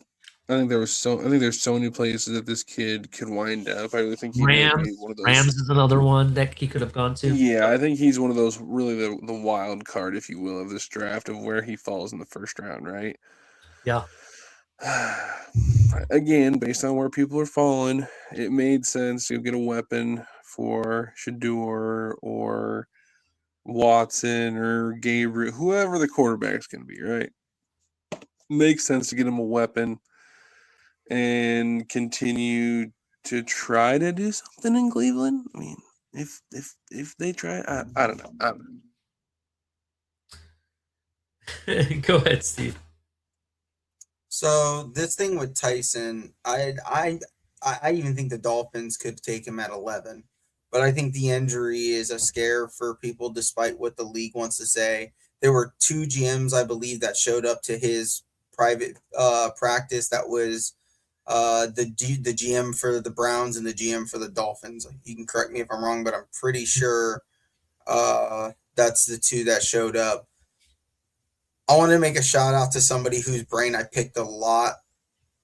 think there's so many places that this kid could wind up. I really think he might be one of those. Rams is another one that he could have gone to. Yeah, I think he's one of those really the wild card, if you will, of this draft, of where he falls in the first round, right? Yeah. Again, based on where people are falling, it made sense to get a weapon for Shador or Watson or Gabriel, whoever the quarterback's going to be, right? Makes sense to get him a weapon and continue to try to do something in Cleveland. I mean, if they try, I don't know. Go ahead, Steve. So this thing with Tyson, I even think the Dolphins could take him at 11, but I think the injury is a scare for people, despite what the league wants to say. There were 2 GMs, I believe, that showed up to his private practice. That was the GM for the Browns and the GM for the Dolphins. You can correct me if I'm wrong, but I'm pretty sure that's the 2 that showed up. I want to make a shout out to somebody whose brain I picked a lot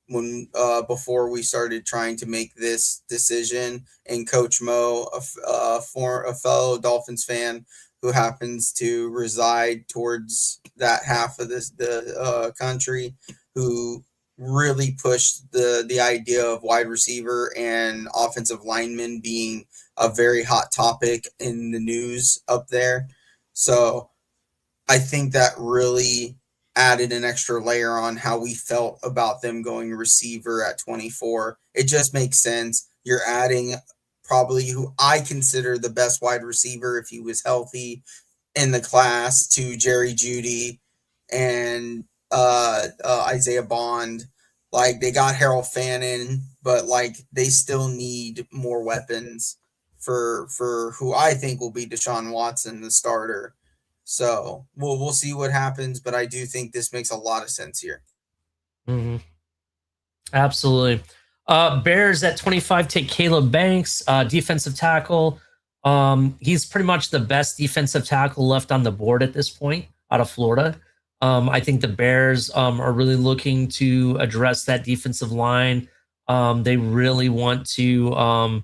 when before we started trying to make this decision, and Coach Mo, a fellow Dolphins fan who happens to reside towards that half of the country, who really pushed the idea of wide receiver and offensive lineman being a very hot topic in the news up there. So I think that really added an extra layer on how we felt about them going receiver at 24. It just makes sense. You're adding probably who I consider the best wide receiver if he was healthy in the class to Jerry Jeudy and Isaiah Bond. Like, they got Harold Fannin, but like they still need more weapons for who I think will be Deshaun Watson, the starter. So we'll see what happens, but I do think this makes a lot of sense here. Mm-hmm. Absolutely. Bears at 25 take Caleb Banks, defensive tackle. He's pretty much the best defensive tackle left on the board at this point out of Florida. I think the Bears are really looking to address that defensive line. They really want to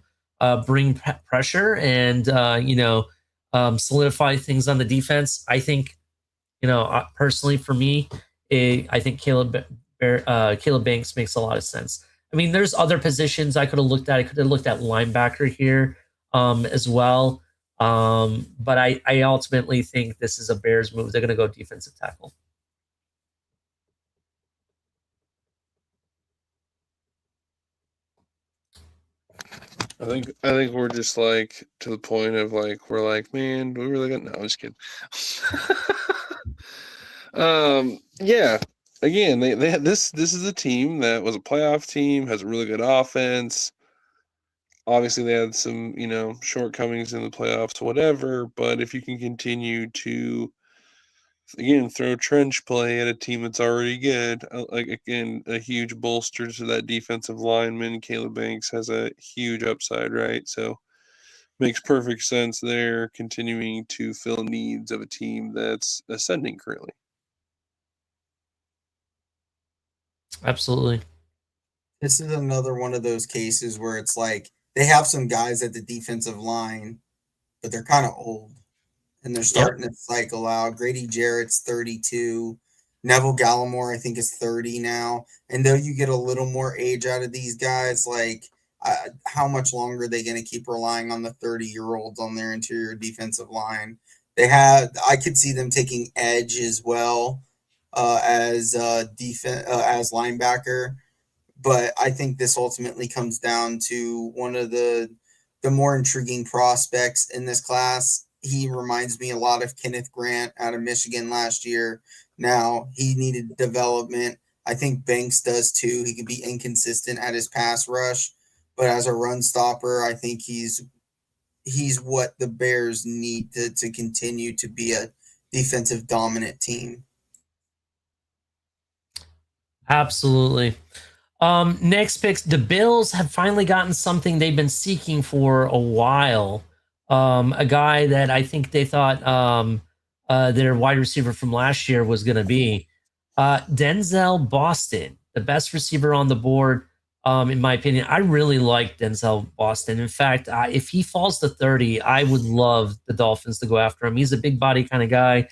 bring pressure and solidify things on the defense. I think, personally for me, I think Caleb Banks makes a lot of sense. I mean, there's other positions I could have looked at. I could have looked at linebacker here as well. But I ultimately think this is a Bears move. They're going to go defensive tackle. I think we're just like to the point of like we're like, man, do we really got? No, I'm just kidding. Yeah. Again, they this is a team that was a playoff team, has a really good offense. Obviously, they had some shortcomings in the playoffs, whatever. But if you can continue to again throw trench play at a team that's already good, like again a huge bolster to that defensive lineman, Caleb Banks has a huge upside, right? So makes perfect sense there, continuing to fill needs of a team that's ascending currently. Absolutely. This is another one of those cases where it's like they have some guys at the defensive line, but they're kind of old and they're starting to cycle out. Grady Jarrett's 32. Neville Gallimore, I think, is 30 now. And though you get a little more age out of these guys, like how much longer are they going to keep relying on the 30-year-olds on their interior defensive line? I could see them taking edge as well as defense as linebacker. But I think this ultimately comes down to one of the more intriguing prospects in this class. He reminds me a lot of Kenneth Grant out of Michigan last year. Now, he needed development. I think Banks does too. He can be inconsistent at his pass rush, but as a run stopper, I think he's what the Bears need to continue to be a defensive dominant team. Absolutely. Next picks, the Bills have finally gotten something they've been seeking for a while. A guy that I think they thought their wide receiver from last year was going to be Denzel Boston, the best receiver on the board, in my opinion. I really like Denzel Boston. In fact, if he falls to 30, I would love the Dolphins to go after him. He's a big body kind of guy.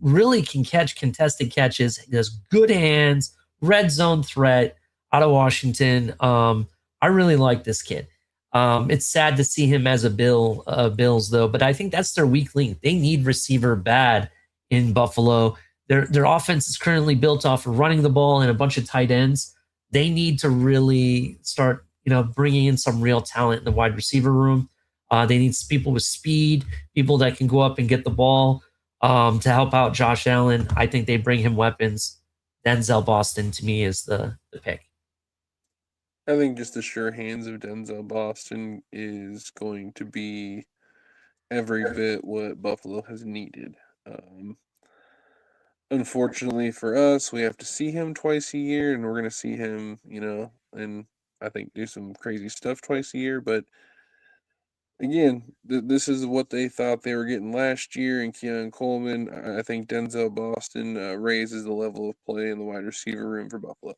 Really can catch contested catches. He has good hands, red zone threat out of Washington. I really like this kid. It's sad to see him as a Bills though, but I think that's their weak link. They need receiver bad in Buffalo. Their offense is currently built off of running the ball and a bunch of tight ends. They need to really start, bringing in some real talent in the wide receiver room. They need people with speed, people that can go up and get the ball to help out Josh Allen. I think they bring him weapons. Denzel Boston to me is the pick. I think just the sure hands of Denzel Boston is going to be every bit what Buffalo has needed. Unfortunately for us, we have to see him twice a year, and we're going to see him, and I think do some crazy stuff twice a year. But again, this is what they thought they were getting last year in Keon Coleman. I think Denzel Boston raises the level of play in the wide receiver room for Buffalo.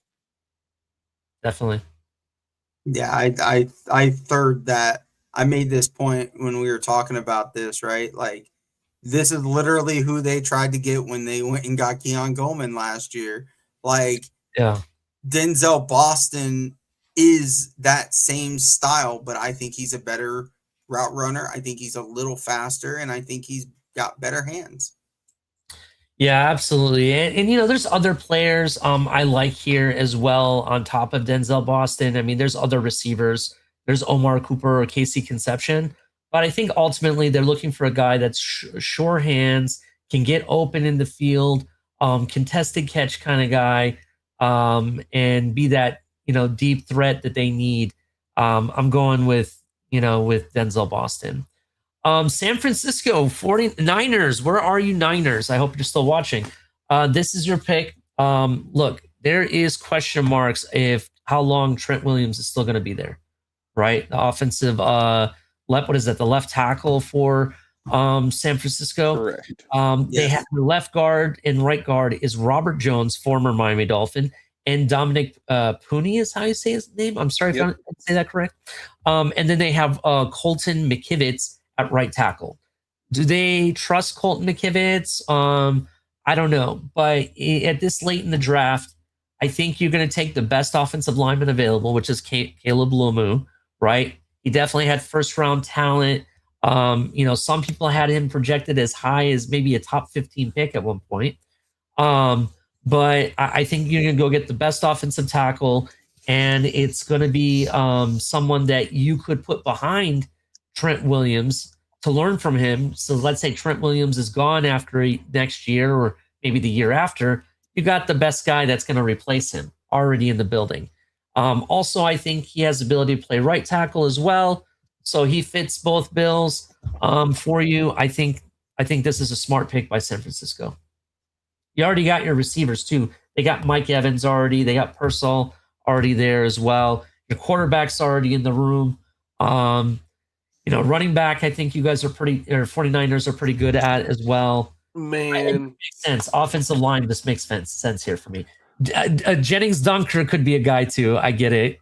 Definitely. Yeah, I third that. I made this point when we were talking about this, right? Like, this is literally who they tried to get when they went and got Keon Coleman last year. Like, yeah, Denzel Boston is that same style, but I think he's a better route runner. I think he's a little faster, and I think he's got better hands. Yeah, absolutely. And there's other players I like here as well on top of Denzel Boston. I mean, there's other receivers. There's Omar Cooper or Casey Conception. But I think ultimately they're looking for a guy that's sure hands, can get open in the field, contested catch kind of guy, and be that, deep threat that they need. I'm going with Denzel Boston. San Francisco 49ers. Where are you, Niners? I hope you're still watching. This is your pick. Look, there is question marks if how long Trent Williams is still going to be there, right? The offensive, what is that? The left tackle for San Francisco. Correct. They Yes. have the left guard and right guard is Robert Jones, former Miami Dolphin, and Dominic Pooney is how you say his name. I'm sorry if I Yep. didn't say that correct. And then they have Colton McKivitz at right tackle. Do they trust Colton McKivitz? I don't know, but at this late in the draft, I think you're going to take the best offensive lineman available, which is Caleb Lomu, right? He definitely had first round talent. Some people had him projected as high as maybe a top 15 pick at one point. But I think you're going to go get the best offensive tackle, and it's going to be someone that you could put behind Trent Williams to learn from him. So let's say Trent Williams is gone after next year or maybe the year after. You got the best guy that's going to replace him already in the building. Also, I think he has the ability to play right tackle as well. So he fits both bills for you. I think this is a smart pick by San Francisco. You already got your receivers too. They got Mike Evans already. They got Purcell already there as well. Your quarterback's already in the room. Running back, I think you guys are 49ers are pretty good at as well. Man, Makes sense. Offensive line just makes sense here for me. Jennings Dunker could be a guy too. I get it.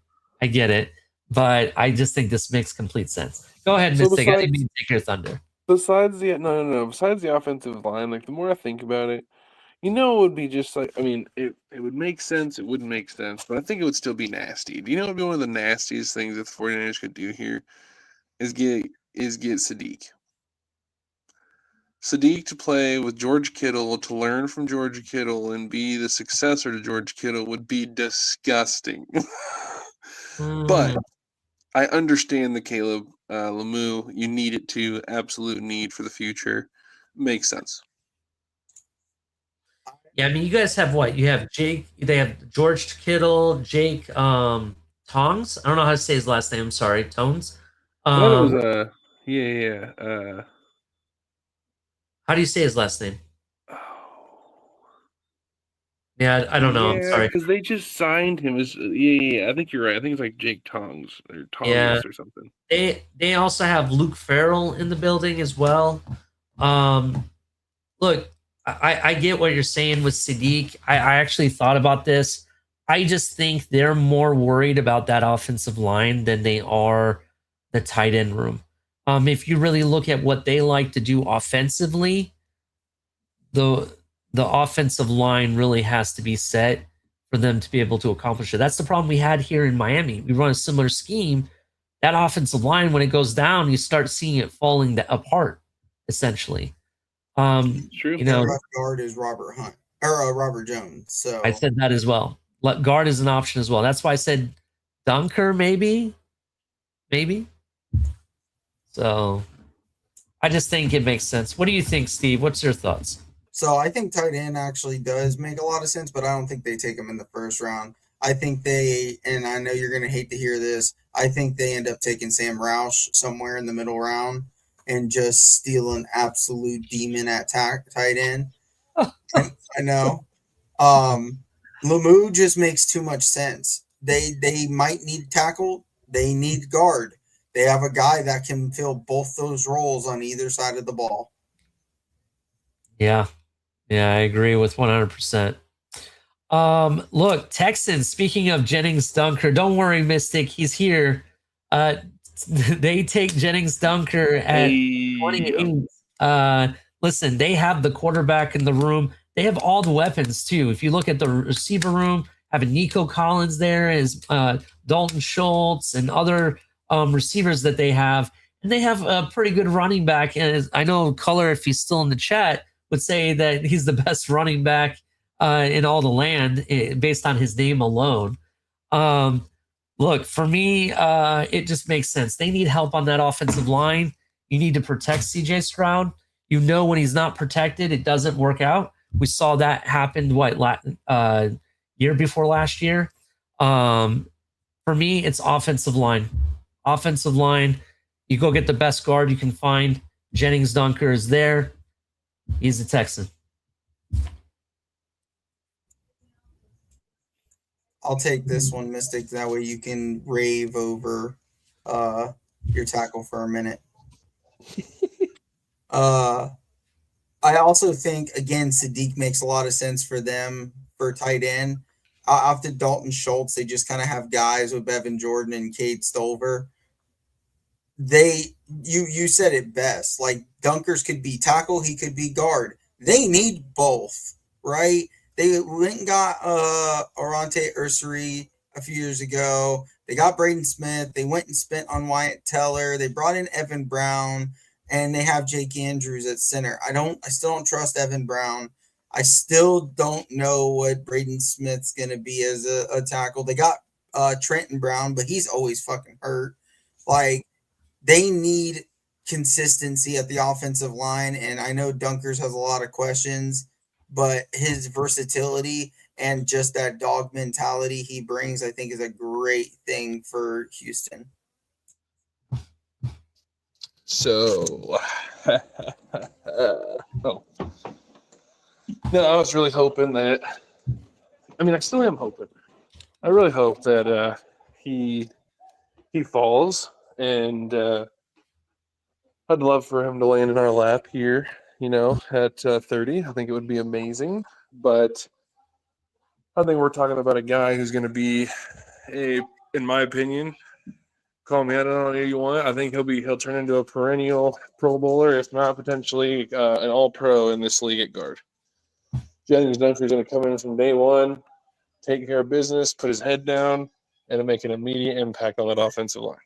But I just think this makes complete sense. Go ahead, Mystic. I didn't mean to take your thunder. Besides the offensive line, like the more I think about it, it would be just like, it would make sense. It wouldn't make sense, but I think it would still be nasty. Do you know what would be one of the nastiest things that the 49ers could do here is get Sadiq. Sadiq to play with George Kittle, to learn from George Kittle and be the successor to George Kittle would be disgusting. But I understand the Caleb Lemieux. You need it to. Absolute need for the future. Makes sense. Yeah, I mean, you guys have what? You have Jake. They have George Kittle, Jake Tongs. I don't know how to say his last name. I'm sorry, Tones. I thought it was yeah. How do you say his last name? Yeah, I don't know. I'm sorry. Because they just signed him as I think you're right. I think it's like Jake Tongs or something. They also have Luke Farrell in the building as well. Look, I get what you're saying with Sadiq. I actually thought about this. I just think they're more worried about that offensive line than they are the tight end room. If you really look at what they like to do offensively, the offensive line really has to be set for them to be able to accomplish it. That's the problem we had here in Miami. We run a similar scheme. That offensive line, when it goes down, you start seeing it falling apart, essentially. True. Left guard is Robert Hunt or Robert Jones. So I said that as well. Guard is an option as well. That's why I said Dunker, maybe. So I just think it makes sense. What do you think, Steve? What's your thoughts? So I think tight end actually does make a lot of sense, but I don't think they take him in the first round. I think and I know you're going to hate to hear this, I think they end up taking Sam Roush somewhere in the middle round and just steal an absolute demon at tight end. I know. Lemieux just makes too much sense. They might need tackle. They need guard. They have a guy that can fill both those roles on either side of the ball. Yeah, I agree with 100%. Look, Texans, speaking of Jennings Dunker, don't worry, Mystic, he's here. They take Jennings Dunker at 28. Listen, they have the quarterback in the room. They have all the weapons, too. If you look at the receiver room, having Nico Collins there is Dalton Schultz and other receivers that they have. And they have a pretty good running back. And I know Color, if he's still in the chat, would say that he's the best running back in all the land based on his name alone. Look, for me, it just makes sense. They need help on that offensive line. You need to protect CJ Stroud. You know when he's not protected, it doesn't work out. We saw that happen, year before last year. For me, it's offensive line. Offensive line, you go get the best guard you can find. Jennings Dunker is there. He's a Texan. I'll take this one, Mystic. That way you can rave over your tackle for a minute. I also think, again, Sadiq makes a lot of sense for them for tight end. After Dalton Schultz, they just kind of have guys with Bevan Jordan and Cade Stover. You said it best. Like, Dunkers could be tackle, he could be guard. They need both, right? They went and got Orante Ursary a few years ago. They got Braden Smith. They went and spent on Wyatt Teller. They brought in Evan Brown, and they have Jake Andrews at center. I still don't trust Evan Brown. I still don't know what Braden Smith's gonna be as a tackle. They got Trenton Brown, but he's always fucking hurt. Like, they need consistency at the offensive line, and I know Dunkers has a lot of questions, but his versatility and just that dog mentality he brings, I think, is a great thing for Houston. So, no, I was really hoping that. I mean, I still am hoping. I really hope that he falls, and I'd love for him to land in our lap here. At 30, I think it would be amazing. But I think we're talking about a guy who's going to be in my opinion, call me out on it you want. I think he'll turn into a perennial Pro Bowler, if not potentially an All-Pro in this league at guard. Jennings Dunphy's going to come in from day one, take care of business, put his head down, and make an immediate impact on that offensive line.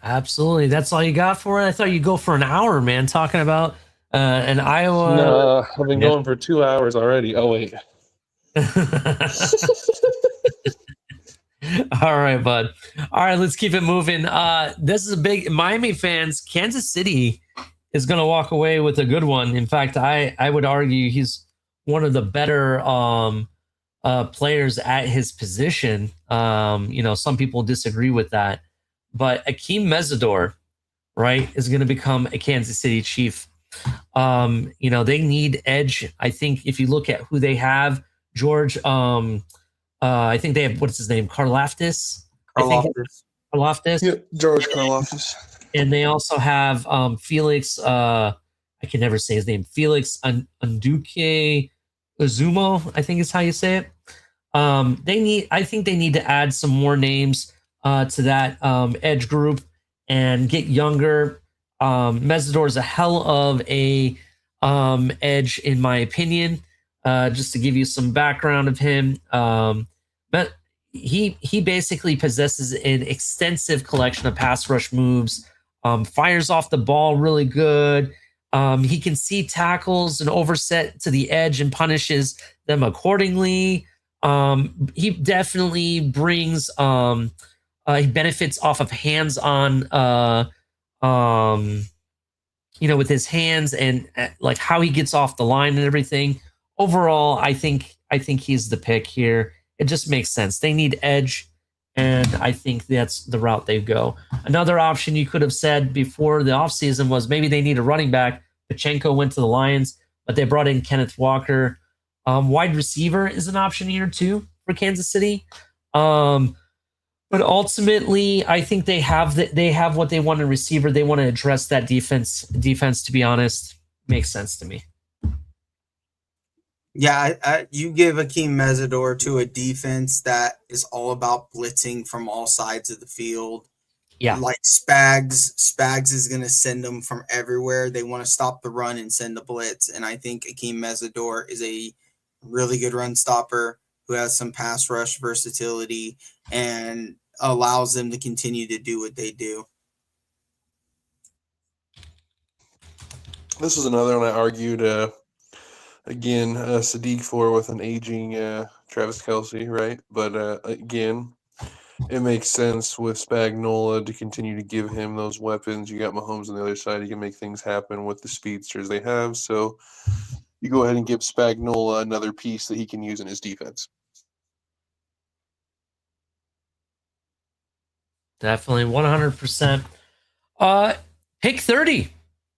Absolutely. That's all you got for it? I thought you'd go for an hour, man, talking about an Iowa. No, I've been going for 2 hours already. Oh, wait. All right, bud. All right, let's keep it moving. This is a big Miami fans. Kansas City is going to walk away with a good one. In fact, I would argue he's one of the better players at his position. Some people disagree with that. But Akeem Mesidor, right, is going to become a Kansas City Chief. They need edge. I think if you look at who they have, George, I think they have, what's his name? Karlaftis. Karlaftis. Yeah, George Karlaftis. And they also have Felix, I can never say his name, Felix Anduke Azumo, I think is how you say it. I think they need to add some more names to that edge group and get younger. Mesidor is a hell of a edge, in my opinion. Just to give you some background of him, but he basically possesses an extensive collection of pass rush moves. Fires off the ball really good. He can see tackles and overset to the edge and punishes them accordingly. He definitely brings. He benefits off of hands-on, with his hands and like how he gets off the line and everything. Overall, I think he's the pick here. It just makes sense. They need edge, and I think that's the route they go. Another option you could have said before the offseason was maybe they need a running back. Pachenko went to the Lions, but they brought in Kenneth Walker. Wide receiver is an option here too for Kansas City. But ultimately, I think they have what they want in receiver. They want to address that defense. Defense, to be honest, makes sense to me. Yeah, you give Akeem Mesidor to a defense that is all about blitzing from all sides of the field. Yeah, like Spags is going to send them from everywhere. They want to stop the run and send the blitz, and I think Akeem Mesidor is a really good run stopper who has some pass rush versatility and allows them to continue to do what they do. This is another one I argued, again, Sadiq for with an aging Travis Kelce, right? But again, it makes sense with Spagnuolo to continue to give him those weapons. You got Mahomes on the other side. He can make things happen with the speedsters they have. So you go ahead and give Spagnuolo another piece that he can use in his defense. Definitely 100%. Pick 30.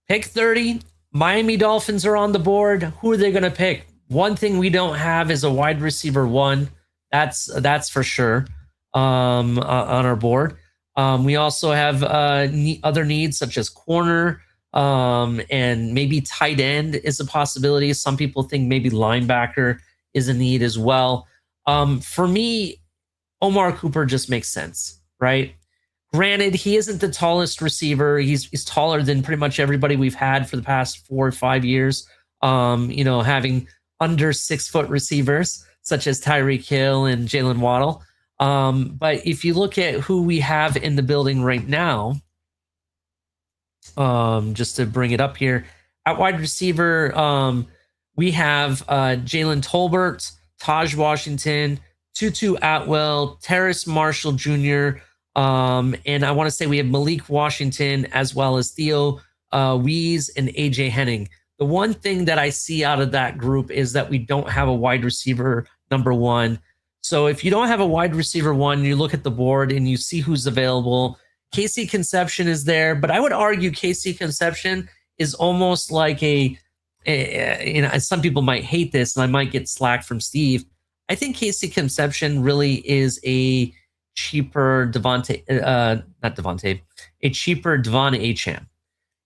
Pick 30. Miami Dolphins are on the board. Who are they going to pick? One thing we don't have is a wide receiver one. That's for sure on our board. We also have other needs such as corner, and maybe tight end is a possibility. Some people think maybe linebacker is a need as well. For me, Omar Cooper just makes sense, right? Granted, he isn't the tallest receiver. He's taller than pretty much everybody we've had for the past 4 or 5 years. Having under 6 foot receivers such as Tyreek Hill and Jalen Waddle. But if you look at who we have in the building right now, just to bring it up here, at wide receiver, we have Jalen Tolbert, Taj Washington, Tutu Atwell, Terrace Marshall Jr., and I want to say we have Malik Washington as well as Theo Wees and AJ Henning. The one thing that I see out of that group is that we don't have a wide receiver number one. So if you don't have a wide receiver one, you look at the board and you see who's available. Casey Conception is there, but I would argue Casey Conception is almost like some people might hate this and I might get slack from Steve. I think Casey Conception really is a cheaper Devon Acham.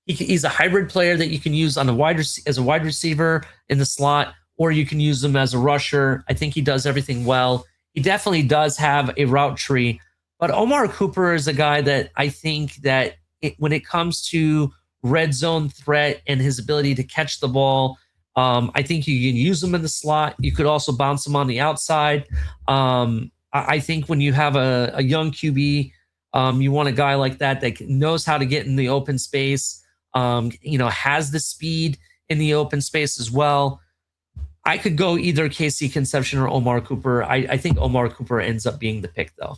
He's a hybrid player that you can use on as a wide receiver in the slot, or you can use him as a rusher. I think he does everything well. He definitely does have a route tree, but Omar Cooper is a guy that I think that when it comes to red zone threat and his ability to catch the ball, I think you can use him in the slot. You could also bounce him on the outside. I think when you have a young QB, you want a guy like that knows how to get in the open space, has the speed in the open space as well. I could go either Casey Conception or Omar Cooper. I think Omar Cooper ends up being the pick, though.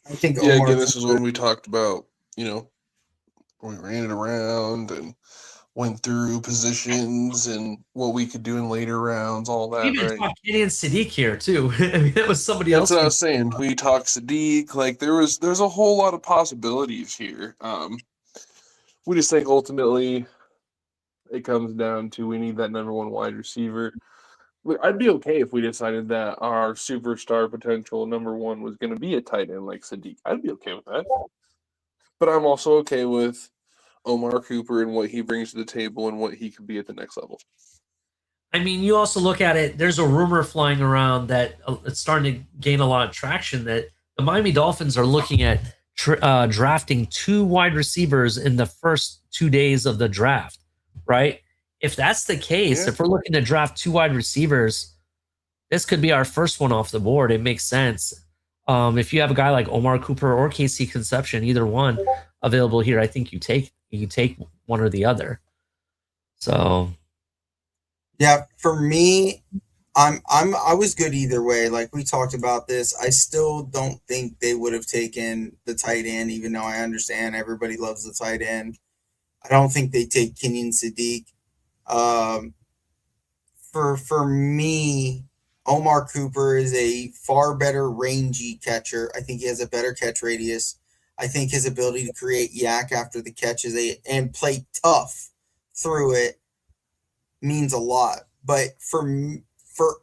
I think again, this is when we talked about, we ran it around and went through positions and what we could do in later rounds, all that. We even talked Gideon Sadiq here too. I mean, that was somebody else. That's what I was saying. We talked Sadiq. Like there's a whole lot of possibilities here. We just think ultimately it comes down to we need that number one wide receiver. I'd be okay if we decided that our superstar potential number one was going to be a tight end like Sadiq. I'd be okay with that. But I'm also okay with Omar Cooper and what he brings to the table and what he could be at the next level. I mean, you also look at it, there's a rumor flying around that it's starting to gain a lot of traction that the Miami Dolphins are looking at drafting 2 wide receivers in the first 2 days of the draft, right? If that's the case, if we're looking to draft 2 wide receivers, this could be our first one off the board. It makes sense. If you have a guy like Omar Cooper or Casey Conception, either one available here, I think you take one or the other. So, yeah, for me, I was good either way. Like we talked about this, I still don't think they would have taken the tight end, even though I understand everybody loves the tight end. I don't think they take Kenyon Sadiq. For me, Omar Cooper is a far better rangy catcher. I think he has a better catch radius. I think his ability to create yak after the catches and play tough through it means a lot. But for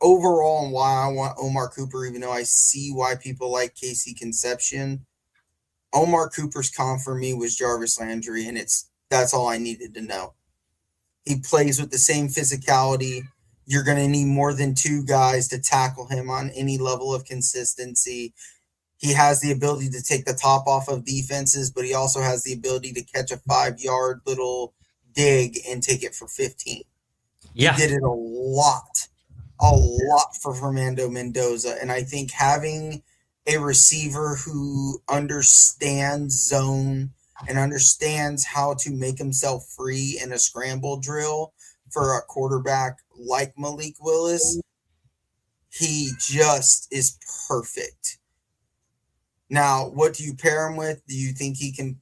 overall and why I want Omar Cooper, even though I see why people like Casey Conception, Omar Cooper's con for me was Jarvis Landry, and that's all I needed to know. He plays with the same physicality. You're going to need more than 2 guys to tackle him on any level of consistency. He has the ability to take the top off of defenses, but he also has the ability to catch a 5-yard little dig and take it for 15. yeah, He did it a lot for Fernando Mendoza. And I think having a receiver who understands zone and understands how to make himself free in a scramble drill for a quarterback like Malik Willis, he just is perfect. Now, what do you pair him with? Do you think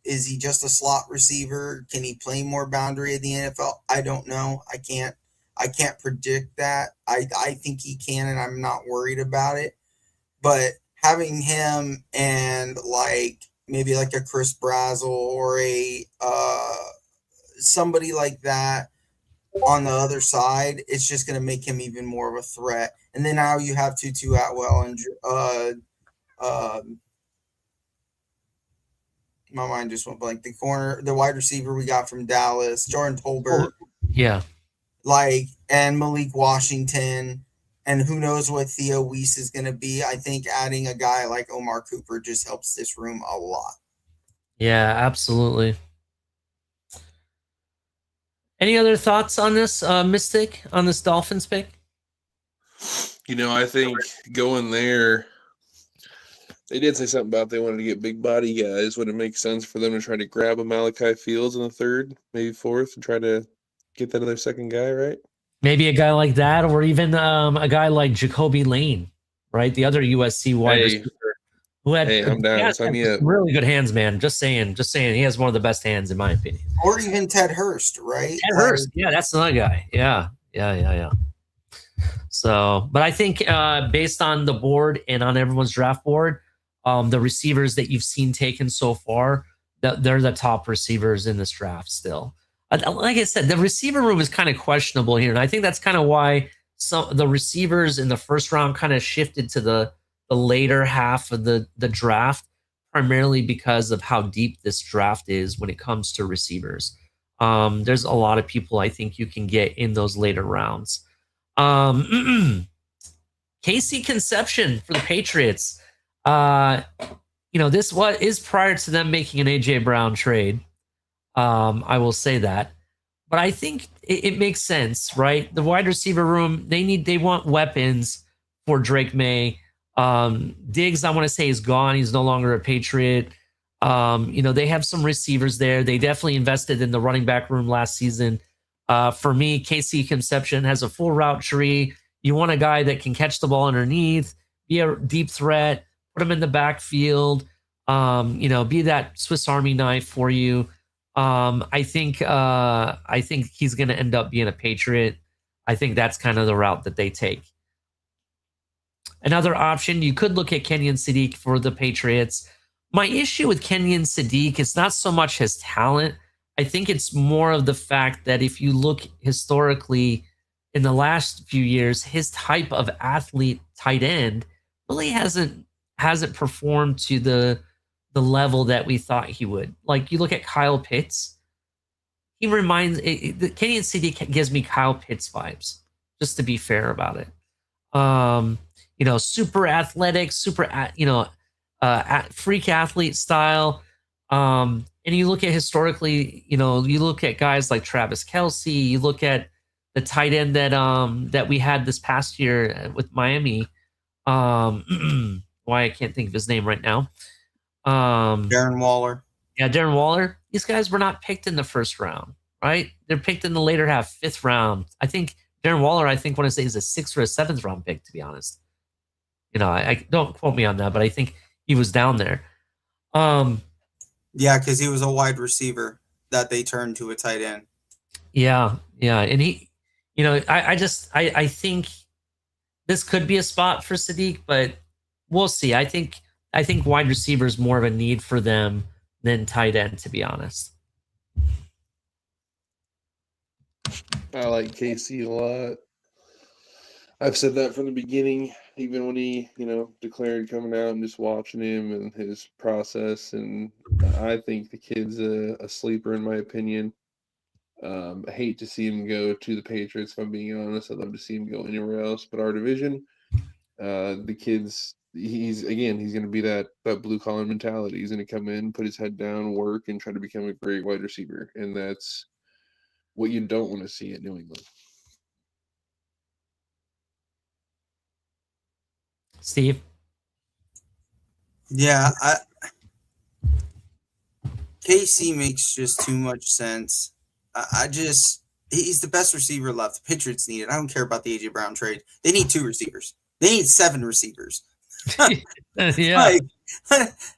is he just a slot receiver? Can he play more boundary in the NFL? I don't know. I can't predict that. I think he can, and I'm not worried about it. But having him and maybe like a Chris Brazel or a somebody like that on the other side, it's just going to make him even more of a threat. and then now you have Tutu Atwell and my mind just went blank. The wide receiver we got from Dallas, Jordan Tolbert, Yeah. And Malik Washington, and who knows what Theo Weiss is going to be. I think adding a guy like Omar Cooper just helps this room a lot. Yeah, absolutely. Any other thoughts on this, Mystic, on this Dolphins pick? I think going there, they did say something about they wanted to get big body guys. Would it make sense for them to try to grab a Malachi Fields in the third, maybe fourth, and try to get that other second guy, right? Maybe a guy like that, or even a guy like Jacoby Lane, right? The other USC wide receiver who had, I'm down. Sign me up. Really good hands, man. Just saying, he has one of the best hands in my opinion. Or even Ted Hurst, right? Ted Hurst, yeah, that's another guy. Yeah. So, but I think based on the board and on everyone's draft board, the receivers that you've seen taken so far, they're the top receivers in this draft still. Like I said, the receiver room is kind of questionable here. And I think that's kind of why the receivers in the first round kind of shifted to the later half of the draft, primarily because of how deep this draft is when it comes to receivers. There's a lot of people I think you can get in those later rounds. KC Conception for the Patriots. This is prior to them making an AJ Brown trade. I will say that, but I think it makes sense, right? The wide receiver room, they want weapons for Drake May. Diggs, I want to say, is gone. He's no longer a Patriot. They have some receivers there. They definitely invested in the running back room last season. For me, KC Conception has a full route tree. You want a guy that can catch the ball underneath, be a deep threat, put him in the backfield, be that Swiss Army knife for you. I think he's going to end up being a Patriot. I think that's kind of the route that they take. Another option, you could look at Kenyon Sadiq for the Patriots. My issue with Kenyon Sadiq is not so much his talent. I think it's more of the fact that if you look historically in the last few years, his type of athlete tight end really hasn't performed to the level that we thought he would. Like you look at Kyle Pitts, Kenyon Sadiq gives me Kyle Pitts vibes, just to be fair about it. Super athletic, freak athlete style. And you look at historically, you look at guys like Travis Kelce, you look at the tight end that we had this past year with Miami. Why I can't think of his name right now. Darren Waller. Yeah, Darren Waller. These guys were not picked in the first round, right? They're picked in the later half, fifth round. I think Darren Waller, want to say is a 6th or a 7th round pick, to be honest. I don't quote me on that, but I think he was down there. Yeah, because he was a wide receiver that they turned to a tight end. Yeah. And he, I think this could be a spot for Sadiq, but we'll see. I think wide receiver is more of a need for them than tight end, to be honest. I like KC a lot. I've said that from the beginning, even when he, declared coming out and just watching him and his process. And I think the kid's a sleeper, in my opinion. I hate to see him go to the Patriots, if I'm being honest. I'd love to see him go anywhere else but our division. The kid's, he's going to be that blue collar mentality. He's going to come in, put his head down, work, and try to become a great wide receiver. And that's what you don't want to see at New England. Steve? Yeah, KC makes just too much sense. He's the best receiver left. The Patriots need it. I don't care about the AJ Brown trade. They need 2 receivers. They need 7 receivers. Yeah.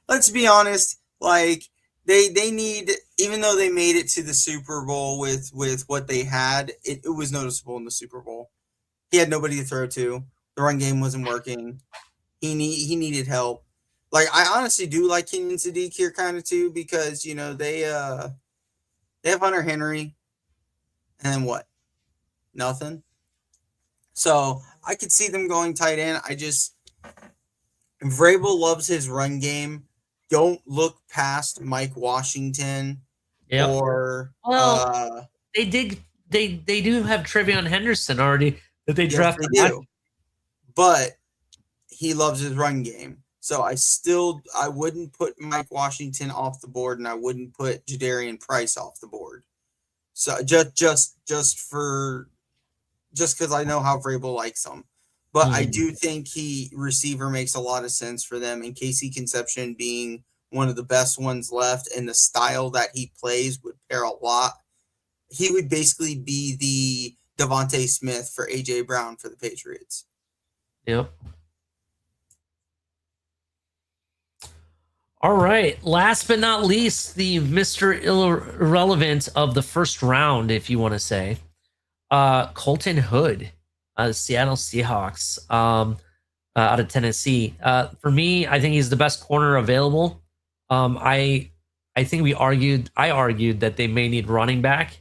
Let's be honest. They need, even though they made it to the Super Bowl with what they had, it was noticeable in the Super Bowl. He had nobody to throw to. The run game wasn't working. He needed help. I honestly do like Kenyon Sadiq here kind of too, because they have Hunter Henry, and then what? Nothing. So I could see them going tight end. Vrabel loves his run game. Don't look past Mike Washington Yep. or they do have Trevion Henderson already that they yes, drafted. they do. But he loves his run game. So I wouldn't put Mike Washington off the board, and I wouldn't put Jadarian Price off the board. So just because I know how Vrabel likes him. But I do think receiver makes a lot of sense for them, and Casey Conception being one of the best ones left, and the style that he plays would pair a lot. He would basically be the Devontae Smith for AJ Brown for the Patriots. Yep. All right. Last but not least, the Mr. Irrelevant of the first round, if you want to say, Colton Hood, Seattle Seahawks, out of Tennessee. For me, I think he's the best corner available. I think I argued that they may need running back.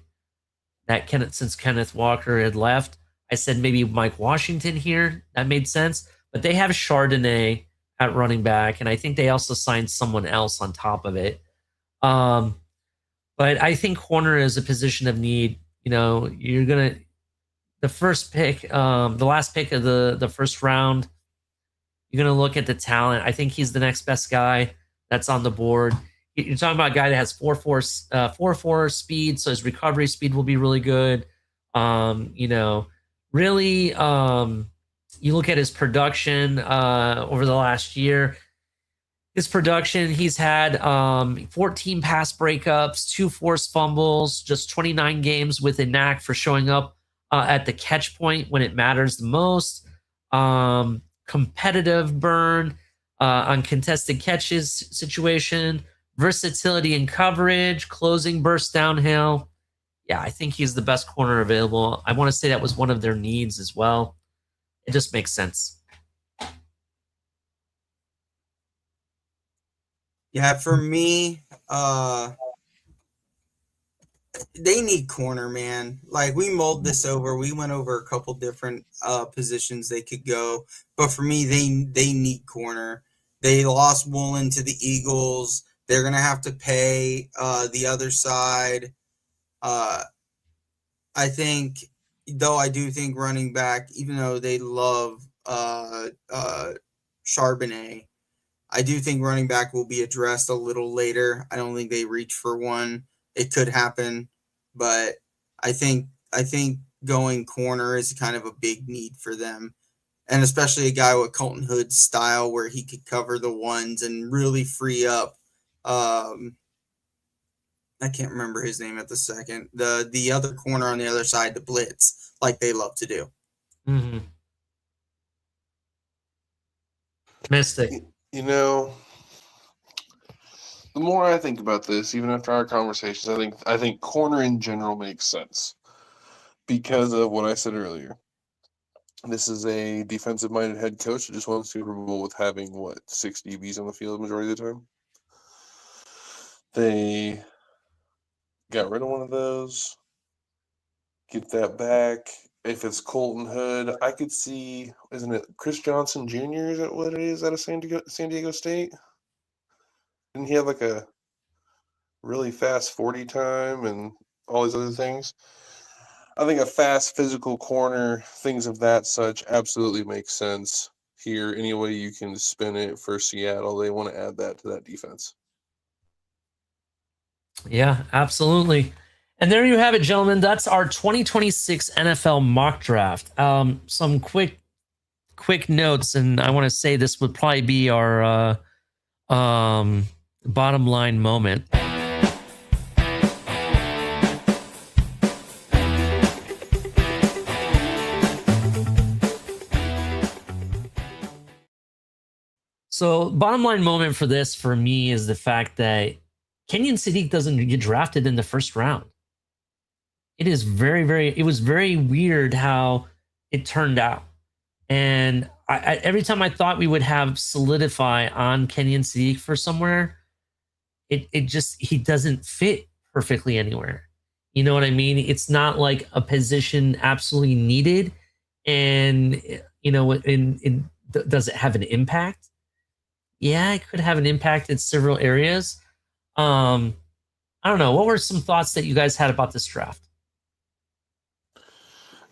Since Kenneth Walker had left, I said maybe Mike Washington here. That made sense. But they have Chardonnay at running back, and I think they also signed someone else on top of it. But I think corner is a position of need. You're gonna the first pick, the last pick of the first round. You're gonna look at the talent. I think he's the next best guy that's on the board. You're talking about a guy that has 4.4 speed, so his recovery speed will be really good. Really, you look at his production over the last year. His production, he's had 14 pass breakups, 2 forced fumbles, just 29 games with a knack for showing up at the catch point when it matters the most. Competitive burn on contested catches situation. Versatility in coverage, closing burst downhill. Yeah, I think he's the best corner available. I want to say that was one of their needs as well. It just makes sense. Yeah, for me, they need corner, man. Like, we mulled this over. We went over a couple different positions they could go. But for me, they need corner. They lost Woolen to the Eagles. They're going to have to pay the other side. I do think running back, even though they love Charbonnet, I do think running back will be addressed a little later. I don't think they reach for one. It could happen, but I think going corner is kind of a big need for them. And especially a guy with Colton Hood's style where he could cover the ones and really free up. I can't remember his name at the second. The other corner on the other side, the blitz, like they love to do. Mm-hmm. Mystic. The more I think about this, even after our conversations, I think corner in general makes sense because of what I said earlier. This is a defensive-minded head coach that just won the Super Bowl with having, 6 DBs on the field the majority of the time. They got rid of one of those, get that back. If it's Colton Hood, I could see, isn't it Chris Johnson Jr.? Is that what it is out of San Diego State? Didn't he have like a really fast 40 time and all these other things? I think a fast physical corner, things of that such, absolutely makes sense here. Any way you can spin it for Seattle, they want to add that to that defense. Yeah, absolutely. And there you have it, gentlemen. That's our 2026 NFL mock draft. Some quick notes, and I want to say this would probably be our bottom line moment. So, bottom line moment for me is the fact that Kenyon Sadiq doesn't get drafted in the first round. It is it was very weird how it turned out. And every time I thought we would have solidify on Kenyon Sadiq for somewhere, he doesn't fit perfectly anywhere. You know what I mean? It's not like a position absolutely needed. And, does it have an impact? Yeah, it could have an impact in several areas. I don't know. What were some thoughts that you guys had about this draft?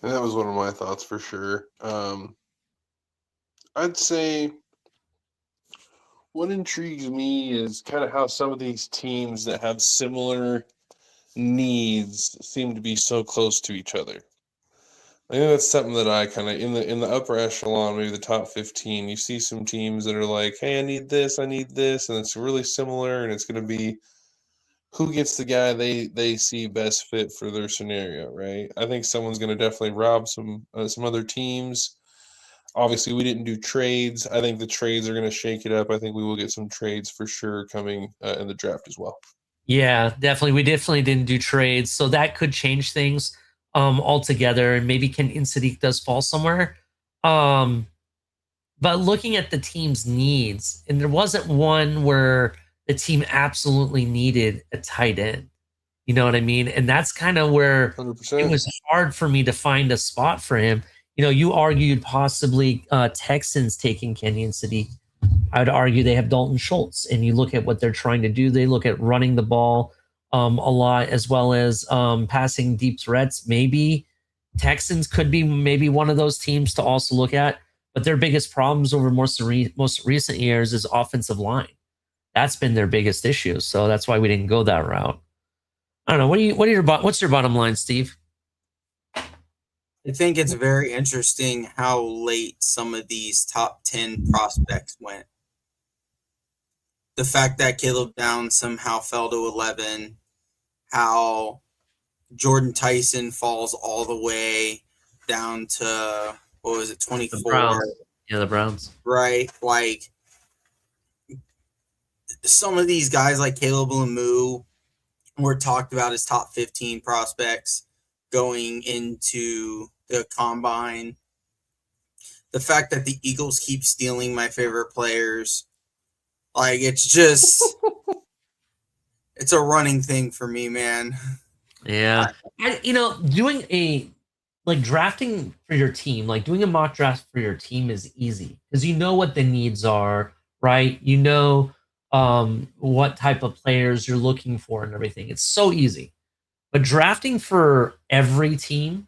And that was one of my thoughts for sure. I'd say what intrigues me is kind of how some of these teams that have similar needs seem to be so close to each other. I think that's something that I kind of in the upper echelon, maybe the top 15. You see some teams that are like, "Hey, I need this, and it's really similar, and it's going to be who gets the guy they see best fit for their scenario, right?" I think someone's going to definitely rob some other teams. Obviously, we didn't do trades. I think the trades are going to shake it up. I think we will get some trades for sure coming in the draft as well. Yeah, definitely. We definitely didn't do trades, so that could change things altogether. And maybe Ken Insidik does fall somewhere. But looking at the team's needs, and there wasn't one where the team absolutely needed a tight end. You know what I mean? And that's kind of where 100%. it was hard for me to find a spot for him. You argued possibly Texans taking Kenyon City. I'd argue they have Dalton Schultz, and you look at what they're trying to do. They look at running the ball a lot, as well as passing deep threats. Maybe Texans could be maybe one of those teams to also look at. But their biggest problems over most recent years is offensive line. That's been their biggest issue. So that's why we didn't go that route. I don't know. What's your bottom line, Steve? I think it's very interesting how late some of these top 10 prospects went. The fact that Caleb Downs somehow fell to 11, how Jordan Tyson falls all the way down to, what was it, 24? The Browns. Yeah, the Browns. Right? Like, some of these guys like Caleb Lemieux were talked about as top 15 prospects going into the combine. The fact that the Eagles keep stealing my favorite players, like, it's just it's a running thing for me, man. Yeah. Doing drafting for your team, like doing a mock draft for your team is easy because you know what the needs are, right? You know what type of players you're looking for and everything. It's so easy. But drafting for every team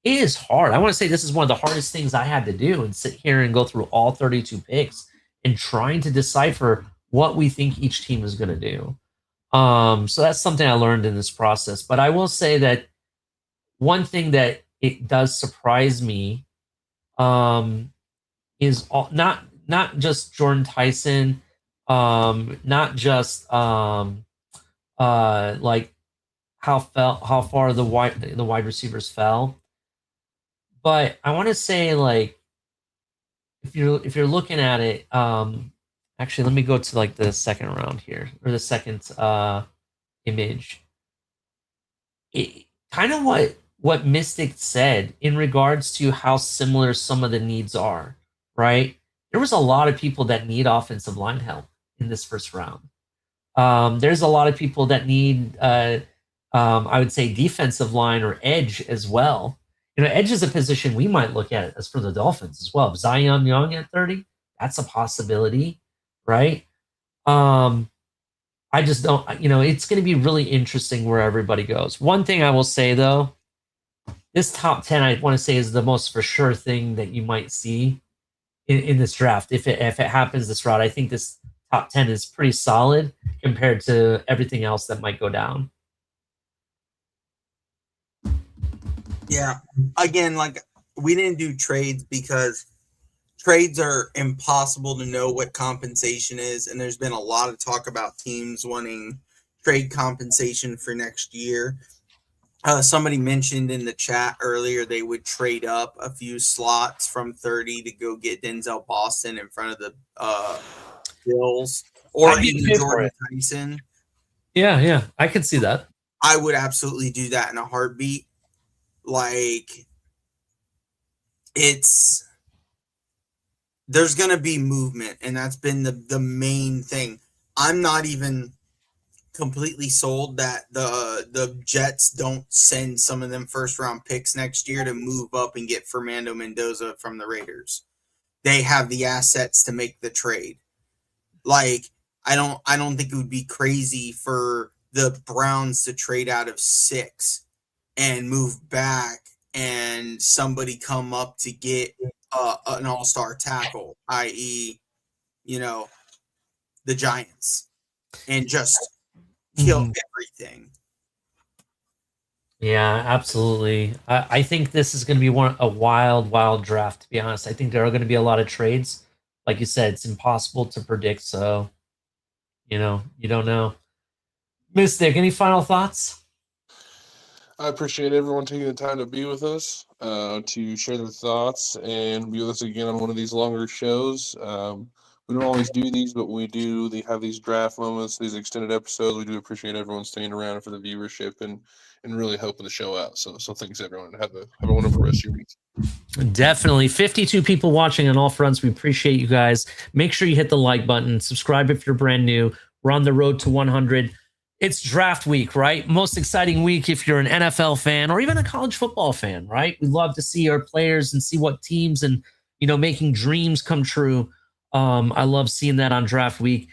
is hard. I want to say this is one of the hardest things I had to do and sit here and go through all 32 picks and trying to decipher what we think each team is going to do. So that's something I learned in this process. But I will say that one thing that it does surprise me is not just Jordan Tyson, not just like how far the wide receivers fell, but I want to say, like, if you're looking at it, actually let me go to like the second round here, or the second image. It kind of what Mystic said in regards to how similar some of the needs are, right? There was a lot of people that need offensive line help in this first round. There's a lot of people that need, I would say, defensive line or edge as well. Edge is a position we might look at as for the Dolphins as well. Zion Young at 30, that's a possibility, right? I just don't, it's going to be really interesting where everybody goes. One thing I will say, though, this top 10, I want to say, is the most for sure thing that you might see in this draft. If it happens this route, I think this top 10 is pretty solid compared to everything else that might go down. Yeah. Again, like, we didn't do trades because trades are impossible to know what compensation is. And there's been a lot of talk about teams wanting trade compensation for next year. Somebody mentioned in the chat earlier they would trade up a few slots from 30 to go get Denzel Boston in front of the Bills, or even Jordan Tyson. Yeah, I could see that. I would absolutely do that in a heartbeat. Like, there's going to be movement, and that's been the main thing. I'm not even completely sold that the Jets don't send some of them first round picks next year to move up and get Fernando Mendoza from the Raiders. They have the assets to make the trade. Like, I don't think it would be crazy for the Browns to trade out of 6 and move back and somebody come up to get an all-star tackle, i.e., the Giants, and just kill everything. Yeah, absolutely. I think this is going to be a wild draft, to be honest. I think there are going to be a lot of trades. Like you said, it's impossible to predict. So, you don't know. Mystic, any final thoughts? I appreciate everyone taking the time to be with us, to share their thoughts and be with us again on one of these longer shows. We don't always do these, but when we do, they have these draft moments, these extended episodes. We do appreciate everyone staying around for the viewership and really helping the show out. So thanks everyone. Have a wonderful rest of your week. Definitely. 52 people watching on all fronts. We appreciate you guys. Make sure you hit the like button. Subscribe if you're brand new. We're on the road to 100. It's draft week, right? Most exciting week if you're an NFL fan or even a college football fan, right? We love to see our players and see what teams and, making dreams come true. I love seeing that on draft week.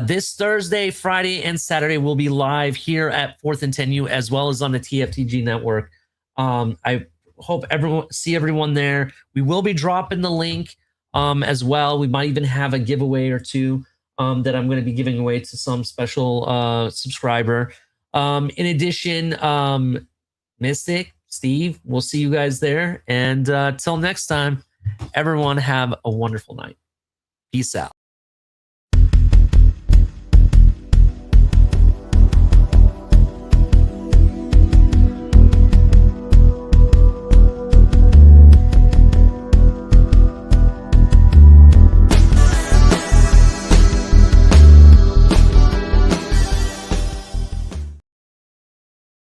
This Thursday, Friday, and Saturday will be live here at 4th and 10U as well as on the TFTG network. I hope everyone there. We will be dropping the link as well. We might even have a giveaway or two that I'm going to be giving away to some special subscriber. In addition, Mystic, Steve, we'll see you guys there. And till next time, everyone have a wonderful night. Peace out.